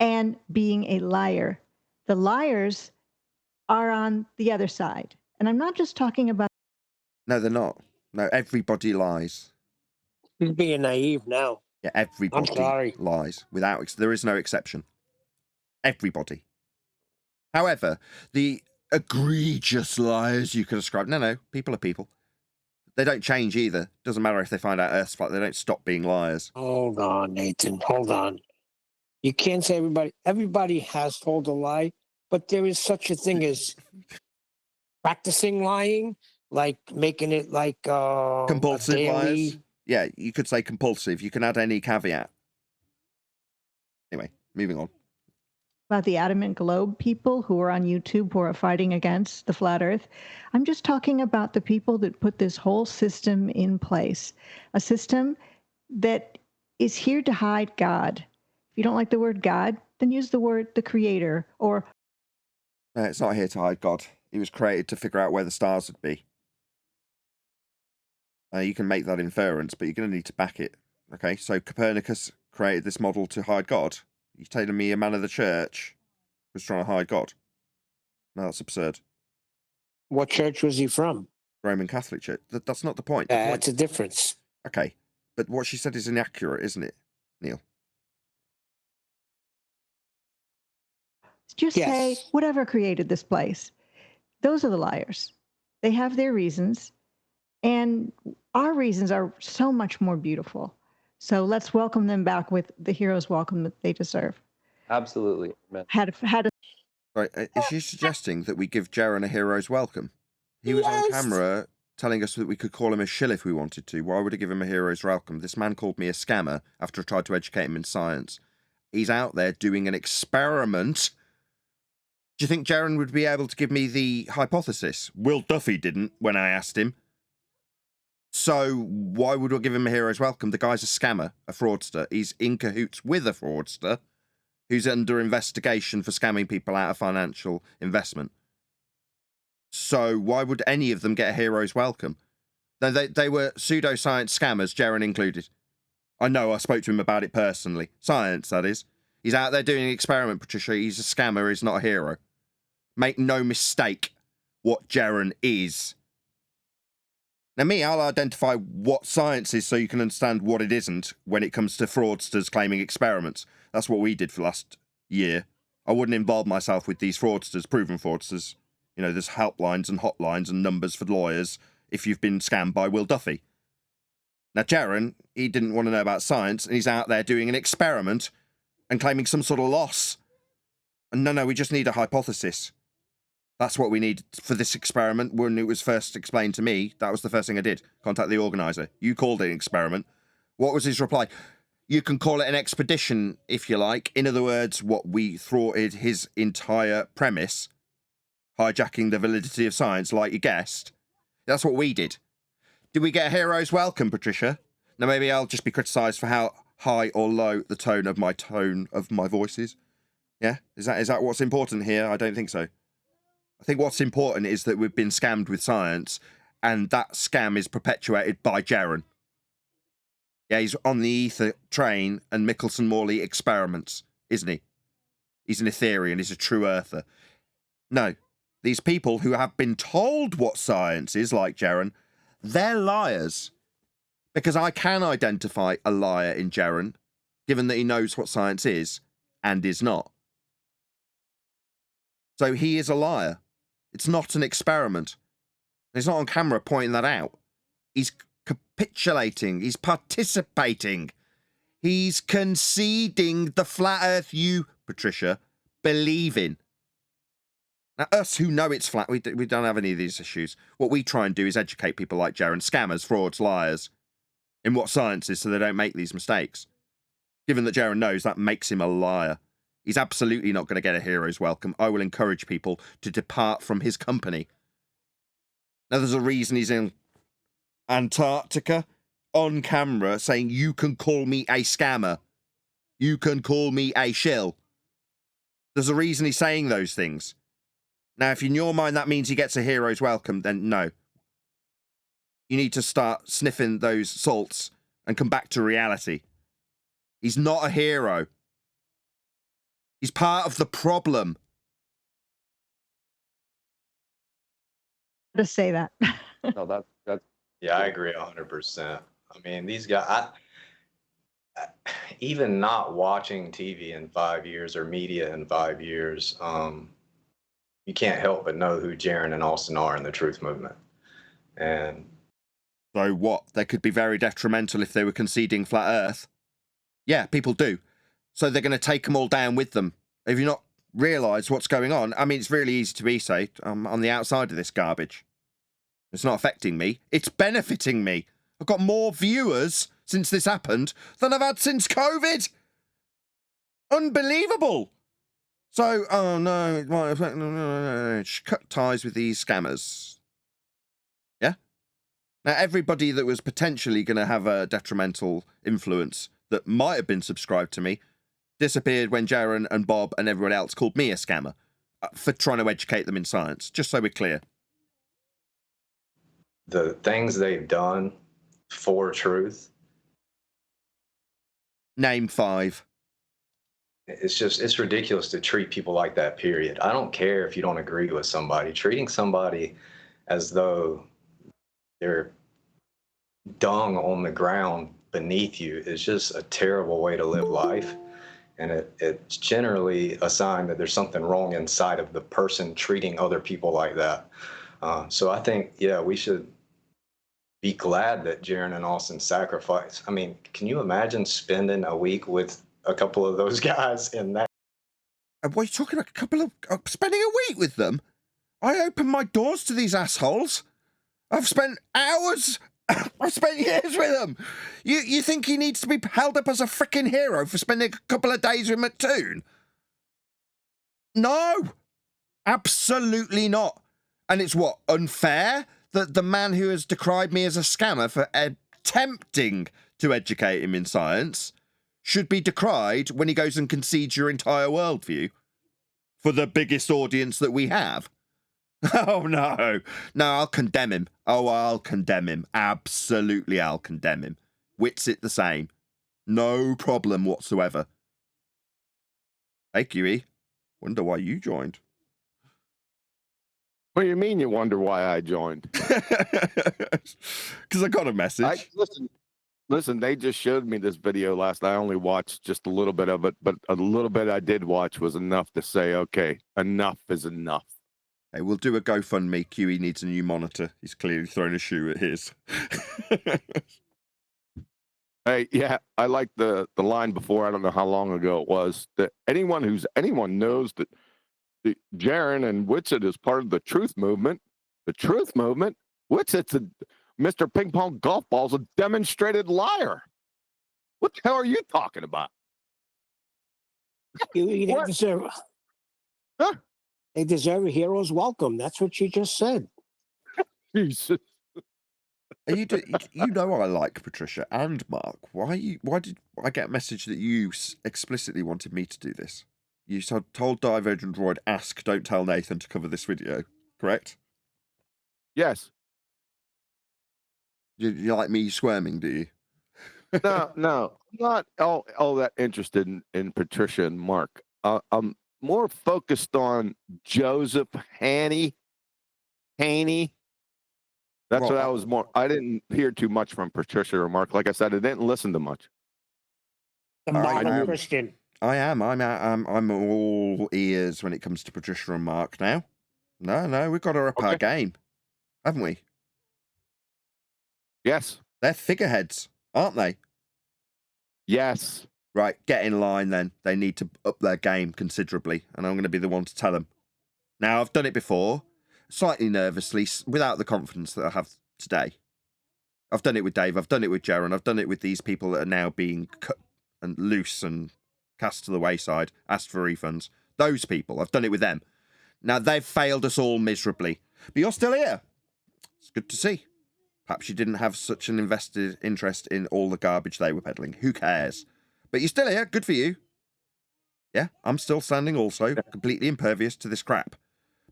and being a liar. The liars are on the other side. And I'm not just talking about... No, they're not. No, everybody lies. He's being naive now. Yeah, everybody lies. There is no exception. Everybody. However, the egregious liars you could ascribe... No, people are people. They don't change either. Doesn't matter if they find out Earth's flat. They don't stop being liars. Hold on, Nathan. Hold on. You can't say everybody... Everybody has told a lie, but there is such a thing as practicing lying, like making it like... compulsive daily... liars? Yeah, you could say compulsive. You can add any caveat. Anyway, moving on. About the Adamant Globe people who are on YouTube who are fighting against the flat Earth. I'm just talking about the people that put this whole system in place. A system that is here to hide God. If you don't like the word God, then use the word the Creator or... No, it's not here to hide God. He was created to figure out where the stars would be. You can make that inference, but you're going to need to back it. Okay, so Copernicus created this model to hide God. You're telling me a man of the church was trying to hide God? No, that's absurd. What church was he from? Roman Catholic Church. That's not the point. That's a difference. Okay, but what she said is inaccurate, isn't it, Neil? Just say, whatever created this place. Those are the liars. They have their reasons, and our reasons are so much more beautiful. So let's welcome them back with the hero's welcome that they deserve. Absolutely. Amen. Right, is she suggesting that we give Jaren a hero's welcome? He was on camera telling us that we could call him a shill if we wanted to. Why would I give him a hero's welcome? This man called me a scammer after I tried to educate him in science. He's out there doing an experiment. Do you think Jaren would be able to give me the hypothesis? Will Duffy didn't when I asked him. So why would I give him a hero's welcome? The guy's a scammer, a fraudster. He's in cahoots with a fraudster who's under investigation for scamming people out of financial investment. So why would any of them get a hero's welcome? They were pseudoscience scammers, Jaren included. I know, I spoke to him about it personally. Science, that is. He's out there doing an experiment, Patricia. He's a scammer, he's not a hero. Make no mistake what Jaren is. Now me, I'll identify what science is so you can understand what it isn't when it comes to fraudsters claiming experiments. That's what we did for last year. I wouldn't involve myself with these fraudsters, proven fraudsters. You know, there's helplines and hotlines and numbers for lawyers if you've been scammed by Will Duffy. Now Jaren, he didn't want to know about science, and he's out there doing an experiment and claiming some sort of loss. And no, we just need a hypothesis. That's what we need for this experiment. When it was first explained to me, that was the first thing I did. Contact the organizer. You called it an experiment. What was his reply? You can call it an expedition, if you like. In other words, what we thwarted his entire premise, hijacking the validity of science, like you guessed. That's what we did. Did we get a hero's welcome, Patricia? Now, maybe I'll just be criticised for how high or low the tone of my voice is. Yeah? Is that what's important here? I don't think so. I think what's important is that we've been scammed with science, and that scam is perpetuated by Jaren. Yeah, he's on the ether train and Michelson-Morley experiments, isn't he? He's an Ethereum, he's a true earther. No, these people who have been told what science is, like Jaren, they're liars. Because I can identify a liar in Jaren, given that he knows what science is and is not. So he is a liar. It's not an experiment. He's not on camera pointing that out. He's capitulating. He's participating. He's conceding the flat earth you, Patricia, believe in. Now, us who know it's flat, we don't have any of these issues. What we try and do is educate people like Jaren, scammers, frauds, liars, in what science is so they don't make these mistakes. Given that Jaren knows, that makes him a liar. He's absolutely not going to get a hero's welcome. I will encourage people to depart from his company. Now, there's a reason he's in Antarctica on camera saying, you can call me a scammer. You can call me a shill. There's a reason he's saying those things. Now, if in your mind that means he gets a hero's welcome, then no. You need to start sniffing those salts and come back to reality. He's not a hero. He's part of the problem. To say that. No, that's yeah, I agree 100%. I mean, these guys, even not watching TV in 5 years or media in 5 years, you can't help but know who Jaren and Austin are in the truth movement. And so what? They could be very detrimental if they were conceding flat earth. Yeah, people do. So they're going to take them all down with them. Have you not realised what's going on? I mean, it's really easy to be say, I'm on the outside of this garbage. It's not affecting me. It's benefiting me. I've got more viewers since this happened than I've had since COVID. Unbelievable. So, oh no, it might affect, no. Cut ties with these scammers. Yeah? Now, everybody that was potentially going to have a detrimental influence that might have been subscribed to me disappeared when Jaren and Bob and everyone else called me a scammer for trying to educate them in science, just so we're clear. the things they've done for truth. Name 5. It's ridiculous to treat people like that, period. I don't care if you don't agree with somebody. Treating somebody as though they're dung on the ground beneath you is just a terrible way to live life. And it's generally a sign that there's something wrong inside of the person treating other people like that. So I think, yeah, we should be glad that Jaren and Austin sacrificed. I mean, can you imagine spending a week with a couple of those guys in that? And what are you talking about? A couple of spending a week with them? I opened my doors to these assholes. I've spent hours. I've spent years with them. You think he needs to be held up as a freaking hero for spending a couple of days with McToon? No, absolutely not. And it's what, unfair that the man who has decried me as a scammer for attempting to educate him in science should be decried when he goes and concedes your entire worldview for the biggest audience that we have. Oh, no. No, I'll condemn him. Oh, I'll condemn him. Absolutely, I'll condemn him. Wits it the same. No problem whatsoever. Hey, QE. Wonder why you joined. What do you mean you wonder why I joined? Because I got a message. Listen, they just showed me this video last night. I only watched just a little bit of it, but a little bit I did watch was enough to say, okay, enough is enough. Hey, we'll do a GoFundMe. QE needs a new monitor. He's clearly thrown a shoe at his. Hey, yeah, I like the line before. I don't know how long ago it was. That anyone knows that the Jaren and Witsit is part of the truth movement. The truth movement? Witsit's Mr. Ping Pong Golf Ball's a demonstrated liar. What the hell are you talking about? They deserve, huh? They deserve a hero's welcome. That's what you just said. Jesus. You know I like Patricia and Mark. Why did I get a message that you explicitly wanted me to do this? You told Divergent Droid, ask, don't tell Nathan to cover this video, correct? Yes. You like me squirming, do you? No, I'm not all that interested in Patricia and Mark. I'm more focused on Joseph Haney. That's what I was more. I didn't hear too much from Patricia or Mark. Like I said, I didn't listen to much. The modern Christian. I am. I'm all ears when it comes to Patricia and Mark now. No, we've got to up our game, haven't we? Yes. They're figureheads, aren't they? Yes. Right, get in line then. They need to up their game considerably, and I'm going to be the one to tell them. Now, I've done it before, slightly nervously, without the confidence that I have today. I've done it with Dave, I've done it with Jaron, I've done it with these people that are now being cut and loose and cast to the wayside, asked for refunds. Those people, I've done it with them. Now, they've failed us all miserably. But you're still here. It's good to see. Perhaps you didn't have such an invested interest in all the garbage they were peddling. Who cares? But you're still here. Good for you. Yeah, I'm still standing also, completely impervious to this crap.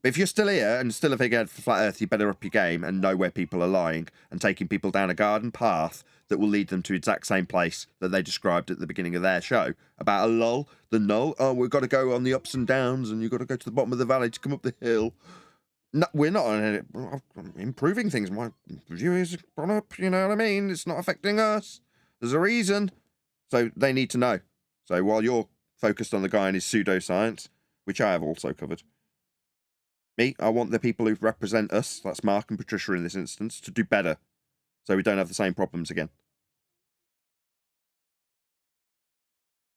But if you're still here and still a figurehead for Flat Earth, you better up your game and know where people are lying and taking people down a garden path that will lead them to the exact same place that they described at the beginning of their show about a lull, the null. Oh, we've got to go on the ups and downs and you've got to go to the bottom of the valley to come up the hill. No, we're not on it. I'm improving things. My viewers have gone up, you know what I mean? It's not affecting us. There's a reason. So they need to know. So while you're focused on the guy and his pseudoscience, which I have also covered, me, I want the people who represent us, that's Mark and Patricia in this instance, to do better so we don't have the same problems again.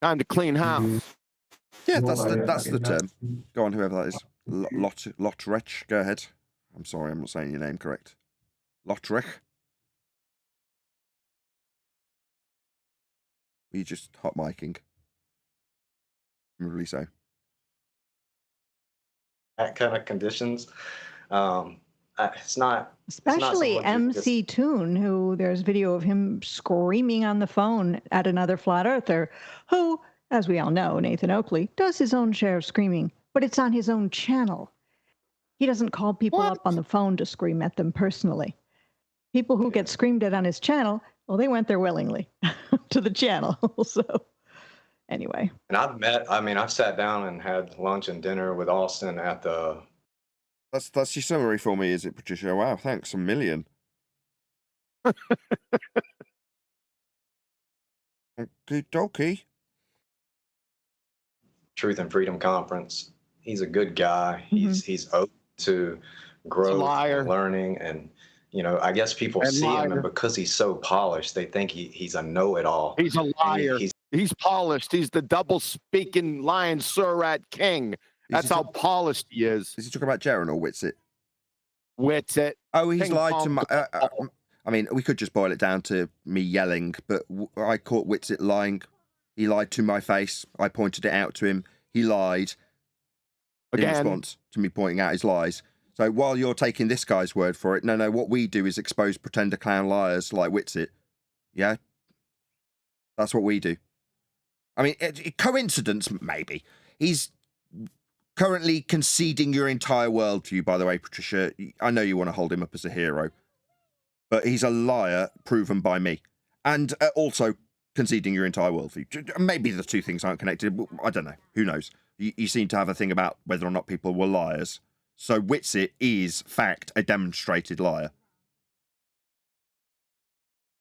Time to clean house. Yeah, that's the term. Go on, whoever that is. Lotrich, go ahead. I'm sorry, I'm not saying your name correct. Lotrich. Were you just hot micing? Really so. That kind of conditions, it's not. Especially MC Toon, who there's video of him screaming on the phone at another flat earther, who, as we all know, Nathan Oakley, does his own share of screaming, but it's on his own channel. He doesn't call people up on the phone to scream at them personally. People who get screamed at on his channel, well, they went there willingly to the channel. So anyway. And I've sat down and had lunch and dinner with Austin at the... That's your summary for me, is it, Patricia? Wow, thanks a million. Okie Truth and Freedom Conference. He's a good guy. He's open to growth and learning, and I guess people see him, and because he's so polished, they think he's a know-it-all. He's a liar. He's polished. He's the double-speaking lion Surat king. That's how polished he is. Is he talking about Jaron or Whitsitt? Whitsitt. Oh, he's lied to my... I mean, we could just boil it down to me yelling, but I caught Whitsitt lying. He lied to my face. I pointed it out to him. He lied in response to me pointing out his lies. So while you're taking this guy's word for it, no, what we do is expose pretender clown liars like Whitsitt. Yeah? That's what we do. I mean, coincidence, maybe. He's currently conceding your entire world to you, by the way, Patricia. I know you want to hold him up as a hero, but he's a liar proven by me. And also conceding your entire world for you. Maybe the two things aren't connected. I don't know. Who knows? You seem to have a thing about whether or not people were liars. So Whitsitt is, fact, a demonstrated liar.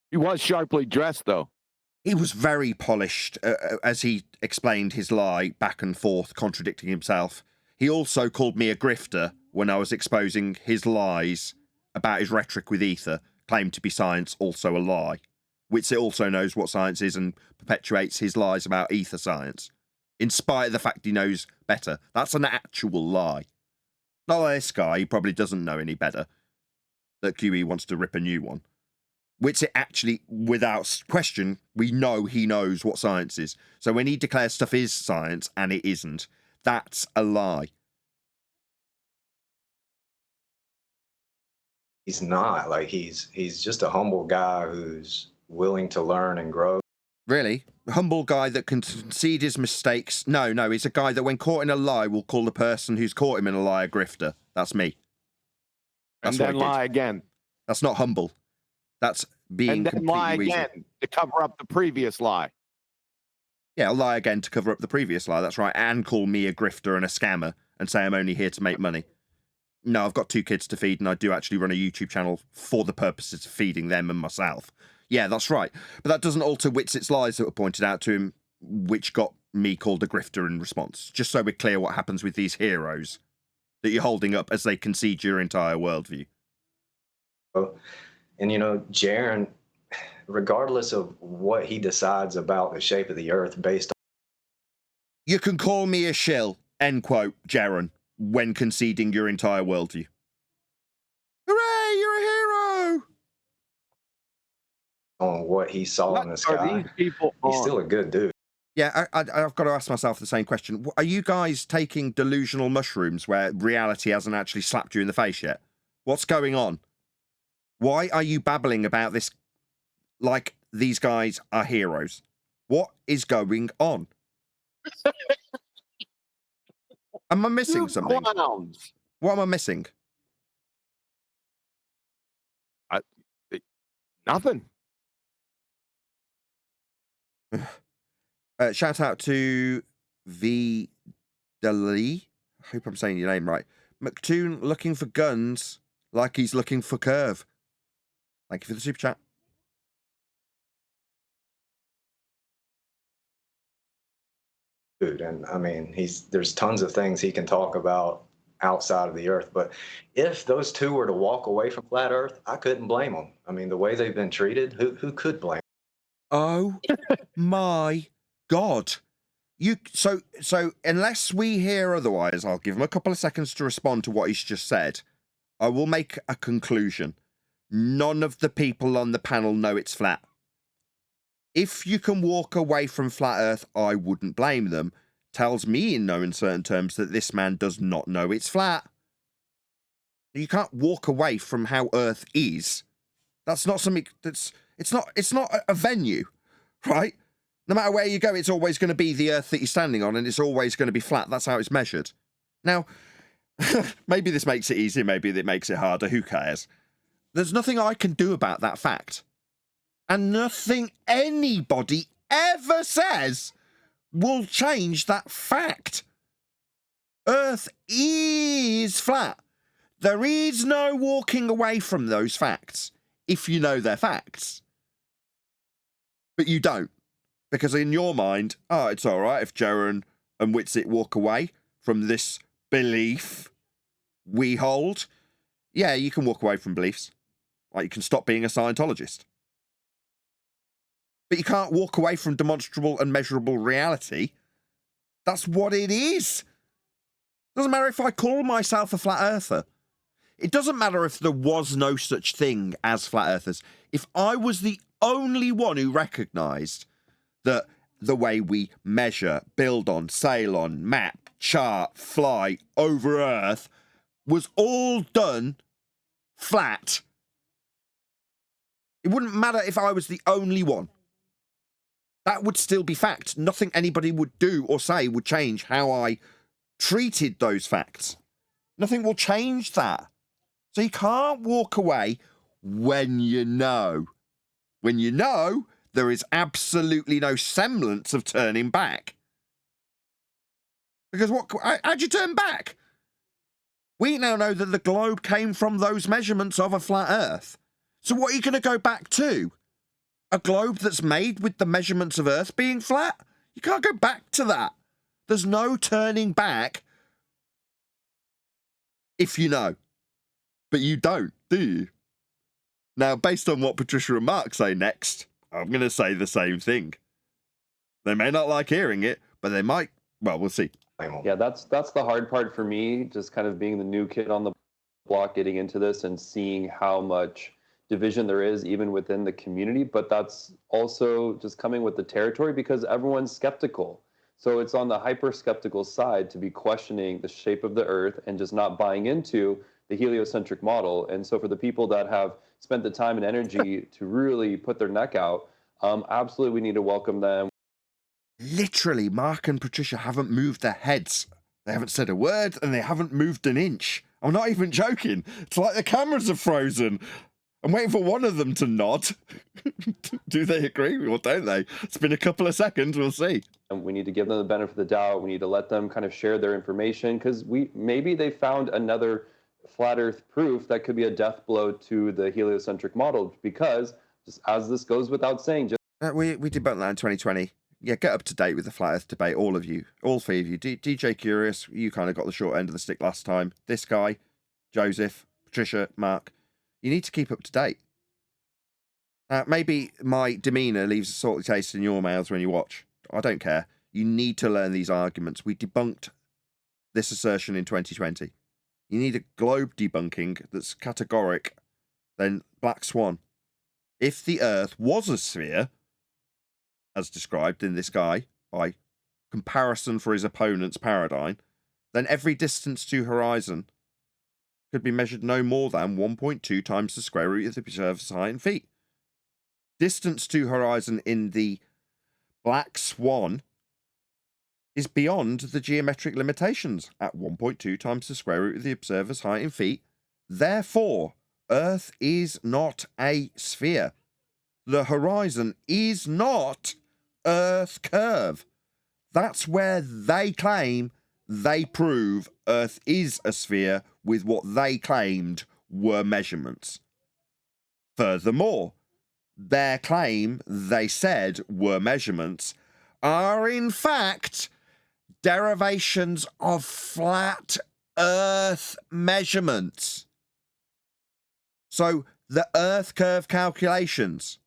He was sharply dressed, though. He was very polished as he explained his lie back and forth, contradicting himself. He also called me a grifter when I was exposing his lies about his rhetoric with ether, claimed to be science, also a lie. Whitsitt also knows what science is and perpetuates his lies about ether science, in spite of the fact he knows better. That's an actual lie. Not like this guy, he probably doesn't know any better, that QE wants to rip a new one. Whitsitt actually, without question, we know he knows what science is. So when he declares stuff is science and it isn't, that's a lie. He's not. Like, he's just a humble guy who's willing to learn and grow. Really? A humble guy that can concede his mistakes? No, he's a guy that when caught in a lie will call the person who's caught him in a lie a grifter. That's me. That's and then lie again. That's not humble. That's being and then completely lie reasonable. again to cover up the previous lie. Yeah, I'll lie again to cover up the previous lie. That's right. And call me a grifter and a scammer and say I'm only here to make money. No, I've got 2 kids to feed, and I do actually run a YouTube channel for the purposes of feeding them and myself. Yeah, that's right. But that doesn't alter Whitsitt's lies that were pointed out to him, which got me called a grifter in response. Just so we're clear what happens with these heroes that you're holding up as they concede your entire worldview. And, you know, Jaren, regardless of what he decides about the shape of the earth based on... You can call me a shill, end quote, Jaren, when conceding your entire worldview. Hooray, you're a hero! On what he saw in the sky, he's still a good dude. Yeah, I've got to ask myself the same question. Are you guys taking delusional mushrooms where reality hasn't actually slapped you in the face yet? What's going on? Why are you babbling about this like these guys are heroes? What is going on? Am I missing something? Clowns. What am I missing? Nothing. Shout out to V. Dali. I hope I'm saying your name right. McToon looking for guns like he's looking for curve. Thank you for the super chat. Dude, and I mean, there's tons of things he can talk about outside of the earth, but if those two were to walk away from flat earth, I couldn't blame them. I mean, the way they've been treated, who could blame? Oh my God. So unless we hear otherwise, I'll give him a couple of seconds to respond to what he's just said. I will make a conclusion. None of the people on the panel know it's flat. If you can walk away from flat earth, I wouldn't blame them. Tells me in no uncertain terms that this man does not know it's flat. You can't walk away from how earth is. That's not something it's not a venue, right? No matter where you go, it's always going to be the earth that you're standing on, and it's always going to be flat. That's how it's measured. Now, maybe this makes it easier, maybe it makes it harder, who cares? There's nothing I can do about that fact. And nothing anybody ever says will change that fact. Earth is flat. There is no walking away from those facts if you know they're facts. But you don't. Because in your mind, oh, it's all right if Jaren and Whitsitt walk away from this belief we hold. Yeah, you can walk away from beliefs. Like, you can stop being a Scientologist. But you can't walk away from demonstrable and measurable reality. That's what it is. Doesn't matter if I call myself a flat earther. It doesn't matter if there was no such thing as flat earthers. If I was the only one who recognised that the way we measure, build on, sail on, map, chart, fly over Earth was all done flat, it wouldn't matter if I was the only one. That would still be fact. Nothing anybody would do or say would change how I treated those facts. Nothing will change that. So you can't walk away when you know. When you know, there is absolutely no semblance of turning back. Because how'd you turn back? We now know that the globe came from those measurements of a flat Earth. So what are you going to go back to? A globe that's made with the measurements of Earth being flat? You can't go back to that. There's no turning back if you know. But you don't, do you? Now, based on what Patricia and Mark say next, I'm going to say the same thing. They may not like hearing it, but they might. Well, we'll see. Yeah, that's the hard part for me, just kind of being the new kid on the block, getting into this and seeing how much division there is even within the community. But that's also just coming with the territory because everyone's skeptical. So it's on the hyper skeptical side to be questioning the shape of the earth and just not buying into the heliocentric model. And so for the people that have spent the time and energy to really put their neck out, absolutely we need to welcome them. Literally, Mark and Patricia haven't moved their heads. They haven't said a word and they haven't moved an inch. I'm not even joking. It's like the cameras are frozen. I'm waiting for one of them to nod. Do they agree or don't they? It's been a couple of seconds. We'll see. And we need to give them the benefit of the doubt. We need to let them kind of share their information because maybe they found another flat Earth proof that could be a death blow to the heliocentric model. Because just as this goes without saying, we debunked that in 2020. Yeah, get up to date with the flat Earth debate, all of you, all three of you. DJ Curious, you kind of got the short end of the stick last time. This guy, Joseph, Patricia, Mark, you need to keep up to date. Maybe my demeanour leaves a salty taste in your mouths when you watch. I don't care. You need to learn these arguments. We debunked this assertion in 2020. You need a globe debunking that's categoric, then Black Swan. If the Earth was a sphere, as described in this guy, by comparison for his opponent's paradigm, then every distance to horizon could be measured no more than 1.2 times the square root of the observer's height in feet. Distance to horizon in the Black Swan is beyond the geometric limitations at 1.2 times the square root of the observer's height in feet. Therefore, Earth is not a sphere. The horizon is not Earth curve. That's where they claim they prove Earth is a sphere with what they claimed were measurements. Furthermore, their claim they said were measurements are in fact derivations of flat Earth measurements. So the Earth curve calculations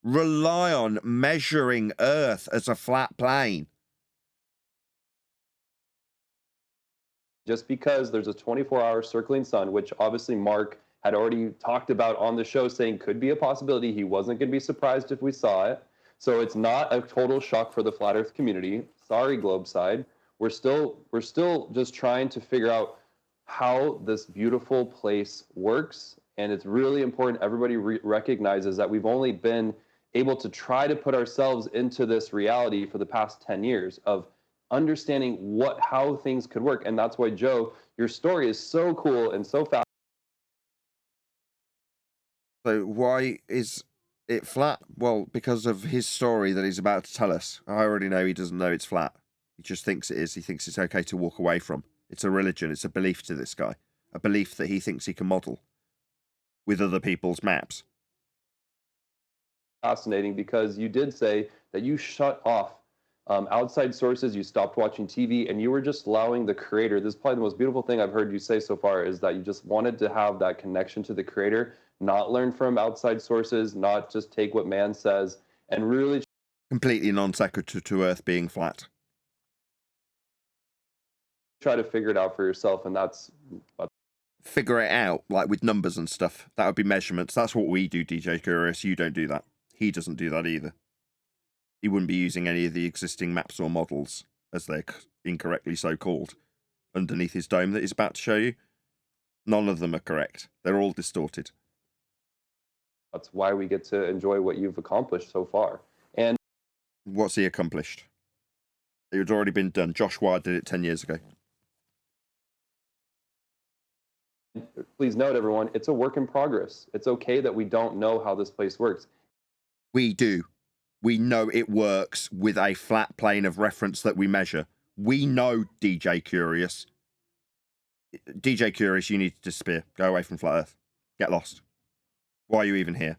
rely on measuring Earth as a flat plane. just because there's a 24-hour circling sun, which obviously Mark had already talked about on the show, saying could be a possibility. He wasn't going to be surprised if we saw it. So it's not a total shock for the flat Earth community. Sorry, Globe side. We're still just trying to figure out how this beautiful place works. And it's really important everybody recognizes that we've only been able to try to put ourselves into this reality for the past 10 years of understanding how things could work. And that's why, Joe, your story is so cool and so fast. So why is it flat? Well, because of his story that he's about to tell us. I already know he doesn't know it's flat. He just thinks it is. He thinks it's okay to walk away from. It's a religion. It's a belief to this guy. A belief that he thinks he can model with other people's maps. Fascinating, because you did say that you shut off outside sources, you stopped watching TV, and you were just allowing the creator. This is probably the most beautiful thing I've heard you say so far, is that you just wanted to have that connection to the creator, not learn from outside sources, not just take what man says, and really completely non sequitur to Earth being flat. Try to figure it out for yourself, and that's figure it out, like with numbers and stuff. That would be measurements. That's what we do, DJ Curious. You don't do that. He doesn't do that either. He wouldn't be using any of the existing maps or models, as they're incorrectly so called, underneath his dome that he's about to show you. None of them are correct. They're all distorted. That's why we get to enjoy what you've accomplished so far. And what's he accomplished? It had already been done. Josh Ward did it 10 years ago. Please note, everyone, it's a work in progress. It's okay that we don't know how this place works. We do. We know it works with a flat plane of reference that we measure. We know, DJ Curious. DJ Curious, you need to disappear. Go away from flat Earth. Get lost. Why are you even here?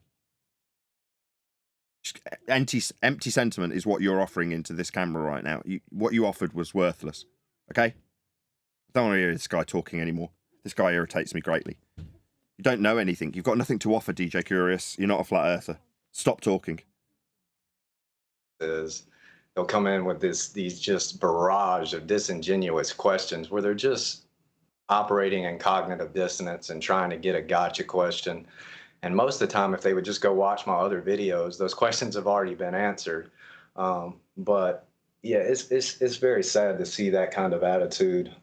Just empty sentiment is what you're offering into this camera right now. What you offered was worthless. Okay? I don't want to hear this guy talking anymore. This guy irritates me greatly. You don't know anything. You've got nothing to offer, DJ Curious. You're not a flat earther. Stop talking. They'll come in with these just barrage of disingenuous questions where they're just operating in cognitive dissonance and trying to get a gotcha question. And most of the time, if they would just go watch my other videos, those questions have already been answered. But yeah, it's very sad to see that kind of attitude.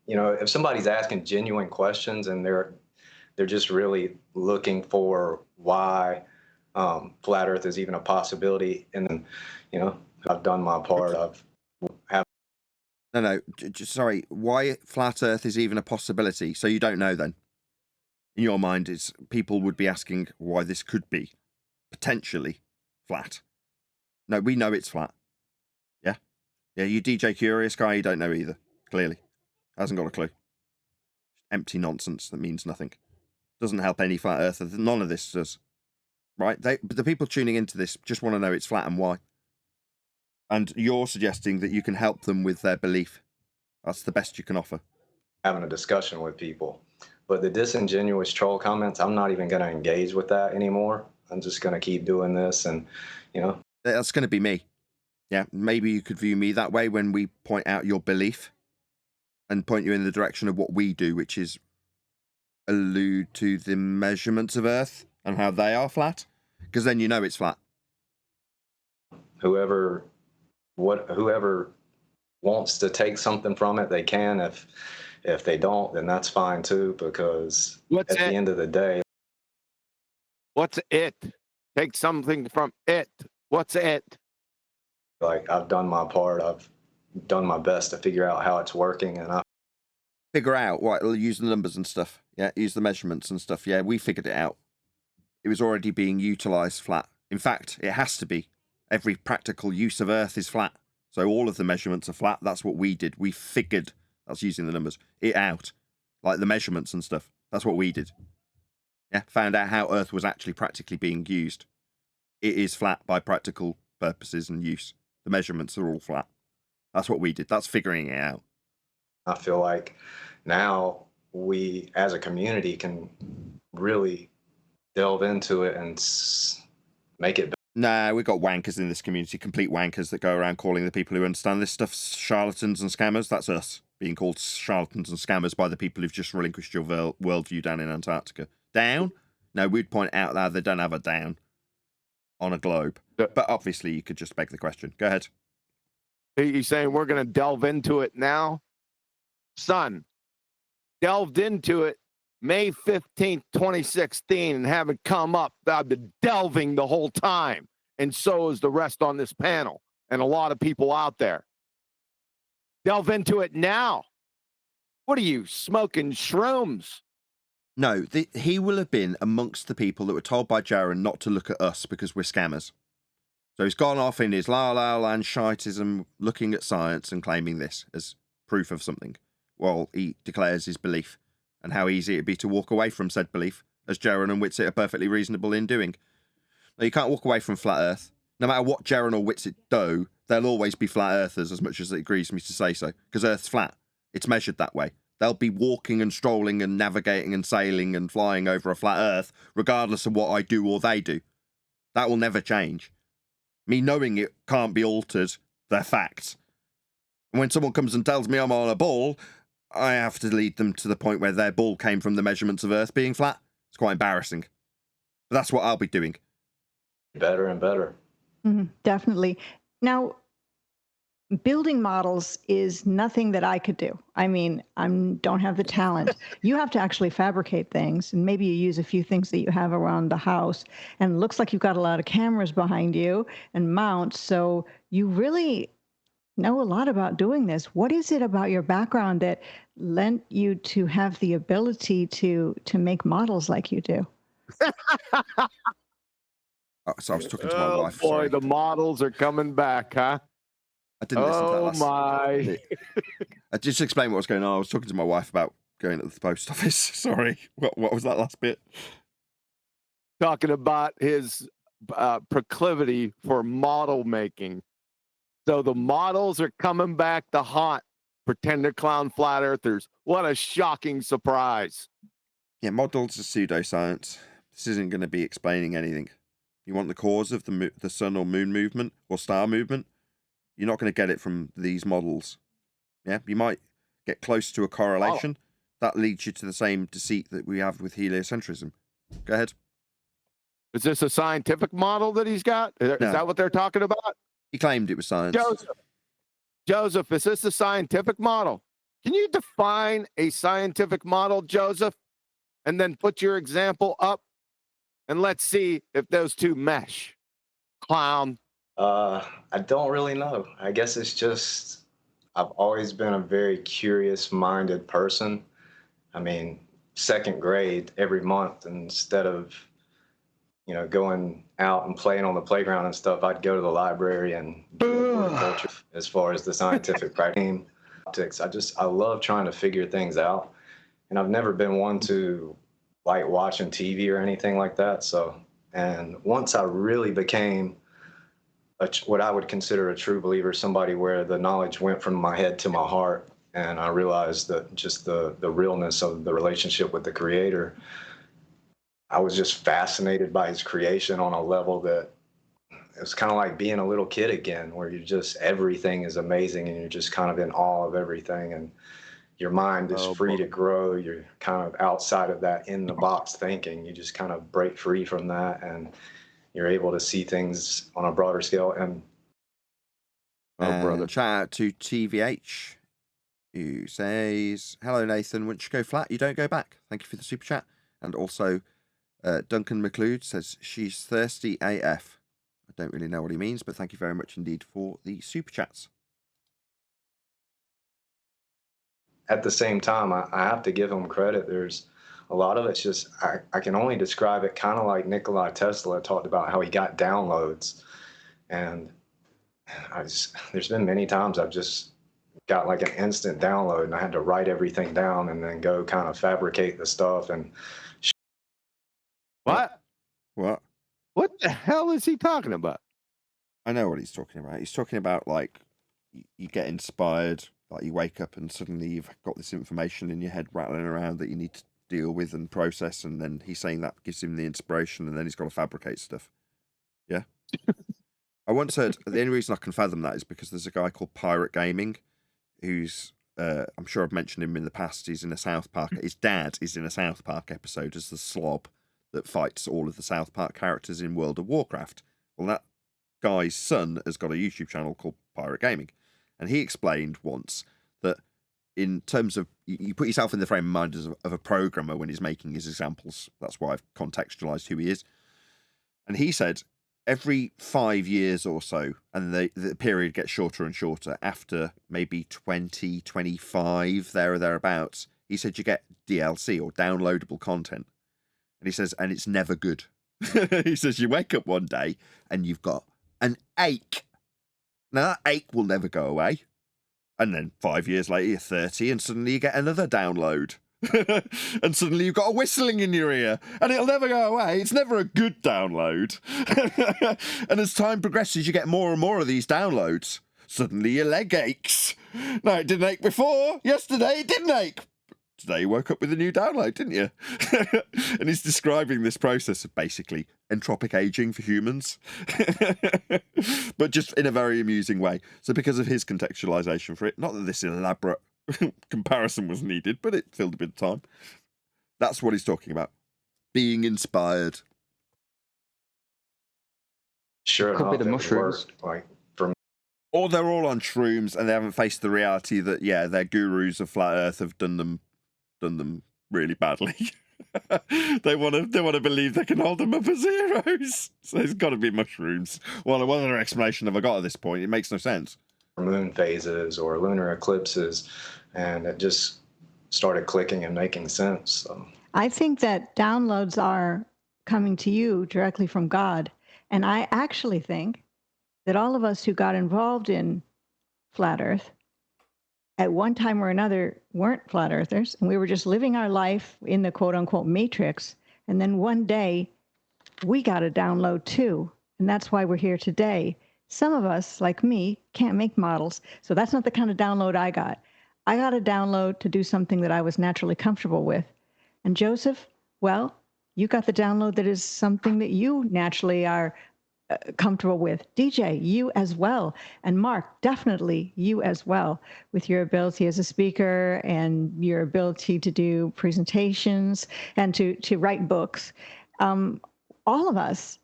You know, if somebody's asking genuine questions and they're just really looking for why flat Earth is even a possibility, and then, you know, I've done my part. No, just sorry. Why flat Earth is even a possibility? So you don't know then? in your mind, it's people would be asking why this could be potentially flat. No, we know it's flat. Yeah? Yeah, you DJ Curious guy, you don't know either, clearly. Hasn't got a clue. Empty nonsense that means nothing. Doesn't help any flat earther. None of this does. Right? The people tuning into this just want to know it's flat and why. And you're suggesting that you can help them with their belief. That's the best you can offer. Having a discussion with people. But the disingenuous troll comments, I'm not even going to engage with that anymore. I'm just going to keep doing this and, That's going to be me. Yeah, maybe you could view me that way when we point out your belief and point you in the direction of what we do, which is allude to the measurements of Earth and how they are flat, because then you know it's flat. Whoever wants to take something from it, they can. If they don't, then that's fine too, because at the end of the day. What's it? Take something from it. What's it? Like, I've done my part. I've done my best to figure out how it's working, and I figure out what, use the numbers and stuff. Yeah, use the measurements and stuff. Yeah, we figured it out. It was already being utilized flat. In fact, it has to be. Every practical use of Earth is flat. So all of the measurements are flat. That's what we did. We figured, that's using the numbers, it out. Like the measurements and stuff. That's what we did. Yeah, found out how Earth was actually practically being used. It is flat by practical purposes and use. The measurements are all flat. That's what we did. That's figuring it out. I feel like now we, as a community, can really delve into it and make it better. Nah, we've got wankers in this community, complete wankers that go around calling the people who understand this stuff charlatans and scammers. That's us, being called charlatans and scammers by the people who've just relinquished your worldview down in Antarctica. Down? No, we'd point out that they don't have a down on a globe. But obviously, you could just beg the question. Go ahead. Are you saying we're going to delve into it now? Son, delved into it May 15th, 2016, and haven't come up. I've been delving the whole time. And so is the rest on this panel and a lot of people out there. Delve into it now. What are you, smoking shrooms? No, he will have been amongst the people that were told by Jaron not to look at us because we're scammers. So he's gone off in his la-la land Scientism, looking at science and claiming this as proof of something, while he declares his belief and how easy it'd be to walk away from said belief, as Jaron and Whitsitt are perfectly reasonable in doing. Now, you can't walk away from flat Earth. No matter what Jaron or Whitsitt do, they'll always be flat Earthers, as much as it agrees me to say so, because Earth's flat. It's measured that way. They'll be walking and strolling and navigating and sailing and flying over a flat Earth, regardless of what I do or they do. That will never change. Me knowing it can't be altered. They're facts. And when someone comes and tells me I'm on a ball, I have to lead them to the point where their ball came from the measurements of Earth being flat. It's quite embarrassing. But that's what I'll be doing. Better and better. Definitely. Now, building models is nothing that I could do. I mean, I don't have the talent. You have to actually fabricate things, and maybe you use a few things that you have around the house. And it looks like you've got a lot of cameras behind you and mounts, so you really know a lot about doing this. What is it about your background that lent you to have the ability to make models like you do? So I was talking to my wife. Boy, Sorry. the models are coming back, huh? I didn't listen to that last. My! I just explained what was going on. I was talking to my wife about going to the post office. Sorry, what was that last bit? Talking about his proclivity for model making. So the models are coming back to haunt pretender clown flat earthers. What a shocking surprise. Yeah, models are pseudoscience. This isn't going to be explaining anything. You want the cause of the sun or moon movement or star movement? You're not going to get it from these models. Yeah, you might get close to a correlation. That leads you to the same deceit that we have with heliocentrism. Go ahead. Is this a scientific model that he's got? Is that what they're talking about? He claimed it was science. Joseph, is this a scientific model? Can you define a scientific model, Joseph? And then put your example up and let's see if those two mesh. Clown. I don't really know. I guess it's just I've always been a very curious-minded person. I mean, second grade every month. Instead of, you know, going out and playing on the playground and stuff, I'd go to the library and do horticulture as far as the scientific practice. I love trying to figure things out. And I've never been one to like watching TV or anything like that. So, and once I really became what I would consider a true believer, somebody where the knowledge went from my head to my heart, and I realized that just the realness of the relationship with the Creator, I was just fascinated by his creation on a level that it was kind of like being a little kid again, where you just, everything is amazing and you're just kind of in awe of everything, and your mind is free to grow. You're kind of outside of that in the box thinking. You just kind of break free from that, and you're able to see things on a broader scale. And brother, shout out to TVH, who says, "Hello Nathan, once you go flat, you don't go back. Thank you for the super chat." And also, Duncan McLeod says, "She's thirsty AF." I don't really know what he means, but thank you very much indeed for the super chats. At the same time, I have to give him credit. There's a lot of it's just, I can only describe it kind of like Nikola Tesla talked about how he got downloads. And there's been many times I've just got like an instant download, and I had to write everything down and then go kind of fabricate the stuff. And What? What? What the hell is he talking about? I know what he's talking about. He's talking about, like, you get inspired, like you wake up and suddenly you've got this information in your head rattling around that you need to deal with and process, and then he's saying that gives him the inspiration, and then he's got to fabricate stuff. Yeah? I once heard, the only reason I can fathom that is because there's a guy called Pirate Gaming, who's, I'm sure I've mentioned him in the past, he's in a South Park, his dad is in a South Park episode as the slob that fights all of the South Park characters in World of Warcraft. Well, that guy's son has got a YouTube channel called Pirate Gaming, and he explained once that in terms of, you put yourself in the frame of mind of a programmer when he's making his examples. That's why I've contextualized who he is. And he said every 5 years or so, and the period gets shorter and shorter, after maybe 20, 25, there or thereabouts, he said you get DLC or downloadable content. And he says, and it's never good. He says, you wake up one day and you've got an ache. Now, that ache will never go away. And then 5 years later, you're 30, and suddenly you get another download. And suddenly you've got a whistling in your ear, and it'll never go away. It's never a good download. And as time progresses, you get more and more of these downloads. Suddenly your leg aches. No, it didn't ache before. Yesterday, it didn't ache. Today you woke up with a new download, didn't you? And he's describing this process of basically entropic aging for humans, but just in a very amusing way. So because of his contextualization for it, not that this elaborate comparison was needed, but it filled a bit of time. That's what he's talking about. Being inspired. Sure Could be the enough, it mushrooms. worked, like, for me. Or they're all on shrooms and they haven't faced the reality that, yeah, their gurus of flat Earth have done them really badly. They want to believe they can hold them up as heroes. So it's got to be mushrooms. Well, what other explanation have I got at this point? It makes no sense. Moon phases or lunar eclipses, and it just started clicking and making sense. So. I think that downloads are coming to you directly from God. And I actually think that all of us who got involved in flat Earth at one time or another weren't flat earthers, and we were just living our life in the quote-unquote matrix, and then one day we got a download too, and that's why we're here today. Some of us, like me, can't make models, so that's not the kind of download I got. I got a download to do something that I was naturally comfortable with. And Joseph, well, you got the download that is something that you naturally are comfortable with. DJ, you as well. And Mark, definitely you as well, with your ability as a speaker and your ability to do presentations and to write books. All of us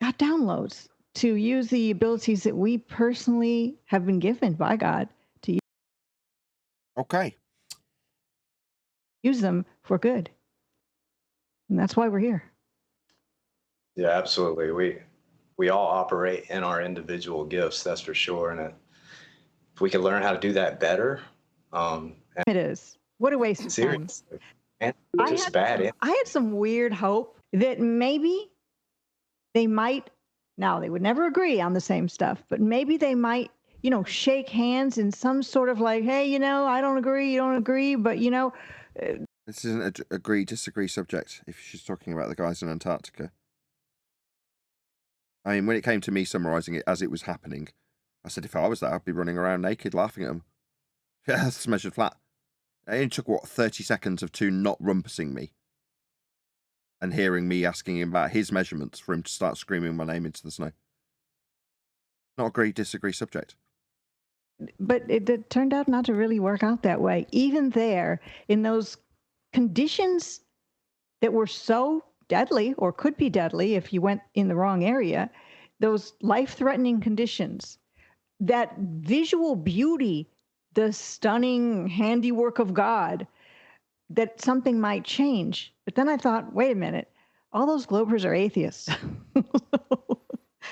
got downloads to use the abilities that we personally have been given by God to Okay. use them for good. And that's why we're here. Yeah, absolutely. We all operate in our individual gifts, that's for sure. And if we could learn how to do that better. It is. What a waste of time. And I just had, bad. I had some weird hope that maybe they might, now they would never agree on the same stuff, but maybe they might, you know, shake hands in some sort of like, hey, you know, I don't agree, you don't agree, but you know. This isn't a agree-disagree subject if she's talking about the guys in Antarctica. I mean, when it came to me summarising it as it was happening, I said if I was there, I'd be running around naked laughing at them. Yeah, that's measured flat. It only took, what, 30 seconds of two not rumpusing me and hearing me asking him about his measurements for him to start screaming my name into the snow. Not agree-disagree subject. But it turned out not to really work out that way. Even there, in those conditions that were so deadly or could be deadly if you went in the wrong area, those life-threatening conditions, that visual beauty, the stunning handiwork of God, that something might change. But then I thought, wait a minute, all those globers are atheists.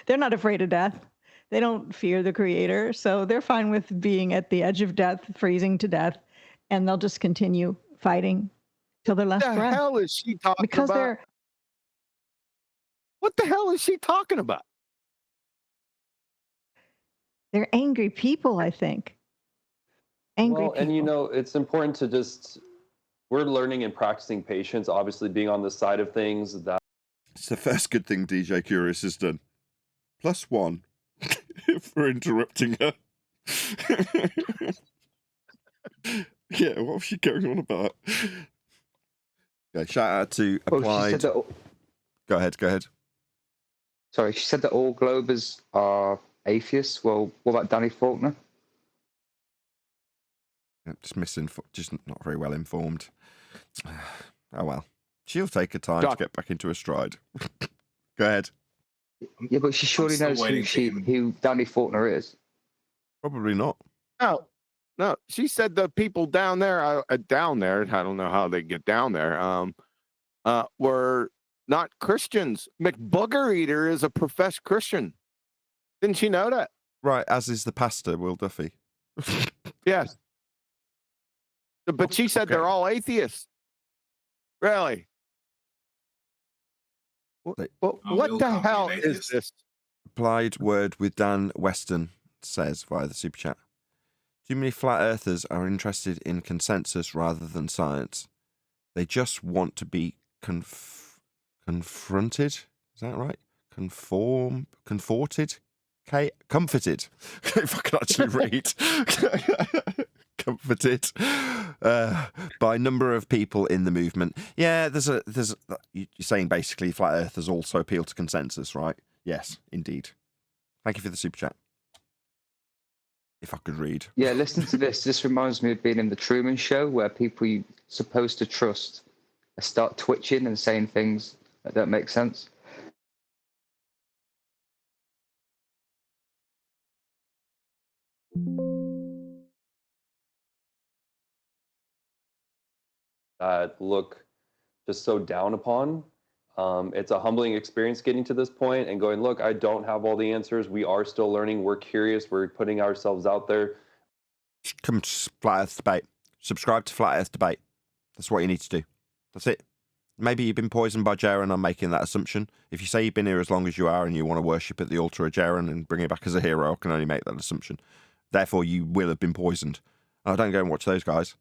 They're not afraid of death. They don't fear the creator, so they're fine with being at the edge of death, freezing to death, and they'll just continue fighting till their last breath. What the hell is she talking because about? What the hell is she talking about? They're angry people, I think. Angry people. And you know, it's important to just, we're learning and practicing patience, obviously being on the side of things that. It's the first good thing DJ Curious has done. +1 for interrupting her. Yeah, what was she going on about? Okay, shout out to Applied. Go ahead. Sorry, she said that all globers are atheists. Well, what about Danny Faulkner? Just not very well informed. Oh well. She'll take her time to get back into her stride. Go ahead. Yeah, but she surely knows who Danny Faulkner is. Probably not. No. She said the people down there, I don't know how they get down there, were not Christians. McBooger Eater is a professed Christian. Didn't she know that? Right, as is the pastor, Will Duffy. Yes. But she said they're all atheists. Really? What the hell is this? Applied word with Dan Weston says via the super chat. Too many flat earthers are interested in consensus rather than science. They just want to be confronted. Is that right? Comforted. If I can actually read. Comforted by a number of people in the movement. Yeah, you're saying basically flat earthers also appeal to consensus, right? Yes, indeed. Thank you for the super chat. If I could read. Yeah, listen to this. This reminds me of being in the Truman Show, where people you're supposed to trust start twitching and saying things that don't make sense. That look just so down upon. It's a humbling experience getting to this point and going, look, I don't have all the answers. We are still learning. We're curious. We're putting ourselves out there. Come to Flat Earth Debate. Subscribe to Flat Earth Debate. That's what you need to do. That's it. Maybe you've been poisoned by Jaren. I'm making that assumption. If you say you've been here as long as you are and you want to worship at the altar of Jaren and bring it back as a hero, I can only make that assumption. Therefore, you will have been poisoned. Oh, don't go and watch those guys.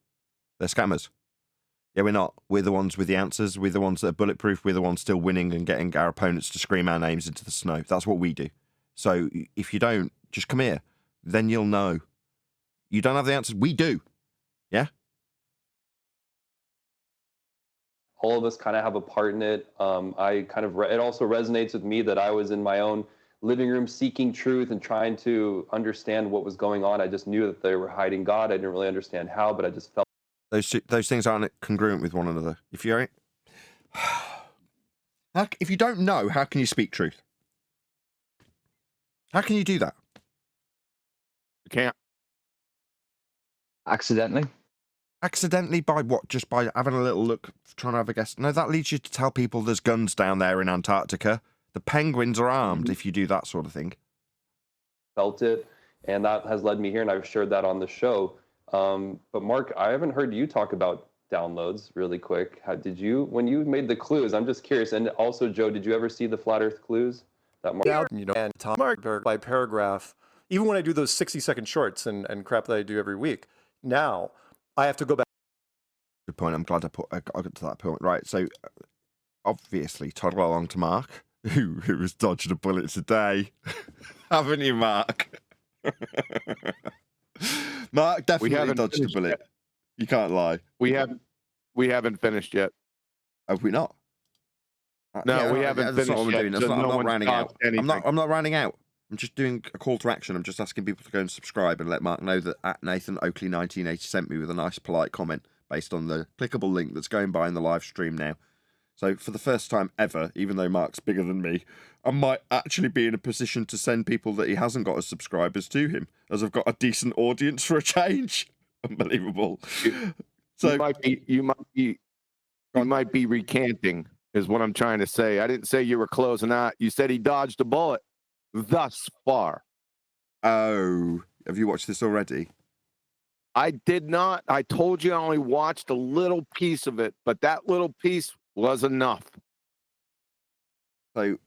They're scammers. Yeah, we're not. We're the ones with the answers. We're the ones that are bulletproof. We're the ones still winning and getting our opponents to scream our names into the snow. That's what we do. So if you don't, just come here. Then you'll know. You don't have the answers. We do. Yeah? All of us kind of have a part in it. It also resonates with me that I was in my own living room seeking truth and trying to understand what was going on. I just knew that they were hiding God. I didn't really understand how, but I just felt those things aren't congruent with one another. If you don't know, how can you speak truth? How can you do that? You can't. Accidentally? Accidentally by what? Just by having a little look, trying to have a guess? No, that leads you to tell people there's guns down there in Antarctica. The penguins are armed if you do that sort of thing. Felt it, and that has led me here, and I've shared that on the show. But Mark, I haven't heard you talk about downloads really quick. How did you, when you made the clues, I'm just curious. And also, Joe, did you ever see the flat earth clues? That And by paragraph, even when I do those 60-second shorts and crap that I do every week, now I have to go back. Good point. I'm glad I got to that point. Right. So obviously, toddle along to Mark, who has dodged a bullet today. Haven't you, Mark? Mark definitely dodged a bullet. Yet. You can't lie. We haven't finished yet. Have we not? No, we haven't finished yet. I'm not rounding out. I'm not rounding out. I'm just doing a call to action. I'm just asking people to go and subscribe and let Mark know that at Nathan Oakley 1980 sent me with a nice polite comment based on the clickable link that's going by in the live stream now. So for the first time ever, even though Mark's bigger than me, I might actually be in a position to send people that he hasn't got as subscribers to him, as I've got a decent audience for a change. Unbelievable. So you might be recanting, is what I'm trying to say. I didn't say you were closing out. You said he dodged a bullet thus far. Oh, have you watched this already? I did not. I told you I only watched a little piece of it, but that little piece was enough. So,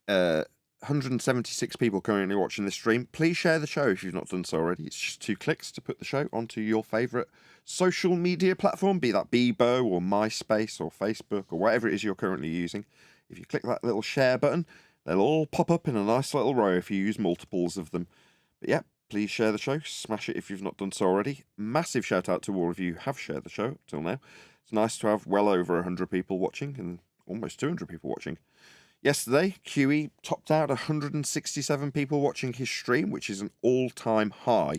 176 people currently watching this stream. Please share the show if you've not done so already. It's just 2 clicks to put the show onto your favourite social media platform, be that Bebo or MySpace or Facebook or whatever it is you're currently using. If you click that little share button, they'll all pop up in a nice little row if you use multiples of them. But yeah, please share the show. Smash it if you've not done so already. Massive shout out to all of you who have shared the show up till now. It's nice to have well over 100 people watching and almost 200 people watching. Yesterday, QE topped out 167 people watching his stream, which is an all-time high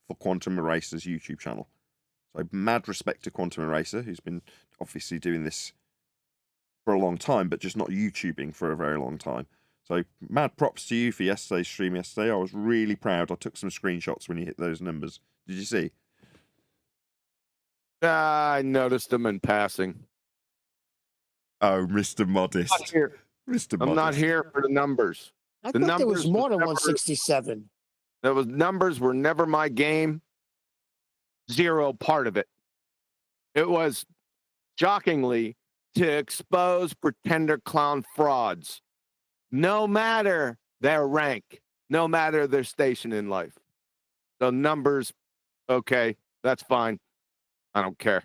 for Quantum Eraser's YouTube channel. So mad respect to Quantum Eraser, who's been obviously doing this for a long time, but just not YouTubing for a very long time. So mad props to you for yesterday's stream yesterday. I was really proud. I took some screenshots when you hit those numbers. Did you see? I noticed them in passing. Oh, Mr. Modest. I'm not here for the numbers. I thought there was more than 167. Those numbers were never my game. Zero part of it. It was, shockingly, to expose pretender clown frauds. No matter their rank, no matter their station in life. So numbers, okay, that's fine. I don't care.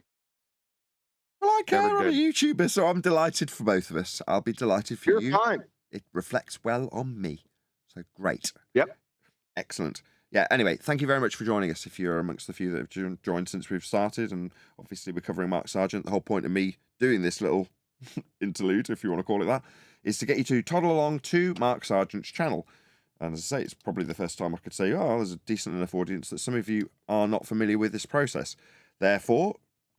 Well, I care. I'm a YouTuber, so I'm delighted for both of us. I'll be delighted for you. You're fine. It reflects well on me. So great. Yep. Excellent. Yeah, anyway, thank you very much for joining us if you're amongst the few that have joined since we've started. And obviously we're covering Mark Sargent. The whole point of me doing this little interlude, if you want to call it that, is to get you to toddle along to Mark Sargent's channel. And as I say, it's probably the first time I could say, oh, there's a decent enough audience that some of you are not familiar with this process. Therefore,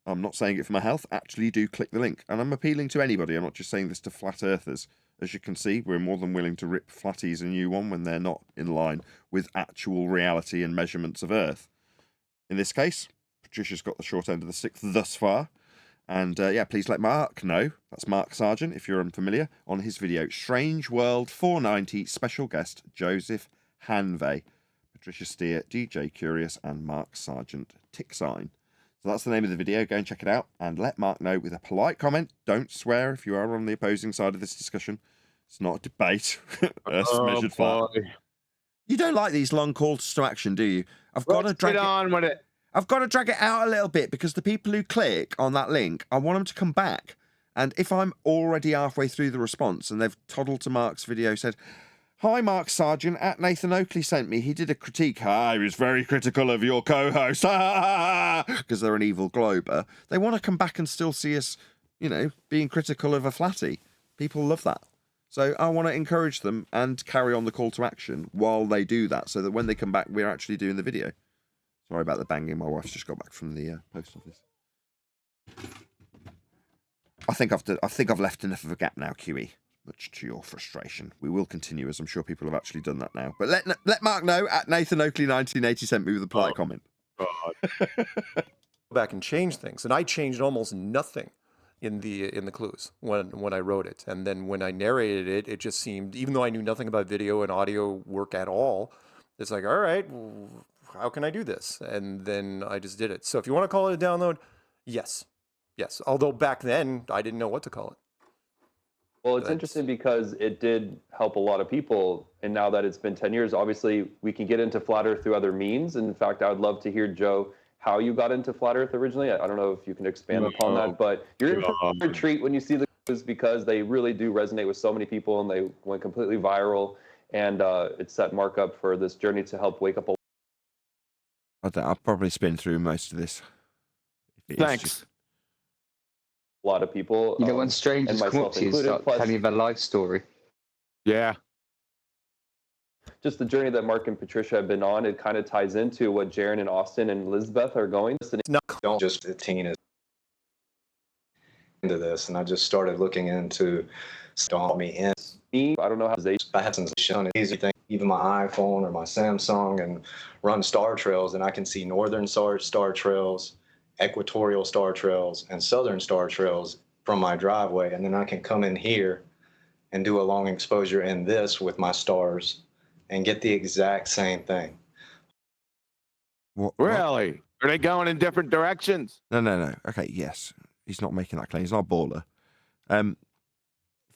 I'm not saying it for my health, actually do click the link. And I'm appealing to anybody. I'm not just saying this to flat earthers. As you can see, we're more than willing to rip flatties a new one when they're not in line with actual reality and measurements of Earth. In this case, Patricia's got the short end of the stick thus far. And yeah, please let Mark know, that's Mark Sargent, if you're unfamiliar, on his video, Strange World 490, special guest Joseph Hanvey, Patricia Steer, DJ Curious, and Mark Sargent tick sign. So that's the name of the video. Go and check it out and let Mark know with a polite comment. Don't swear if you are on the opposing side of this discussion. It's not a debate. Measured fact. You don't like these long calls to action, do you? I've got to drag it out a little bit because the people who click on that link, I want them to come back. And if I'm already halfway through the response and they've toddled to Mark's video, said, "Hi, Mark Sargent, at Nathan Oakley sent me. He did a critique. He was very critical of your co-host." Because they're an evil glober. They want to come back and still see us, you know, being critical of a flatty. People love that. So I want to encourage them and carry on the call to action while they do that so that when they come back, we're actually doing the video. Sorry about the banging. My wife's just got back from the post office. I think I've left enough of a gap now, QE. Much to your frustration. We will continue, as I'm sure people have actually done that now. But let Mark know at Nathan Oakley 1980 sent me with a polite comment. Go back and change things, and I changed almost nothing in the clues when I wrote it, and then when I narrated it, it just seemed, even though I knew nothing about video and audio work at all, it's like, all right, how can I do this? And then I just did it. So if you want to call it a download, yes, Yes, although back then I didn't know what to call it. Well, it's interesting because it did help a lot of people. And now that it's been 10 years, obviously we can get into flat earth through other means. And in fact, I would love to hear, Joe, how you got into flat earth originally. I don't know if you can expand upon that, but you're in for a treat when you see the news because they really do resonate with so many people and they went completely viral. And it set Mark up for this journey to help wake up I'll probably spin through most of this. Thanks. a lot of people. You know, when strangers come up to you and start telling you their life story. Yeah. Just the journey that Mark and Patricia have been on, it kind of ties into what Jaron and Austin and Elizabeth are going. Don't just 15 into this, and I just started looking into stomp me in. I don't know how they had some shown an easy thing, even my iPhone or my Samsung, and run star trails, and I can see northern star trails, equatorial star trails, and southern star trails from my driveway, and then I can come in here and do a long exposure in this with my stars and get the exact same thing. What? Really? Are they going in different directions? No. Okay, yes. He's not making that claim. He's not a baller.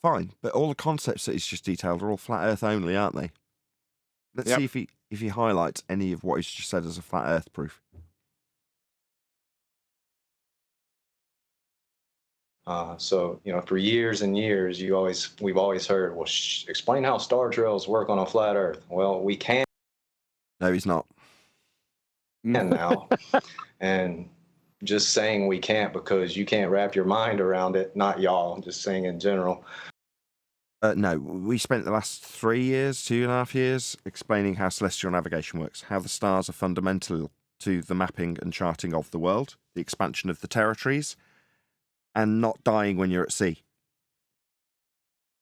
Fine, but all the concepts that he's just detailed are all flat Earth only, aren't they? Let's see if he highlights any of what he's just said as a flat Earth proof. So, you know, for years and years, we've always heard, well, explain how star trails work on a flat Earth. Well, we can. No, he's not. Now, and just saying we can't because you can't wrap your mind around it. Not y'all, just saying in general. No, we spent the last 3 years, 2.5 years, explaining how celestial navigation works, how the stars are fundamental to the mapping and charting of the world, the expansion of the territories, and not dying when you're at sea.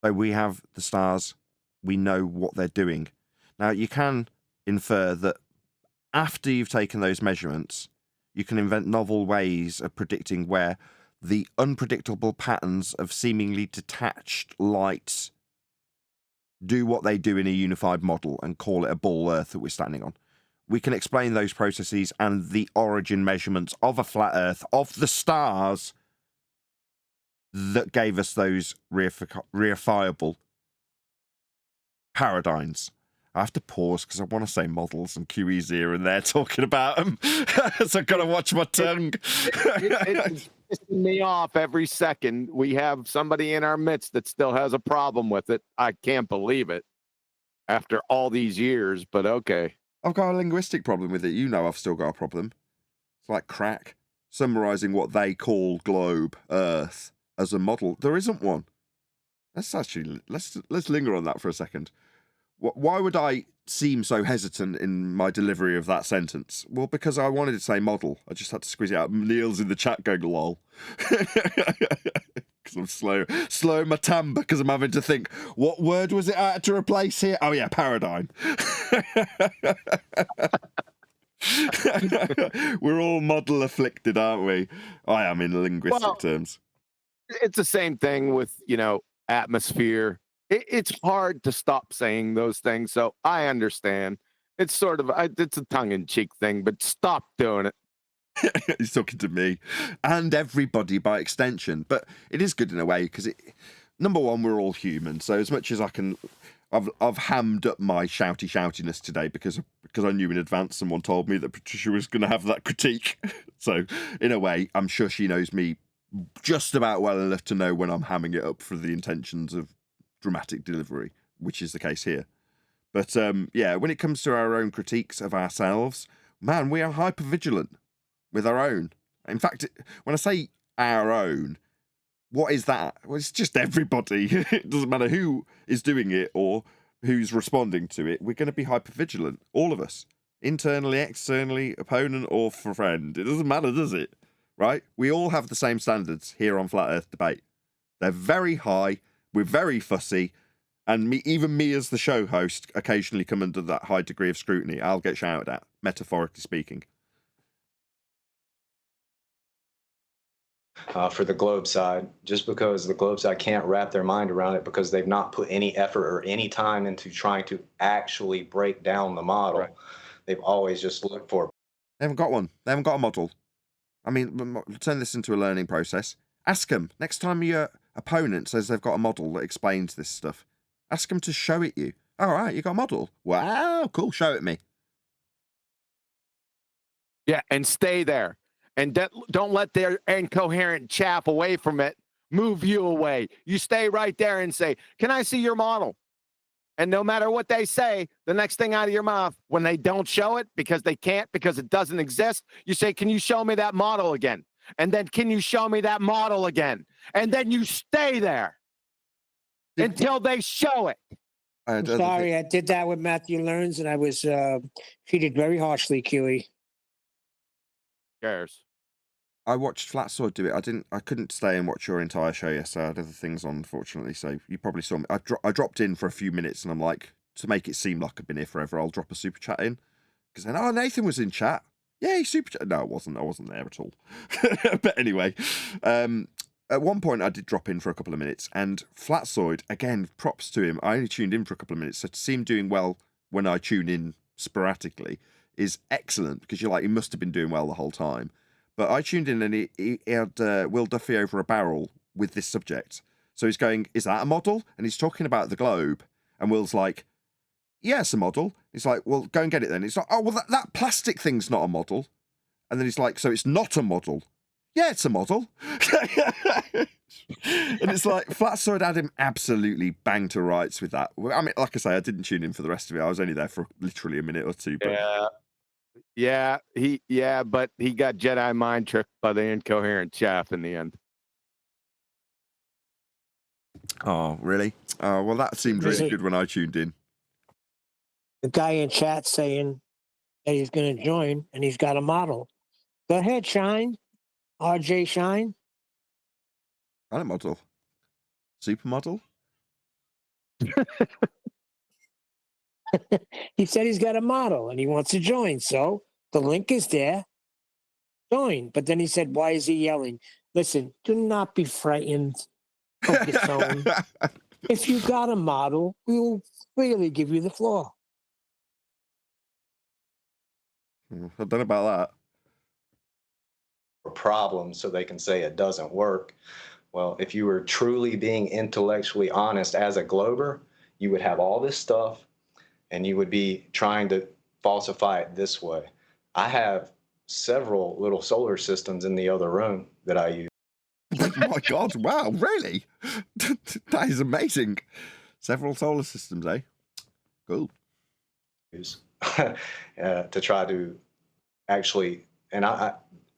So we have the stars, we know what they're doing. Now, you can infer that after you've taken those measurements, you can invent novel ways of predicting where the unpredictable patterns of seemingly detached lights do what they do in a unified model and call it a ball Earth that we're standing on. We can explain those processes and the origin measurements of a flat Earth, of the stars that gave us those reifiable paradigms. I have to pause because I want to say models and QEs here and there talking about them. So I've got to watch my tongue. It's pissing me off every second. We have somebody in our midst that still has a problem with it. I can't believe it after all these years, but okay. I've got a linguistic problem with it. You know I've still got a problem. It's like crack. Summarising what they call globe, Earth, as a model. There isn't one. Let's linger on that for a second. Why would I seem so hesitant in my delivery of that sentence? Well, because I wanted to say model. I just had to squeeze it out. Neil's in the chat going lol. Because I'm slow in my timbre because I'm having to think, what word was it I had to replace here? Oh yeah, paradigm. We're all model afflicted, aren't we? I am in linguistic terms. It's the same thing with, atmosphere. It's hard to stop saying those things, so I understand. It's sort of, it's a tongue-in-cheek thing, but stop doing it. He's talking to me and everybody by extension, but it is good in a way because number one, we're all human. So as much as I can, I've hammed up my shoutiness today because I knew in advance someone told me that Patricia was going to have that critique. So in a way, I'm sure she knows me just about well enough to know when I'm hamming it up for the intentions of dramatic delivery, which is the case here. But when it comes to our own critiques of ourselves, man, we are hyper vigilant with our own. In fact, when I say our own, what is that? Well, it's just everybody. It doesn't matter who is doing it or who's responding to it. We're going to be hyper vigilant, all of us, internally, externally, opponent or friend. It doesn't matter, does it? Right? We all have the same standards here on Flat Earth Debate. They're very high. We're very fussy, and even me as the show host occasionally come under that high degree of scrutiny. I'll get shouted at, metaphorically speaking. For the globe side, just because the globe side can't wrap their mind around it because they've not put any effort or any time into trying to actually break down the model. Right. They've always just looked for. They haven't got one. They haven't got a model. I mean, turn this into a learning process. Ask them. Next time your opponent says they've got a model that explains this stuff, ask them to show it you. All right, you got a model? Wow, cool. Show it me. Yeah, and stay there. And don't let their incoherent chaff away from it move you away. You stay right there and say, can I see your model? And no matter what they say, the next thing out of your mouth, when they don't show it because they can't, because it doesn't exist, you say, can you show me that model again? And then, can you show me that model again? And then you stay there until they show it. I'm sorry, I did that with Matthew Learns, and I was treated very harshly, Keely. Cares. I watched Flat Sword do it. I couldn't stay and watch your entire show yesterday. I had other things on, unfortunately. So you probably saw me. I dropped in for a few minutes, and I'm like, to make it seem like I've been here forever, I'll drop a super chat in. Because then, Nathan was in chat. Yeah, he super chat. No, I wasn't there at all. But anyway, at one point I did drop in for a couple of minutes, and Flat Sword, again, props to him. I only tuned in for a couple of minutes, so to see him doing well when I tune in sporadically is excellent, because you're like, he must have been doing well the whole time. But I tuned in, and he had Will Duffy over a barrel with this subject. So he's going, is that a model? And he's talking about the globe. And Will's like, yeah, it's a model. He's like, well, go and get it then. He's like, oh, well, that plastic thing's not a model. And then he's like, so it's not a model? Yeah, it's a model. And it's like, Flat Sword had him absolutely banged to rights with that. I mean, like I say, I didn't tune in for the rest of it. I was only there for literally a minute or two. But... but he got Jedi mind tricked by the incoherent chaff in the end. Oh, really? Oh, well, that seemed really good when I tuned in. The guy in chat saying that he's going to join, and he's got a model. Go ahead, Shine. RJ Shine. Got a model. Supermodel? He said he's got a model, and he wants to join. So the link is there. Join. But then he said, why is he yelling? Listen, do not be frightened. Focus on. If you got a model, we'll freely give you the floor. I don't know about that. Problem so they can say it doesn't work. Well, if you were truly being intellectually honest as a glober, you would have all this stuff and you would be trying to falsify it this way. I have several little solar systems in the other room that I use. Oh my God, wow, really? That is amazing. Several solar systems, eh? Cool. To try to actually, and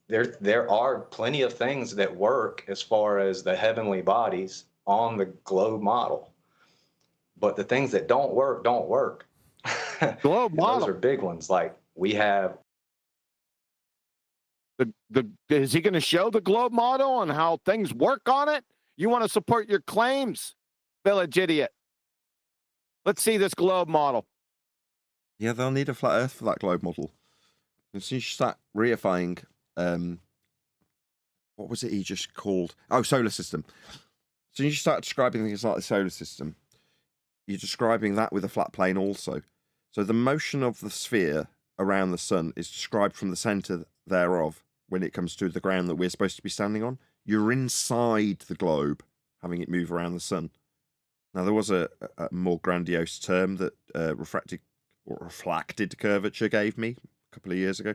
there are plenty of things that work as far as the heavenly bodies on the globe model, but the things that don't work don't work. Globe model. Those are big ones. Like we have. Is he going to show the globe model and how things work on it? You want to support your claims, village idiot? Let's see this globe model. Yeah, they'll need a flat Earth for that globe model. As soon as you start reifying, what was it he just called? Oh, solar system. As soon as you start describing things like the solar system, you're describing that with a flat plane also. So the motion of the sphere around the sun is described from the center thereof when it comes to the ground that we're supposed to be standing on. You're inside the globe, having it move around the sun. Now, there was a more grandiose term that refracted curvature gave me a couple of years ago.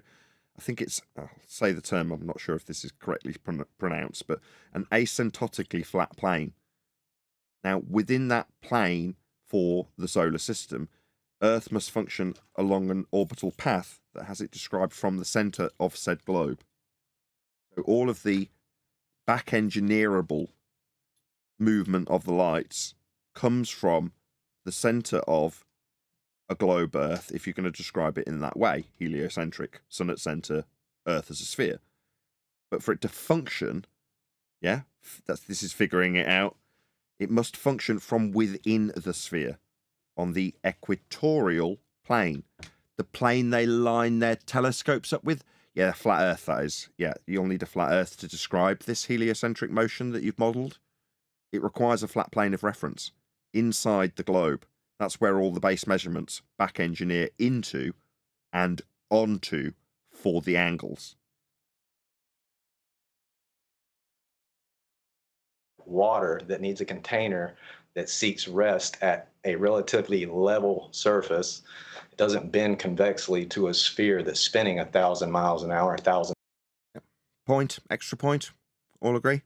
I think it's, I'll say the term, I'm not sure if this is correctly pronounced, but an asymptotically flat plane. Now, within that plane for the solar system, Earth must function along an orbital path that has it described from the center of said globe. So all of the back-engineerable movement of the lights comes from the center of a globe Earth, if you're going to describe it in that way, heliocentric, sun at center, Earth as a sphere. But for it to function, yeah, this is figuring it out, it must function from within the sphere, on the equatorial plane. The plane they line their telescopes up with. Yeah, flat Earth, that is. Yeah, you'll need a flat Earth to describe this heliocentric motion that you've modelled. It requires a flat plane of reference inside the globe. That's where all the base measurements back engineer into and onto for the angles. water that needs a container that seeks rest at a relatively level surface. It doesn't bend convexly to a sphere that's spinning 1,000 miles an hour, 1,000. Point, extra point. All agree?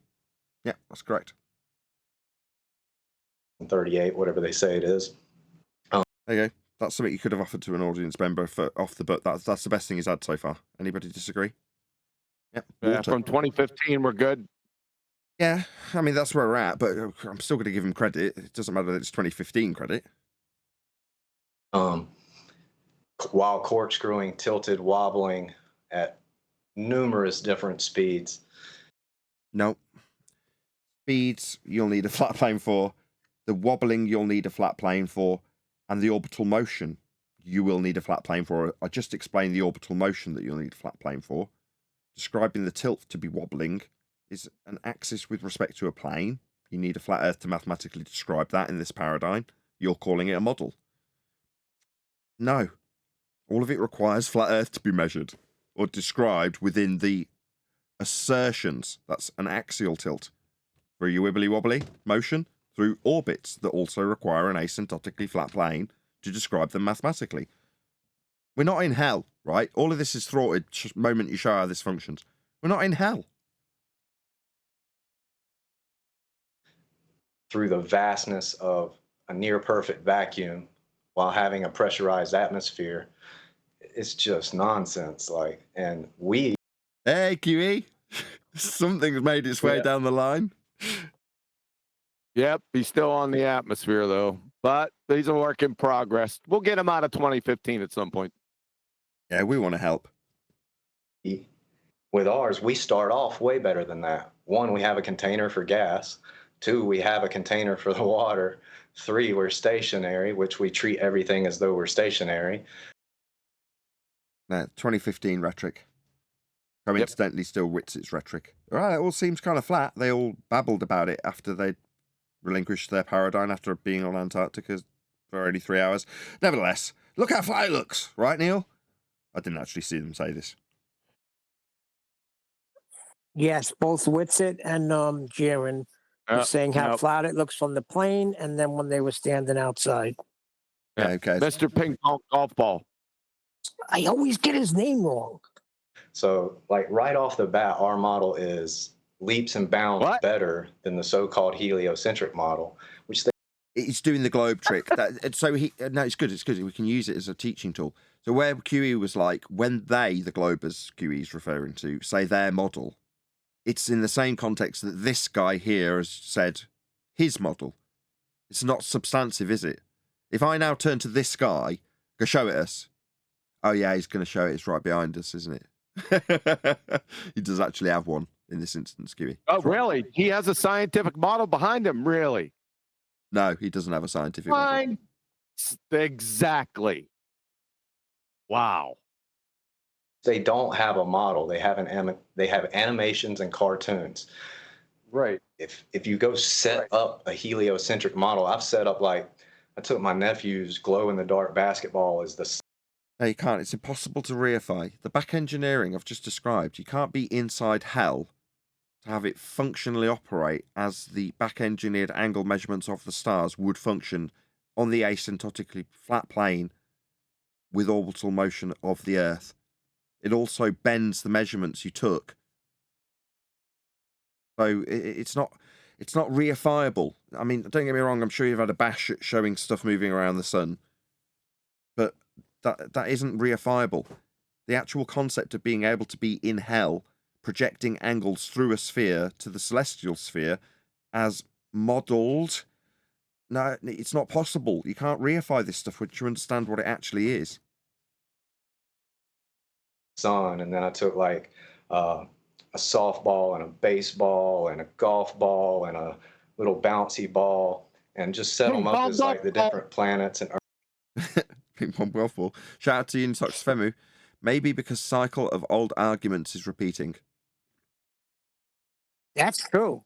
Yeah, that's correct. 38, whatever they say it is. There you go. That's something you could have offered to an audience member off the book. That's the best thing he's had so far. Anybody disagree? Yep. Yeah, from 2015, we're good. Yeah, I mean, that's where we're at, but I'm still going to give him credit. It doesn't matter that it's 2015 credit. While corkscrewing, tilted, wobbling at numerous different speeds. No. Speeds, you'll need a flat plane for. The wobbling, you'll need a flat plane for. And the orbital motion, you will need a flat plane for. I just explained the orbital motion that you'll need a flat plane for. Describing the tilt to be wobbling is an axis with respect to a plane. You need a flat Earth to mathematically describe that in this paradigm. You're calling it a model. No. All of it requires flat Earth to be measured or described within the assertions. That's an axial tilt. For your wibbly-wobbly motion through orbits that also require an asymptotically flat plane to describe them mathematically. We're not in hell, right? All of this is thwarted the moment you show how this functions. We're not in hell. Through the vastness of a near perfect vacuum while having a pressurized atmosphere, it's just nonsense. Like, and we. Hey, QE. Something's made its way down the line. Yep, he's still on the atmosphere, though. But he's a work in progress. We'll get him out of 2015 at some point. Yeah, we want to help. With ours, we start off way better than that. 1, we have a container for gas. 2, we have a container for the water. 3, we're stationary, which we treat everything as though we're stationary. No, 2015 rhetoric. Coincidentally, still Witzit's rhetoric. All right, it all seems kind of flat. They all babbled about it after they relinquished their paradigm after being on Antarctica for only 3 hours. Nevertheless, look how flat it looks, right, Neil? I didn't actually see them say this. Yes, both Witzit and Jaron were saying how flat it looks from the plane, and then when they were standing outside. Yeah, okay. Mr. Ping Pong Golf Ball. I always get his name wrong. So, like, right off the bat, our model is leaps and bounds better than the so-called heliocentric model, which it's doing the globe trick. So it's good. It's good. We can use it as a teaching tool. So where QE was like, when they, the globers, QE is referring to, say their model, it's in the same context that this guy here has said his model. It's not substantive, is it? If I now turn to this guy, go show it us. Oh yeah, he's going to show it. It's right behind us, isn't it? He does actually have one in this instance, QE. Oh, really? He has a scientific model behind him, really? No, he doesn't have a scientific model. Exactly. Wow. They don't have a model. They have they have animations and cartoons. Right. If you go set up a heliocentric model, I've set up, like, I took my nephew's glow-in-the-dark basketball as the. No, you can't. It's impossible to reify. The back engineering I've just described, you can't be inside hell to have it functionally operate as the back engineered angle measurements of the stars would function on the asymptotically flat plane with orbital motion of the Earth. It also bends the measurements you took. So it's not reifiable. I mean, don't get me wrong, I'm sure you've had a bash at showing stuff moving around the sun. But that isn't reifiable. The actual concept of being able to be in hell, projecting angles through a sphere to the celestial sphere as modelled, no, it's not possible. You can't reify this stuff once you understand what it actually is. Sun, and then I took, like, a softball and a baseball and a golf ball and a little bouncy ball and just set them up as, like, the different planets and Ping pong golf ball. Shout out to Untox Femu. Maybe because cycle of old arguments is repeating. That's true.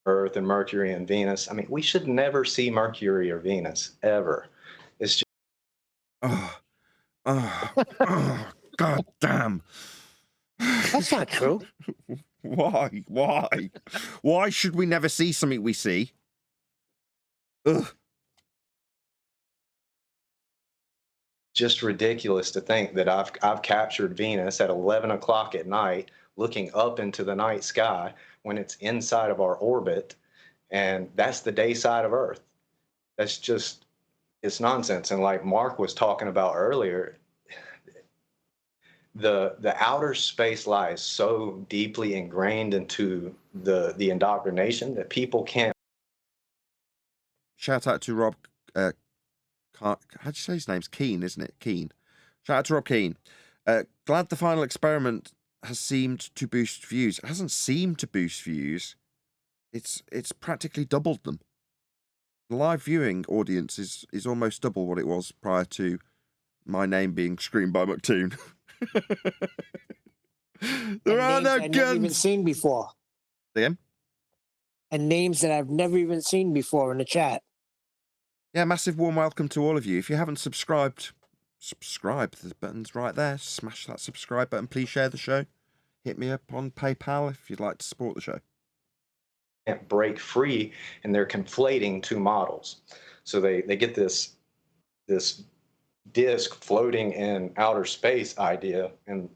Earth and Mercury and Venus. I mean, we should never see Mercury or Venus ever. It's just Oh, God damn. That's not true. Why? Why should we never see something we see? Ugh. Just ridiculous to think that I've captured Venus at 11 o'clock at night, looking up into the night sky when it's inside of our orbit, and that's the day side of Earth. That's just, it's nonsense. And like Mark was talking about earlier, the outer space lies so deeply ingrained into the indoctrination that people can't. Shout out to Rob. How'd you say his name's Keane, isn't it? Keane. Shout out to Rob Keane. Glad the final experiment has seemed to boost views. It hasn't seemed to boost views. It's practically doubled them. The live viewing audience is almost double what it was prior to my name being screamed by McToon. There are no I've never even guns. seen before. Again? And names that I've never even seen before in the chat. Yeah, massive warm welcome to all of you. If you haven't subscribed, subscribe. The button's right there. Smash that subscribe button. Please share the show. Hit me up on PayPal if you'd like to support the show. Can't break free, and they're conflating two models. So they get this disk floating in outer space idea, and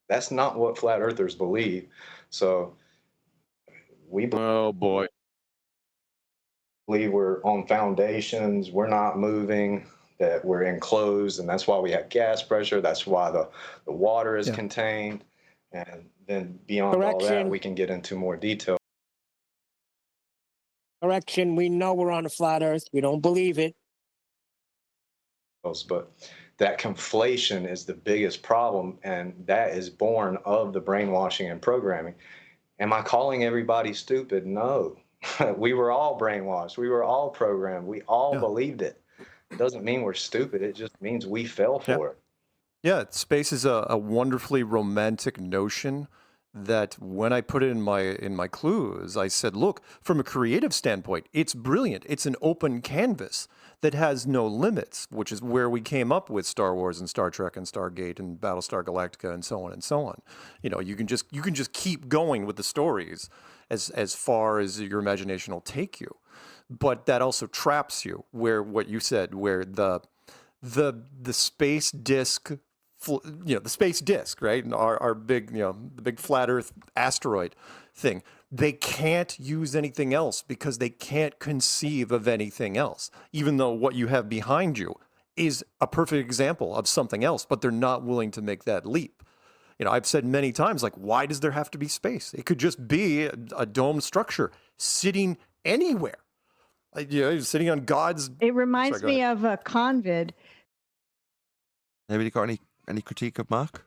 that's not what flat earthers believe. So we believe we're on foundations, we're not moving, that we're enclosed, and that's why we have gas pressure, that's why the water is contained, and then beyond all that we can get into more detail. Correction, we know we're on a flat earth. We don't believe it. But that conflation is the biggest problem, and that is born of the brainwashing and programming. Am I calling everybody stupid? No. We were all brainwashed. We were all programmed. We all believed it. It doesn't mean we're stupid. It just means we fell for it. Yeah, space is a wonderfully romantic notion that when I put it in my clues, I said, look, from a creative standpoint, it's brilliant. It's an open canvas that has no limits, which is where we came up with Star Wars and Star Trek and Stargate and Battlestar Galactica and so on and so on. You know, you can just keep going with the stories as far as your imagination will take you. But that also traps you, where what you said, where the space disc, the space disc, right? Our big, the big flat Earth asteroid thing. They can't use anything else because they can't conceive of anything else, even though what you have behind you is a perfect example of something else, but they're not willing to make that leap. You know, I've said many times, like, why does there have to be space? It could just be a domed structure sitting anywhere. Sitting on God's... It reminds me of a convid. Anybody got any critique of Mark?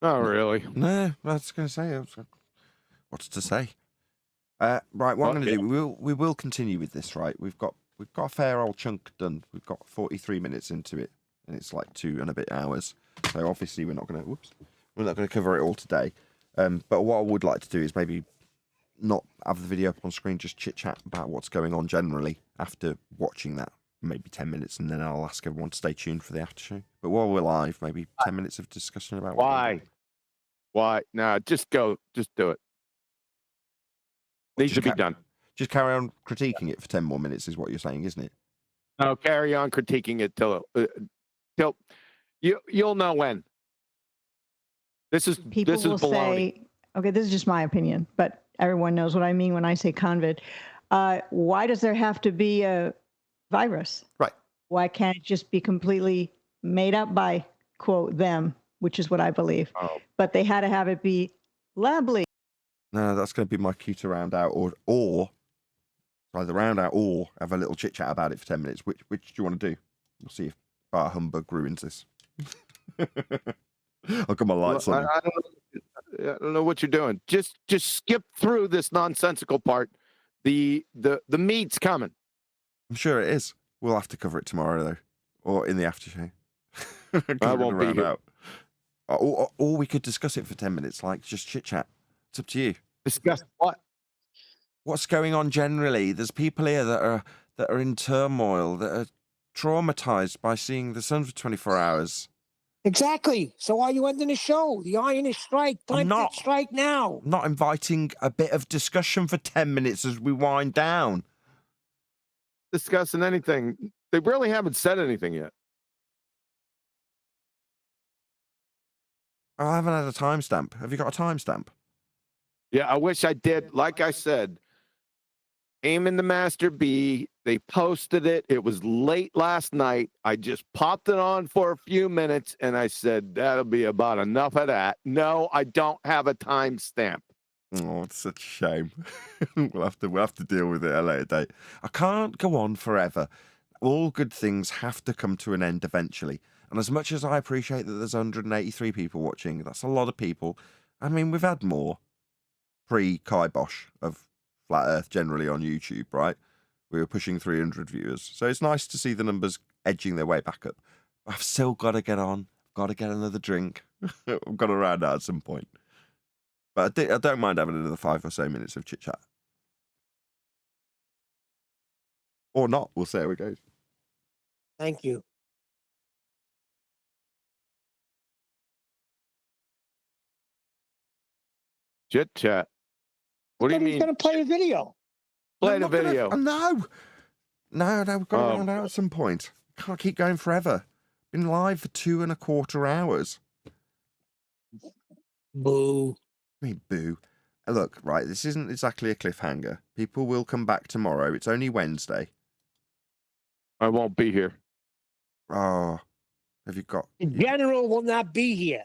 Not really. No, I was going to say. What's to say? Right, what I'm going to do, we will continue with this. Right, we've got a fair old chunk done. We've got 43 minutes into it, and it's like 2 and a bit hours. So obviously we're not going to cover it all today. But what I would like to do is maybe not have the video up on screen, just chit chat about what's going on generally after watching that. Maybe 10 minutes, and then I'll ask everyone to stay tuned for the after show. But while we're live, maybe 10 minutes of discussion about why? No, just go. Just do it. Needs to be done. Just carry on critiquing it for 10 more minutes is what you're saying, isn't it? No, carry on critiquing it till you'll know when. People will baloney. say, okay, this is just my opinion, but everyone knows what I mean when I say convid. Why does there have to be a virus? Right. Why can't it just be completely made up by, quote, them, which is what I believe. But they had to have it be lab-leaked. No, that's going to be my cue to round out, or either round out or have a little chit chat about it for 10 minutes. Which do you want to do? We'll see if Bar Humbug ruins this. I'll got my lights on. I don't know what you're doing. Just skip through this nonsensical part. The meat's coming. I'm sure it is. We'll have to cover it tomorrow though, or in the after show. I won't be here. Or we could discuss it for 10 minutes, like just chit chat. It's up to you. Discuss what? What's going on generally? There's people here that are in turmoil, that are traumatized by seeing the sun for 24 hours. Exactly. So why are you ending the show? The iron is strike. Time to strike now. I'm not inviting a bit of discussion for 10 minutes as we wind down. Discussing anything. They really haven't said anything yet. I haven't had a timestamp. Have you got a timestamp? Yeah, I wish I did. Like I said, aiming the Master B. They posted it. It was late last night. I just popped it on for a few minutes, and I said, that'll be about enough of that. No, I don't have a timestamp. Oh, it's such a shame. we'll have to deal with it at a later date. I can't go on forever. All good things have to come to an end eventually. And as much as I appreciate that there's 183 people watching, that's a lot of people. I mean, we've had more pre-kibosh of Flat Earth generally on YouTube, right? We were pushing 300 viewers. So it's nice to see the numbers edging their way back up. I've still got to get on. I've got to get another drink. I've got to round out at some point. But I don't mind having another 5 or so minutes of chit-chat. Or not. We'll see how it goes. Thank you. Chit-chat. What do you mean? He's going to play a video. Play the video. No, we've got to round out at some point. Can't keep going forever. Been live for 2.25 hours. Boo. I mean, boo. Look, right, this isn't exactly a cliffhanger. People will come back tomorrow. It's only Wednesday. I won't be here. Oh, have you got... The general will not be here.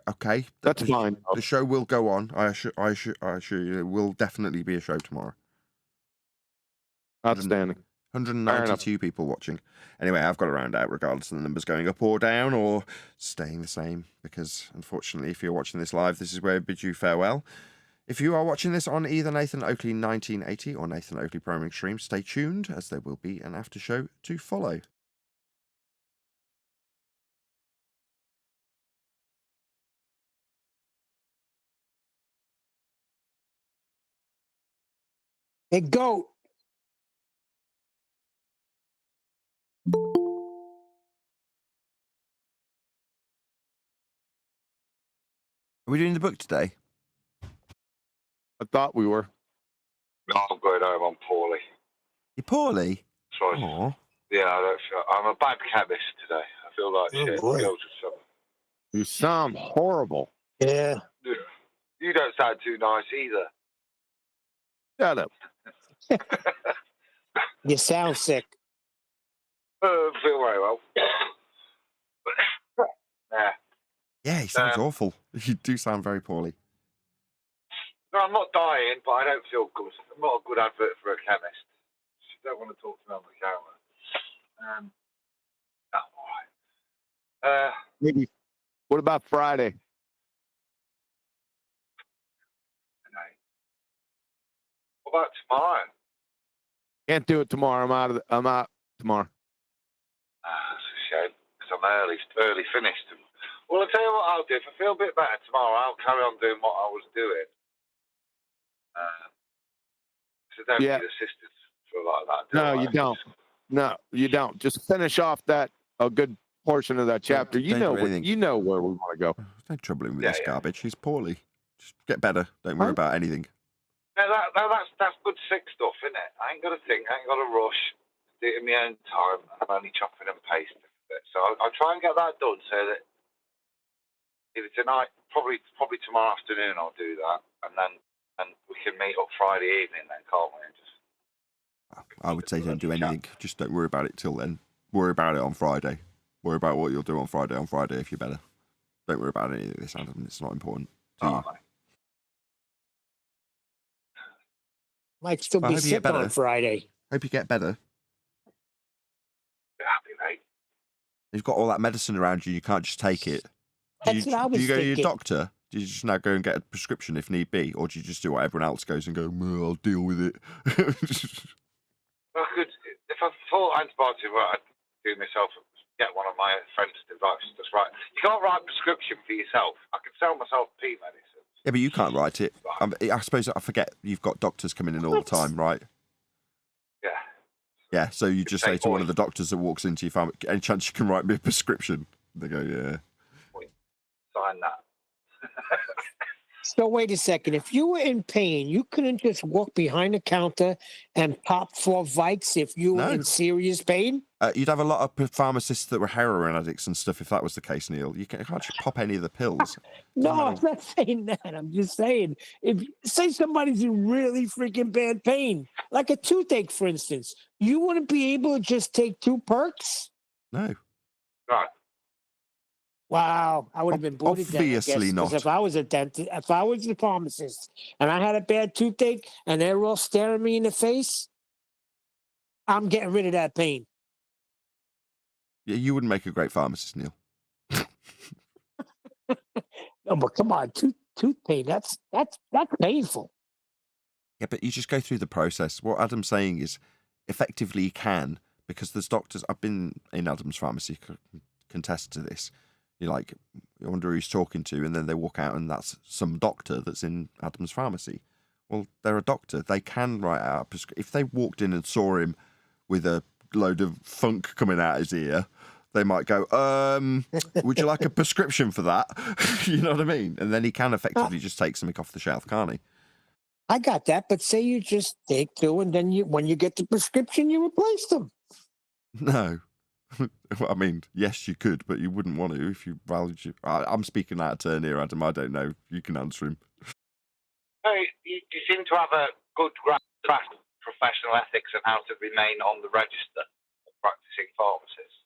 Okay. That's fine. The show will go on. I assure you, it will definitely be a show tomorrow. Outstanding. 192 people watching. Anyway, I've got to round out regardless of the numbers going up or down or staying the same, because unfortunately, if you're watching this live, this is where I bid you farewell. If you are watching this on either Nathan Oakley 1980 or Nathan Oakley Programming Stream, stay tuned as there will be an after show to follow. Hey, goat. Are we doing the book today? I thought we were. No, I'm going home. I'm poorly. You're poorly? Sorry. Aww. Yeah, I don't feel. I'm a bad chemist today. I feel like shit. Boy. Girls or something. You sound horrible. Yeah. You don't sound too nice either. Shut up. You sound sick. Feel very well. Yeah. Yeah, he sounds awful. You do sound very poorly. No, I'm not dying, but I don't feel good. I'm not a good advert for a chemist. She don't want to talk to me on the camera. All right. Maybe. What about Friday? What about tomorrow? Can't do it tomorrow. I'm out tomorrow. That's a shame, because I'm early finished. Well, I'll tell you what I'll do. If I feel a bit better tomorrow, I'll carry on doing what I was doing. So don't need assistance for like that. No, you don't. No, you don't. Just finish off a good portion of that chapter. You know where we want to go. Don't trouble him with this garbage. He's poorly. Just get better. Don't worry about anything. No, that's good sick stuff, isn't it? I ain't got to think. I ain't got to rush. Do it in my own time. I'm only chopping and pasting it. So I'll try and get that done so that either tonight, probably tomorrow afternoon, I'll do that, and we can meet up Friday evening then, can't we? I would say don't do anything. Just don't worry about it till then. Worry about it on Friday. Worry about what you'll do on Friday if you're better. Don't worry about any of this, Adam. It's not important to you. Might still be sick on Friday. Hope you get better. Happy, mate. You've got all that medicine around you. You can't just take it. Do you go to your doctor? Do you just now go and get a prescription if need be? Or do you just do what everyone else goes and go, I'll deal with it? I could, if I thought antibiotic, I'd do myself, get one of my friends to write. Just write. You can't write a prescription for yourself. I can sell myself P medicine. Yeah, but you can't write it. I suppose I forget you've got doctors coming in all the time, right? Yeah. Yeah, so you just say to one of the doctors that walks into your family, any chance you can write me a prescription? They go, yeah. Sign that. So wait a second. If you were in pain, you couldn't just walk behind the counter and pop 4 Vikes if you were in serious pain? You'd have a lot of pharmacists that were heroin addicts and stuff if that was the case, Neil. You can't just pop any of the pills. No, I'm not saying that. I'm just saying, if say somebody's in really freaking bad pain, like a toothache, for instance, you wouldn't be able to just take 2 perks? No. Right. Wow, I would have been booted then, I guess, Obviously not. 'cause if I was a dentist, if I was a pharmacist and I had a bad toothache and they were all staring me in the face, I'm getting rid of that pain. Yeah, you wouldn't make a great pharmacist, Neil. No, but come on, tooth pain, that's painful. Yeah, but you just go through the process. What Adam's saying is, effectively you can, because there's doctors. I've been in Adam's pharmacy, contest to this. You're like, I wonder who he's talking to, and then they walk out, and that's some doctor that's in Adam's pharmacy. Well, they're a doctor. They can write out if they walked in and saw him with a load of funk coming out his ear, they might go, would you like a prescription for that? You know what I mean? And then he can effectively just take something off the shelf, can't he? I got that, but say you just take 2 and then when you get the prescription, you replace them. No. I mean, yes, you could, but you wouldn't want to if you valued you. I'm speaking out of turn here, Adam. I don't know. You can answer him. Hey, you seem to have a good grasp of professional ethics and how to remain on the register of practicing pharmacists.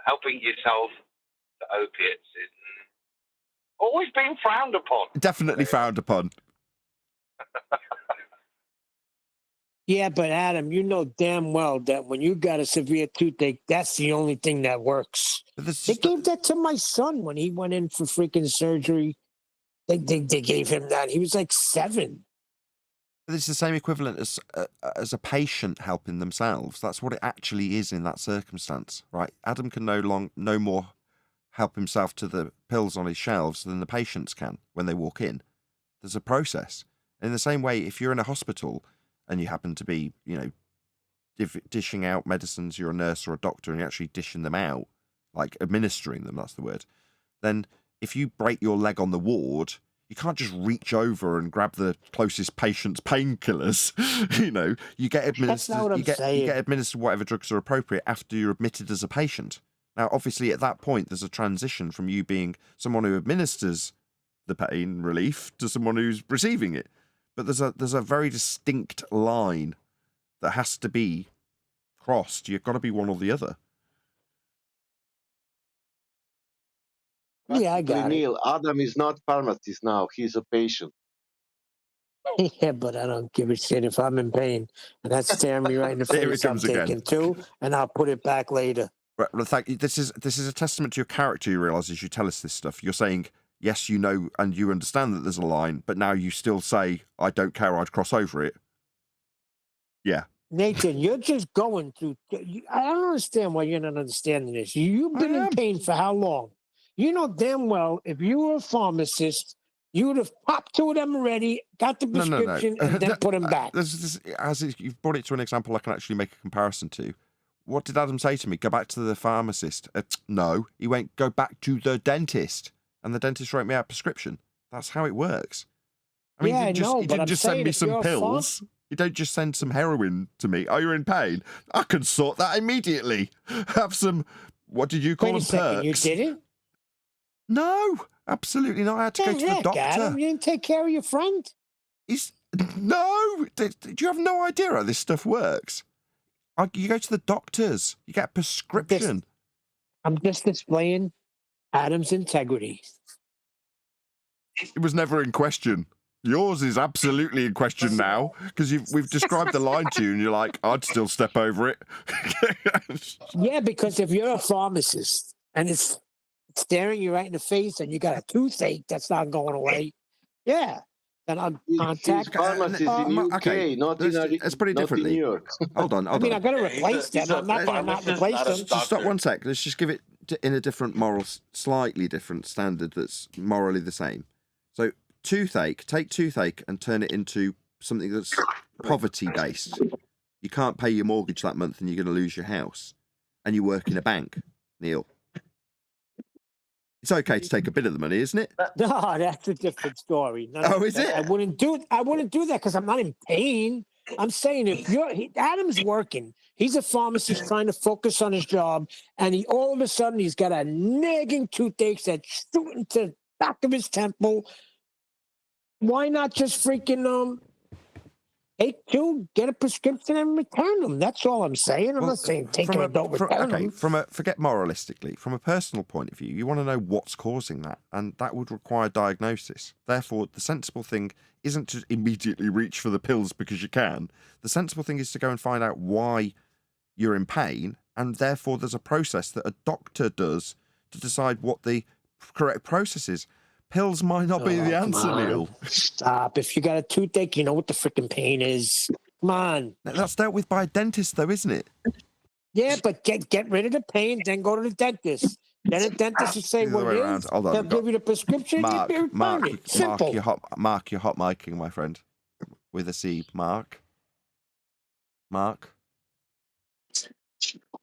Helping yourself to opiates is always been frowned upon. Definitely frowned upon. Yeah, but Adam, you know damn well that when you got a severe toothache, that's the only thing that works. They gave that to my son when he went in for freaking surgery. They gave him that. He was like 7. But it's the same equivalent as a patient helping themselves. That's what it actually is in that circumstance, right? Adam can no more help himself to the pills on his shelves than the patients can when they walk in. There's a process. In the same way, if you're in a hospital and you happen to be, dishing out medicines, you're a nurse or a doctor, and you're actually dishing them out, like administering them, that's the word, then if you break your leg on the ward, you can't just reach over and grab the closest patient's painkillers. You get administered. That's not what I'm saying. You get administered whatever drugs are appropriate after you're admitted as a patient. Now, obviously, at that point, there's a transition from you being someone who administers the pain relief to someone who's receiving it. But there's a very distinct line that has to be crossed. You've got to be one or the other. Yeah, I got Neil, Adam is not pharmacist now. He's a patient. Yeah, but I don't give a shit if I'm in pain. And that's staring me right in the Here it face. I'm comes again. taking 2, and I'll put it back later. Right, well, thank you. This is a testament to your character. You realise as you tell us this stuff. You're saying, yes, you know, and you understand that there's a line, but now you still say, I don't care, I'd cross over it. Yeah. Nathan, you're just going through. I don't understand why you're not understanding this. You've been in pain for how long? You know damn well if you were a pharmacist, you would have popped 2 of them already, got the prescription, and then put them back. You've brought it to an example I can actually make a comparison to. What did Adam say to me? Go back to the pharmacist. No, he went, go back to the dentist. And the dentist wrote me out a prescription. That's how it works. I mean, he didn't just send me some pills. You don't just send some heroin to me. Oh, you're in pain? I can sort that immediately. Have some, what did you call them, perks? You didn't? No, absolutely not. I had to go to the doctor. Adam, you didn't take care of your friend? No. Do you have no idea how this stuff works? You go to the doctors. You get a prescription. I'm just displaying Adam's integrity. It was never in question. Yours is absolutely in question now because we've described the line to you and you're like, I'd still step over it. Yeah, because if you're a pharmacist and it's staring you right in the face and you got a toothache that's not going away, yeah, then I'll contact. Pharmacist in UK, not in let's put it differently. New York. Hold on. I mean, I'm going to replace them. I'm not going to not replace them. Just stop 1 sec. Let's just give it in a different slightly different standard that's morally the same. So take toothache and turn it into something that's poverty-based. You can't pay your mortgage that month and you're going to lose your house. And you work in a bank, Neil. It's okay to take a bit of the money, isn't it? No, that's a different story. No, Oh, is it? I wouldn't do it. I wouldn't do that because I'm not in pain. I'm saying if Adam's working, he's a pharmacist trying to focus on his job, and all of a sudden he's got a nagging toothache that's shooting to the back of his temple. Why not just freaking get a prescription and return them? That's all I'm saying. I'm not saying take them and don't return them. Forget moralistically, from a personal point of view, you want to know what's causing that, and that would require diagnosis. Therefore, the sensible thing isn't to immediately reach for the pills because you can. The sensible thing is to go and find out why you're in pain, and therefore there's a process that a doctor does to decide what the correct process is. Pills might not be the answer, Neil. Stop. If you got a toothache, you know what the freaking pain is. Come on. That's dealt with by a dentist, though, isn't it? Yeah, but get rid of the pain, then go to the dentist. Then the dentist will say what it is. They'll give you the prescription. Mark, Simple. you're hot micing, my friend. With a C. Mark.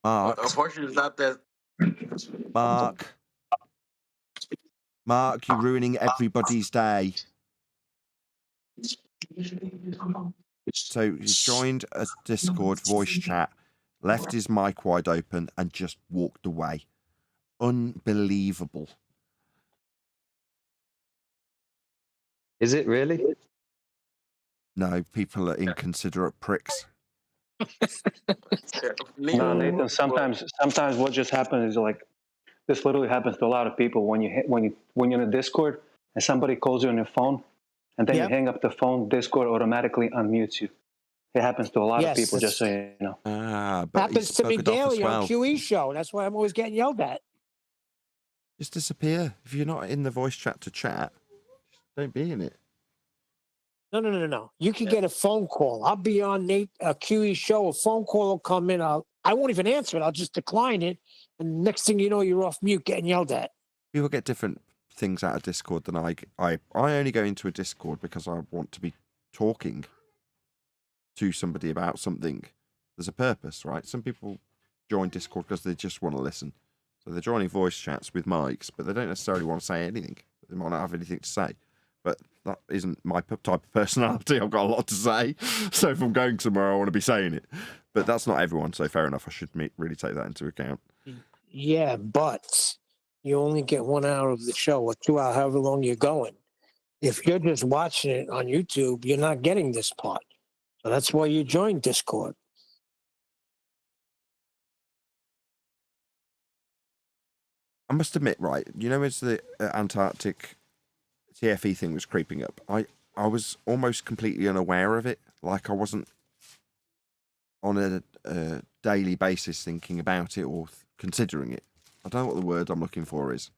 Unfortunately, it's not that. Mark, you're ruining everybody's day. So he's joined a Discord voice chat, left his mic wide open, and just walked away. Unbelievable. Is it really? No, people are inconsiderate pricks. No, Nathan. Sometimes what just happens is like this. Literally happens to a lot of people when you're in a Discord and somebody calls you on your phone, and then you hang up the phone. Discord automatically unmutes you. It happens to a lot of people. Just so you know. Happens to me daily on QE show. That's why I'm always getting yelled at. Just disappear. If you're not in the voice chat to chat, just don't be in it. No. You can get a phone call. I'll be on a QE show. A phone call will come in. I won't even answer it. I'll just decline it. And next thing you know, you're off mute getting yelled at. People get different things out of Discord than I only go into a Discord because I want to be talking to somebody about something. There's a purpose, right? Some people join Discord because they just want to listen. So they're joining voice chats with mics, but they don't necessarily want to say anything. They might not have anything to say. But that isn't my type of personality. I've got a lot to say. So if I'm going somewhere, I want to be saying it. But that's not everyone, so fair enough. I should really take that into account. Yeah, but you only get 1 hour of the show or 2 hours, however long you're going. If you're just watching it on YouTube, you're not getting this part. So that's why you join Discord. I must admit, right, as the Antarctic TFE thing was creeping up, I was almost completely unaware of it. Like I wasn't on a daily basis thinking about it or considering it. I don't know what the word I'm looking for is.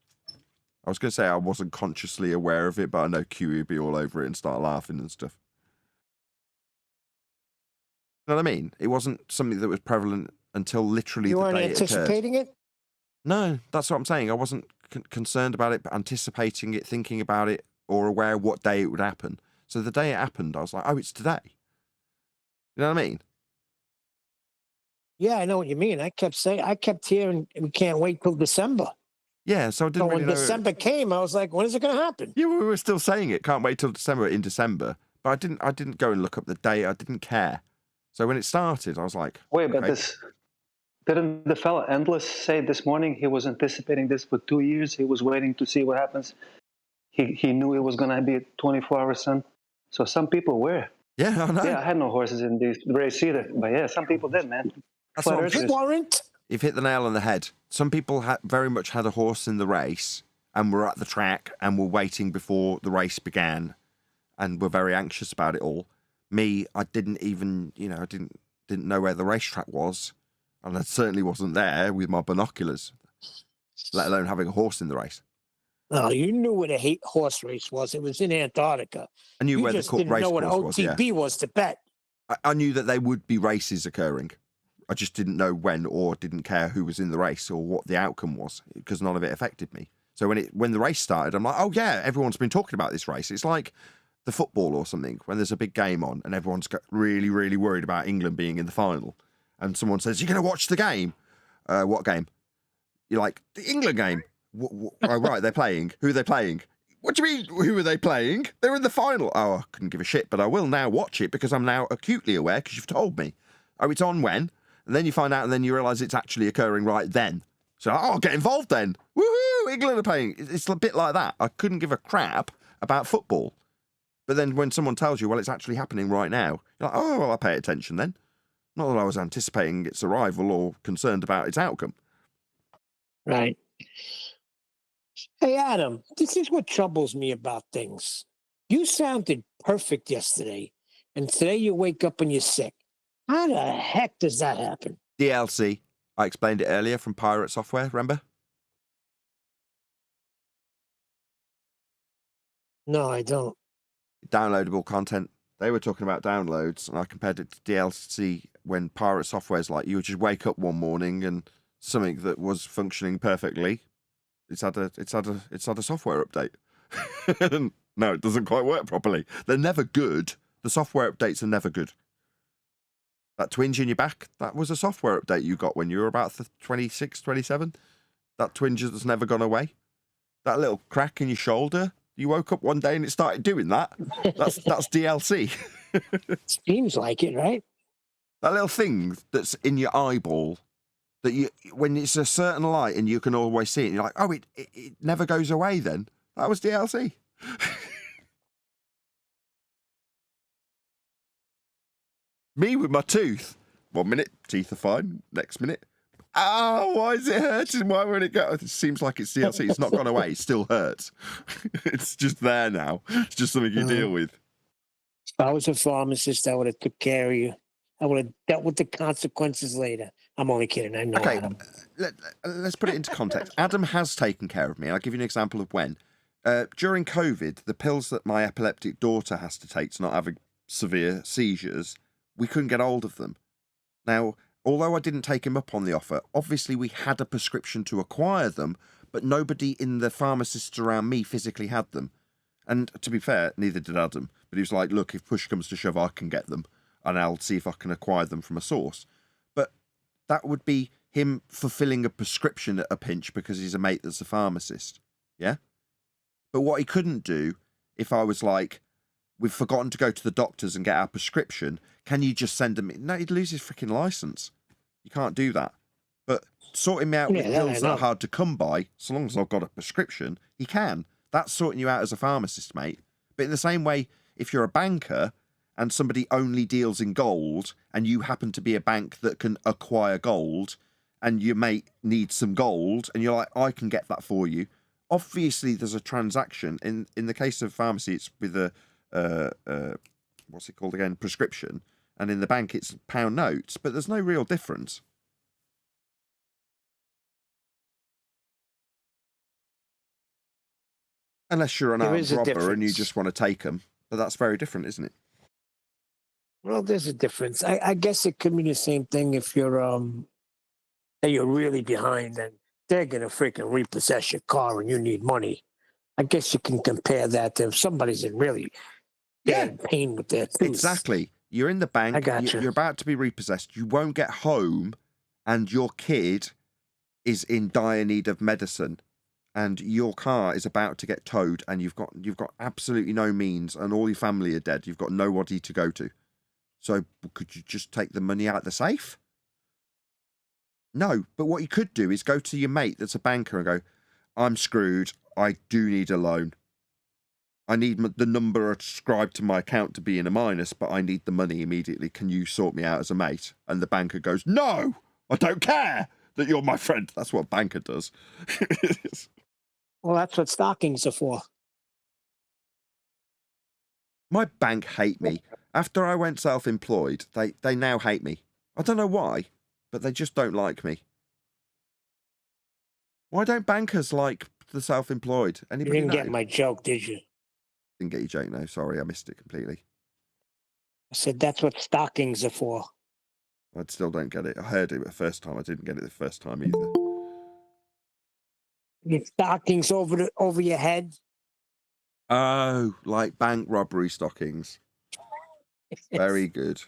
I was going to say I wasn't consciously aware of it, but I know QE would be all over it and start laughing and stuff. You know what I mean? It wasn't something that was prevalent until literally you the weren't day anticipating it occurred. it? No, that's what I'm saying. I wasn't concerned about it, but anticipating it, thinking about it, or aware what day it would happen. So the day it happened, I was like, oh, it's today. You know what I mean? Yeah, I know what you mean. I kept hearing we can't wait till December. Yeah, so I didn't really when know. December came, I was like, when is it going to happen? Yeah, we were still saying it. Can't wait till December in December. But I didn't go and look up the date. I didn't care. So when it started, I was like, wait, but didn't the fella Endless say this morning he was anticipating this for 2 years? He was waiting to see what happens. He knew it was going to be a 24-hour sun. So some people were. Yeah, I know. Yeah, I had no horses in these race either. But yeah, some people did, man. That's what I'm saying. You've hit the nail on the head. Some people very much had a horse in the race and were at the track and were waiting before the race began and were very anxious about it all. Me, I didn't even, I didn't know where the racetrack was. And I certainly wasn't there with my binoculars, let alone having a horse in the race. No, you knew where the horse race was. It was in Antarctica. I knew where the race course was. You just didn't know what OTB was to bet. I knew that there would be races occurring. I just didn't know when or didn't care who was in the race or what the outcome was because none of it affected me. So when the race started, I'm like, oh yeah, everyone's been talking about this race. It's like the football or something when there's a big game on and everyone's really, really worried about England being in the final. And someone says, you're going to watch the game? What game? You're like, the England game. Oh, right, they're playing. Who are they playing? What do you mean, who are they playing? They're in the final. Oh, I couldn't give a shit, but I will now watch it because I'm now acutely aware because you've told me. Oh, it's on when? And then you find out and then you realise it's actually occurring right then. So, I'll get involved then. Woohoo! England are playing. It's a bit like that. I couldn't give a crap about football. But then when someone tells you, well, it's actually happening right now, you're like, oh, well, I'll pay attention then. Not that I was anticipating its arrival or concerned about its outcome. Right. Hey, Adam, this is what troubles me about things. You sounded perfect yesterday, and today you wake up and you're sick. How the heck does that happen? DLC. I explained it earlier from Pirate Software, remember? No, I don't. Downloadable content. They were talking about downloads, and I compared it to DLC when Pirate Software's like, you would just wake up one morning and something that was functioning perfectly, it's had a software update. No, it doesn't quite work properly. They're never good. The software updates are never good. That twinge in your back, that was a software update you got when you were about 26, 27. That twinge has never gone away. That little crack in your shoulder, you woke up one day and it started doing that. That's DLC. Seems like it, right? That little thing that's in your eyeball, that you, when it's a certain light and you can always see it, and you're like, oh, it never goes away then. That was DLC. Me with my tooth. 1 minute, teeth are fine. Next minute, oh, why is it hurting? Why won't it go? It seems like it's DLC. It's not gone away. It still hurts. It's just there now. It's just something you deal with. If I was a pharmacist, I would have took care of you. I would have dealt with the consequences later. I'm only kidding. I know. Okay, Adam. let's put it into context. Adam has taken care of me. I'll give you an example of when. During COVID, the pills that my epileptic daughter has to take to not having severe seizures, we couldn't get hold of them. Now, although I didn't take him up on the offer, obviously we had a prescription to acquire them, but nobody in the pharmacists around me physically had them. And to be fair, neither did Adam. But he was like, look, if push comes to shove, I can get them, and I'll see if I can acquire them from a source. But that would be him fulfilling a prescription at a pinch because he's a mate that's a pharmacist. Yeah? But what he couldn't do, if I was like, we've forgotten to go to the doctors and get our prescription, can you just send them? No, he'd lose his freaking license. You can't do that. But sorting me out with pills that are hard to come by, so long as I've got a prescription, he can. That's sorting you out as a pharmacist, mate. But in the same way, if you're a banker and somebody only deals in gold and you happen to be a bank that can acquire gold and your mate needs some gold and you're like, I can get that for you. Obviously, there's a transaction. In the case of pharmacy, it's with a what's it called again? Prescription. And in the bank, it's pound notes, but there's no real difference. Unless you're an armed robber and you just want to take them. But that's very different, isn't it? Well, there's a difference. I guess it could mean the same thing if you're that you're really behind and they're gonna freaking repossess your car and you need money. I guess you can compare that to if somebody's in really bad pain with their tooth. Exactly. You're in the bank. You're about to be repossessed. You won't get home, and your kid is in dire need of medicine, and your car is about to get towed, and you've got absolutely no means, and all your family are dead. You've got nobody to go to. So could you just take the money out of the safe? No, but what you could do is go to your mate that's a banker and go, I'm screwed. I do need a loan. I need the number ascribed to my account to be in a minus, but I need the money immediately. Can you sort me out as a mate? And the banker goes, no, I don't care that you're my friend. That's what a banker does. Well, that's what stockings are for. My bank hate me. After I went self-employed, they now hate me. I don't know why, but they just don't like me. Why don't bankers like the self-employed? Anybody You didn't know? get my joke, did you? Didn't get your joke, no. Sorry, I missed it completely. I said that's what stockings are for. I still don't get it. I heard it the first time. I didn't get it the first time either. Get stockings over your head. Oh, like bank robbery stockings. Very good.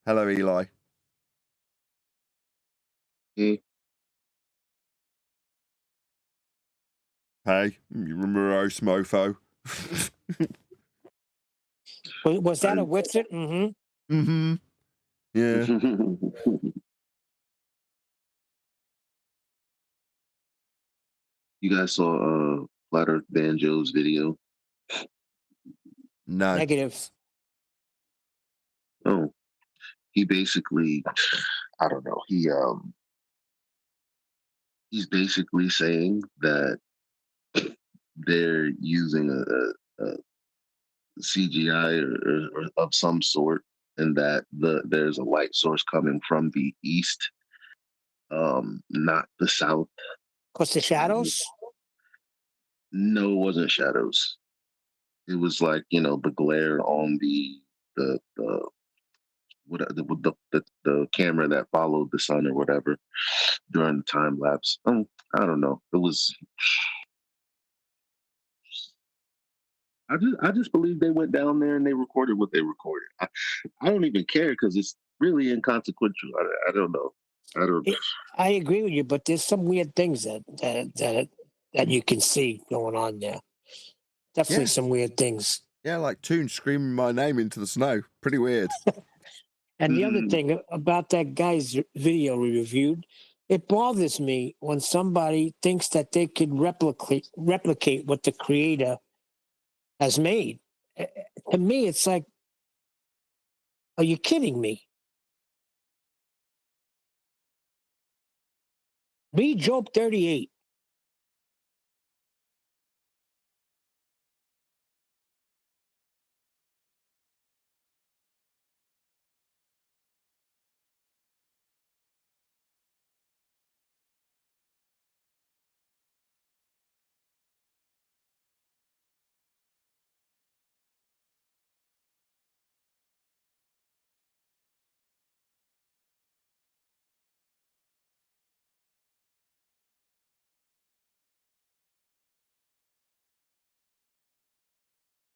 Hello, Eli. Hey, you remember House Mofo? Was that a Witsit? Mm-hmm. Mm-hmm. Yeah. You guys saw Flat Earth Banjo's video? No. Negative. Oh, he basically, I don't know. He's basically saying that they're using a CGI or of some sort, and that there's a light source coming from the east, not the south. What's the shadows? No, it wasn't shadows. It was like, the glare on the the camera that followed the sun or whatever during the time lapse. I don't know. It was. I just believe they went down there and they recorded what they recorded. I don't even care because it's really inconsequential. I don't know. I agree with you, but there's some weird things that you can see going on there. Definitely some weird things. Yeah, like Toon screaming my name into the snow. Pretty weird. And the other thing about that guy's video we reviewed, it bothers me when somebody thinks that they could replicate what the creator has made. To me, it's like, are you kidding me? Read Job 38.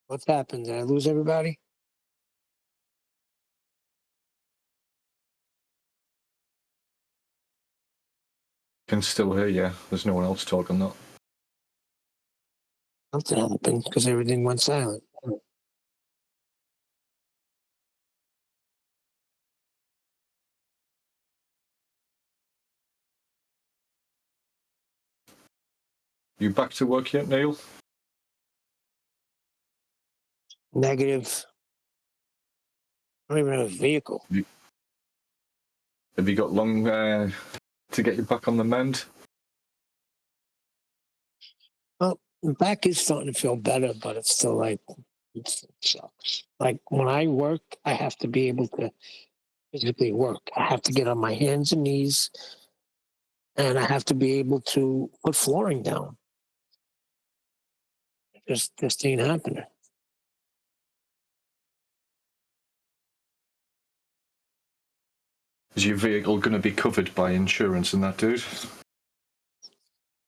What's happened? Did I lose everybody? Can still hear you. There's no one else talking that. Something happened because everything went silent. You back to work yet, Neil? Negative. I don't even have a vehicle. Have you got long to get you back on the mend? Well, the back is starting to feel better, but it's still like, it sucks. Like when I work, I have to be able to physically work. I have to get on my hands and knees, and I have to be able to put flooring down. Just ain't happening. Is your vehicle going to be covered by insurance and that, dude?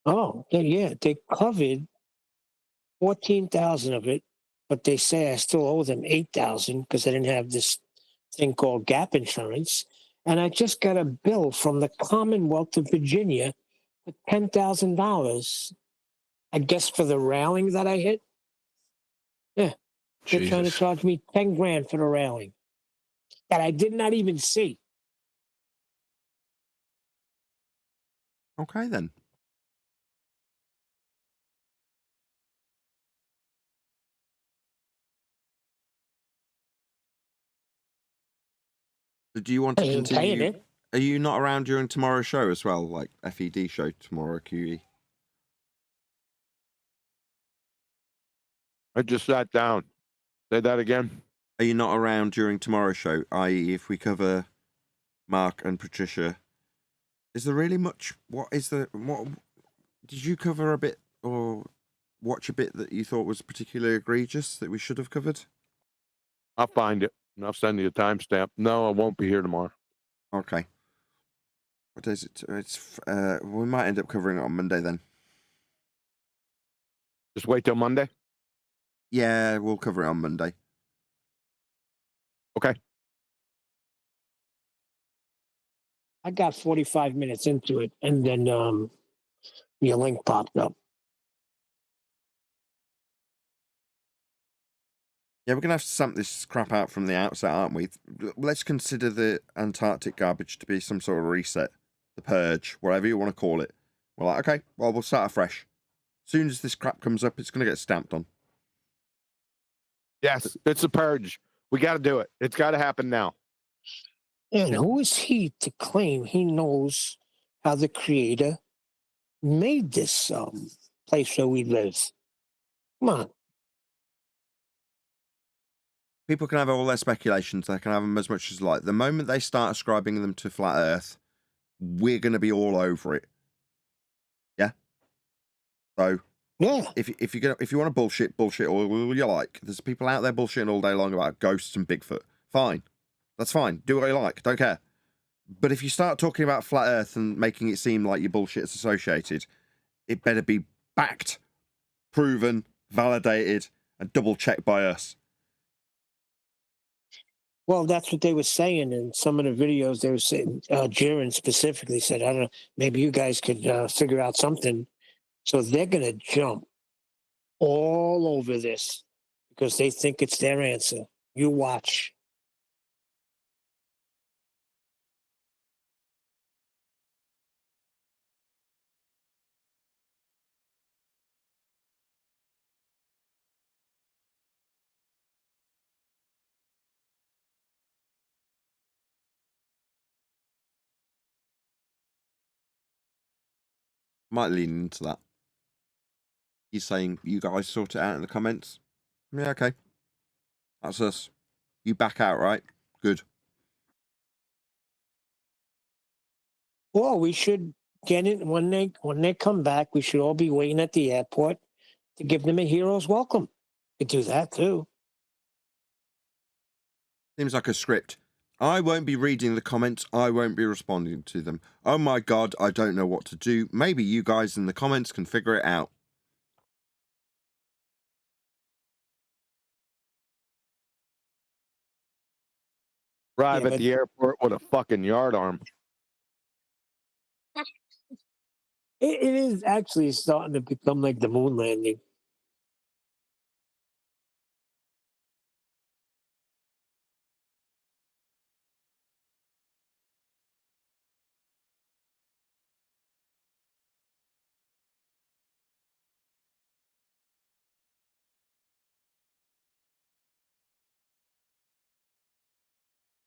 Oh, yeah, they covered 14,000 of it, but they say I still owe them 8,000 because I didn't have this thing called gap insurance. And I just got a bill from the Commonwealth of Virginia for $10,000, I guess, for the railing that I hit. Yeah, they're trying to charge me 10 grand for the railing that I did not even see. Okay, then. Do you want to continue? Are you not around during tomorrow's show as well, like FED show tomorrow, QE? I just sat down. Say that again. Are you not around during tomorrow's show, i.e. if we cover Mark and Patricia? Is there really much? What did you cover a bit or watch a bit that you thought was particularly egregious that we should have covered? I'll find it and I'll send you a timestamp. No, I won't be here tomorrow. Okay. What is it? We might end up covering it on Monday then. Just wait till Monday? Yeah, we'll cover it on Monday. Okay. I got 45 minutes into it, and then your link popped up. Yeah, we're going to have to stamp this crap out from the outset, aren't we? Let's consider the Antarctic garbage to be some sort of reset, the purge, whatever you want to call it. We're like, okay, well, we'll start afresh. As soon as this crap comes up, it's going to get stamped on. Yes, it's a purge. We got to do it. It's got to happen now. And who is he to claim he knows how the Creator made this place where we live? Come on. People can have all their speculations. They can have them as much as like. The moment they start ascribing them to flat Earth, we're going to be all over it. Yeah. So yeah, if you want to bullshit all you like. There's people out there bullshitting all day long about ghosts and Bigfoot. Fine, that's fine. Do what you like. Don't care. But if you start talking about flat Earth and making it seem like your bullshit is associated, it better be backed, proven, validated, and double checked by us. Well, that's what they were saying in some of the videos. They were saying, Jiren specifically said, I don't know, maybe you guys could figure out something. So they're going to jump all over this because they think it's their answer. You watch. Might lean into that. He's saying, you guys sort it out in the comments. Yeah, okay. That's us. You back out, right? Good. Well, we should get it when they come back. We should all be waiting at the airport to give them a hero's welcome. We could do that too. Seems like a script. I won't be reading the comments. I won't be responding to them. Oh my God, I don't know what to do. Maybe you guys in the comments can figure it out. Arrive at the airport with a fucking yardarm. It is actually starting to become like the moon landing.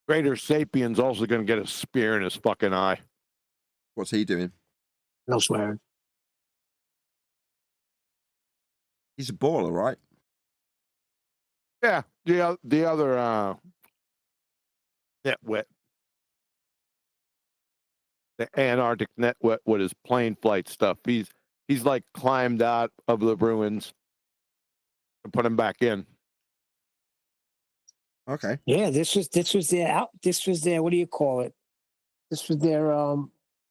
Greater Sapien's also going to get a spear in his fucking eye. What's he doing? No swearing. He's a baller, right? Yeah, the other nitwit. The Antarctic nitwit with his plane flight stuff. He's like climbed out of the ruins and put him back in. Okay. Yeah, this was their what do you call it? This was their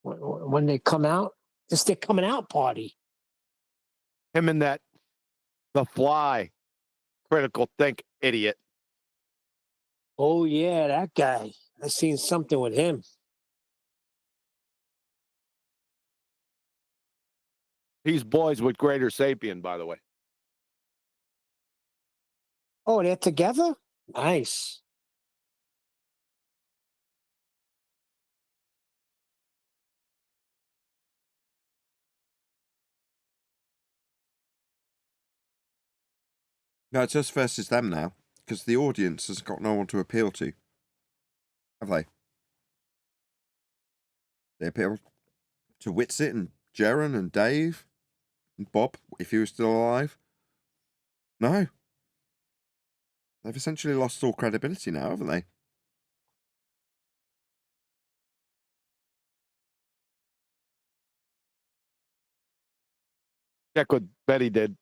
when they come out. This their coming out party. Him and the Fly, critical think idiot. Oh yeah, that guy. I seen something with him. He's boys with Greater Sapien, by the way. Oh, they're together? Nice. No, it's us versus them now, because the audience has got no one to appeal to. Have they? They appeal to Whitsit and Jaren and Dave and Bob, if he was still alive? No. They've essentially lost all credibility now, haven't they? Check what Betty did.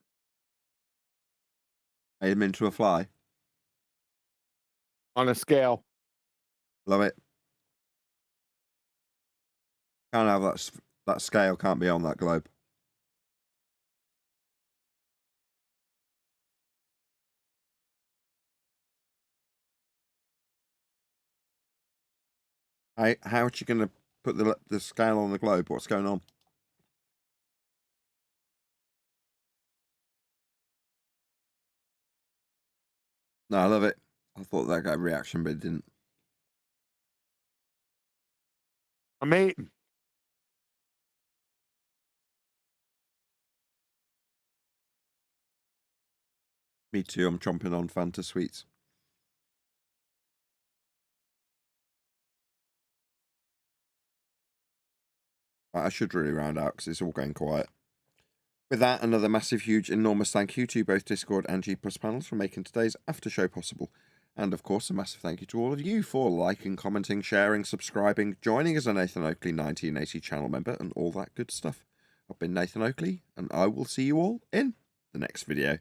Made him into a fly. On a scale. Love it. Can't have that scale can't be on that globe. Hey, how are you going to put the scale on the globe? What's going on? No, I love it. I thought that got a reaction, but it didn't. Amazing. Me too. I'm chomping on Fanta sweets. I should really round out because it's all going quiet. With that, another massive, huge, enormous thank you to both Discord and G+ panels for making today's after show possible. And of course, a massive thank you to all of you for liking, commenting, sharing, subscribing, joining as a Nathan Oakley 1980 channel member, and all that good stuff. I've been Nathan Oakley, and I will see you all in the next video.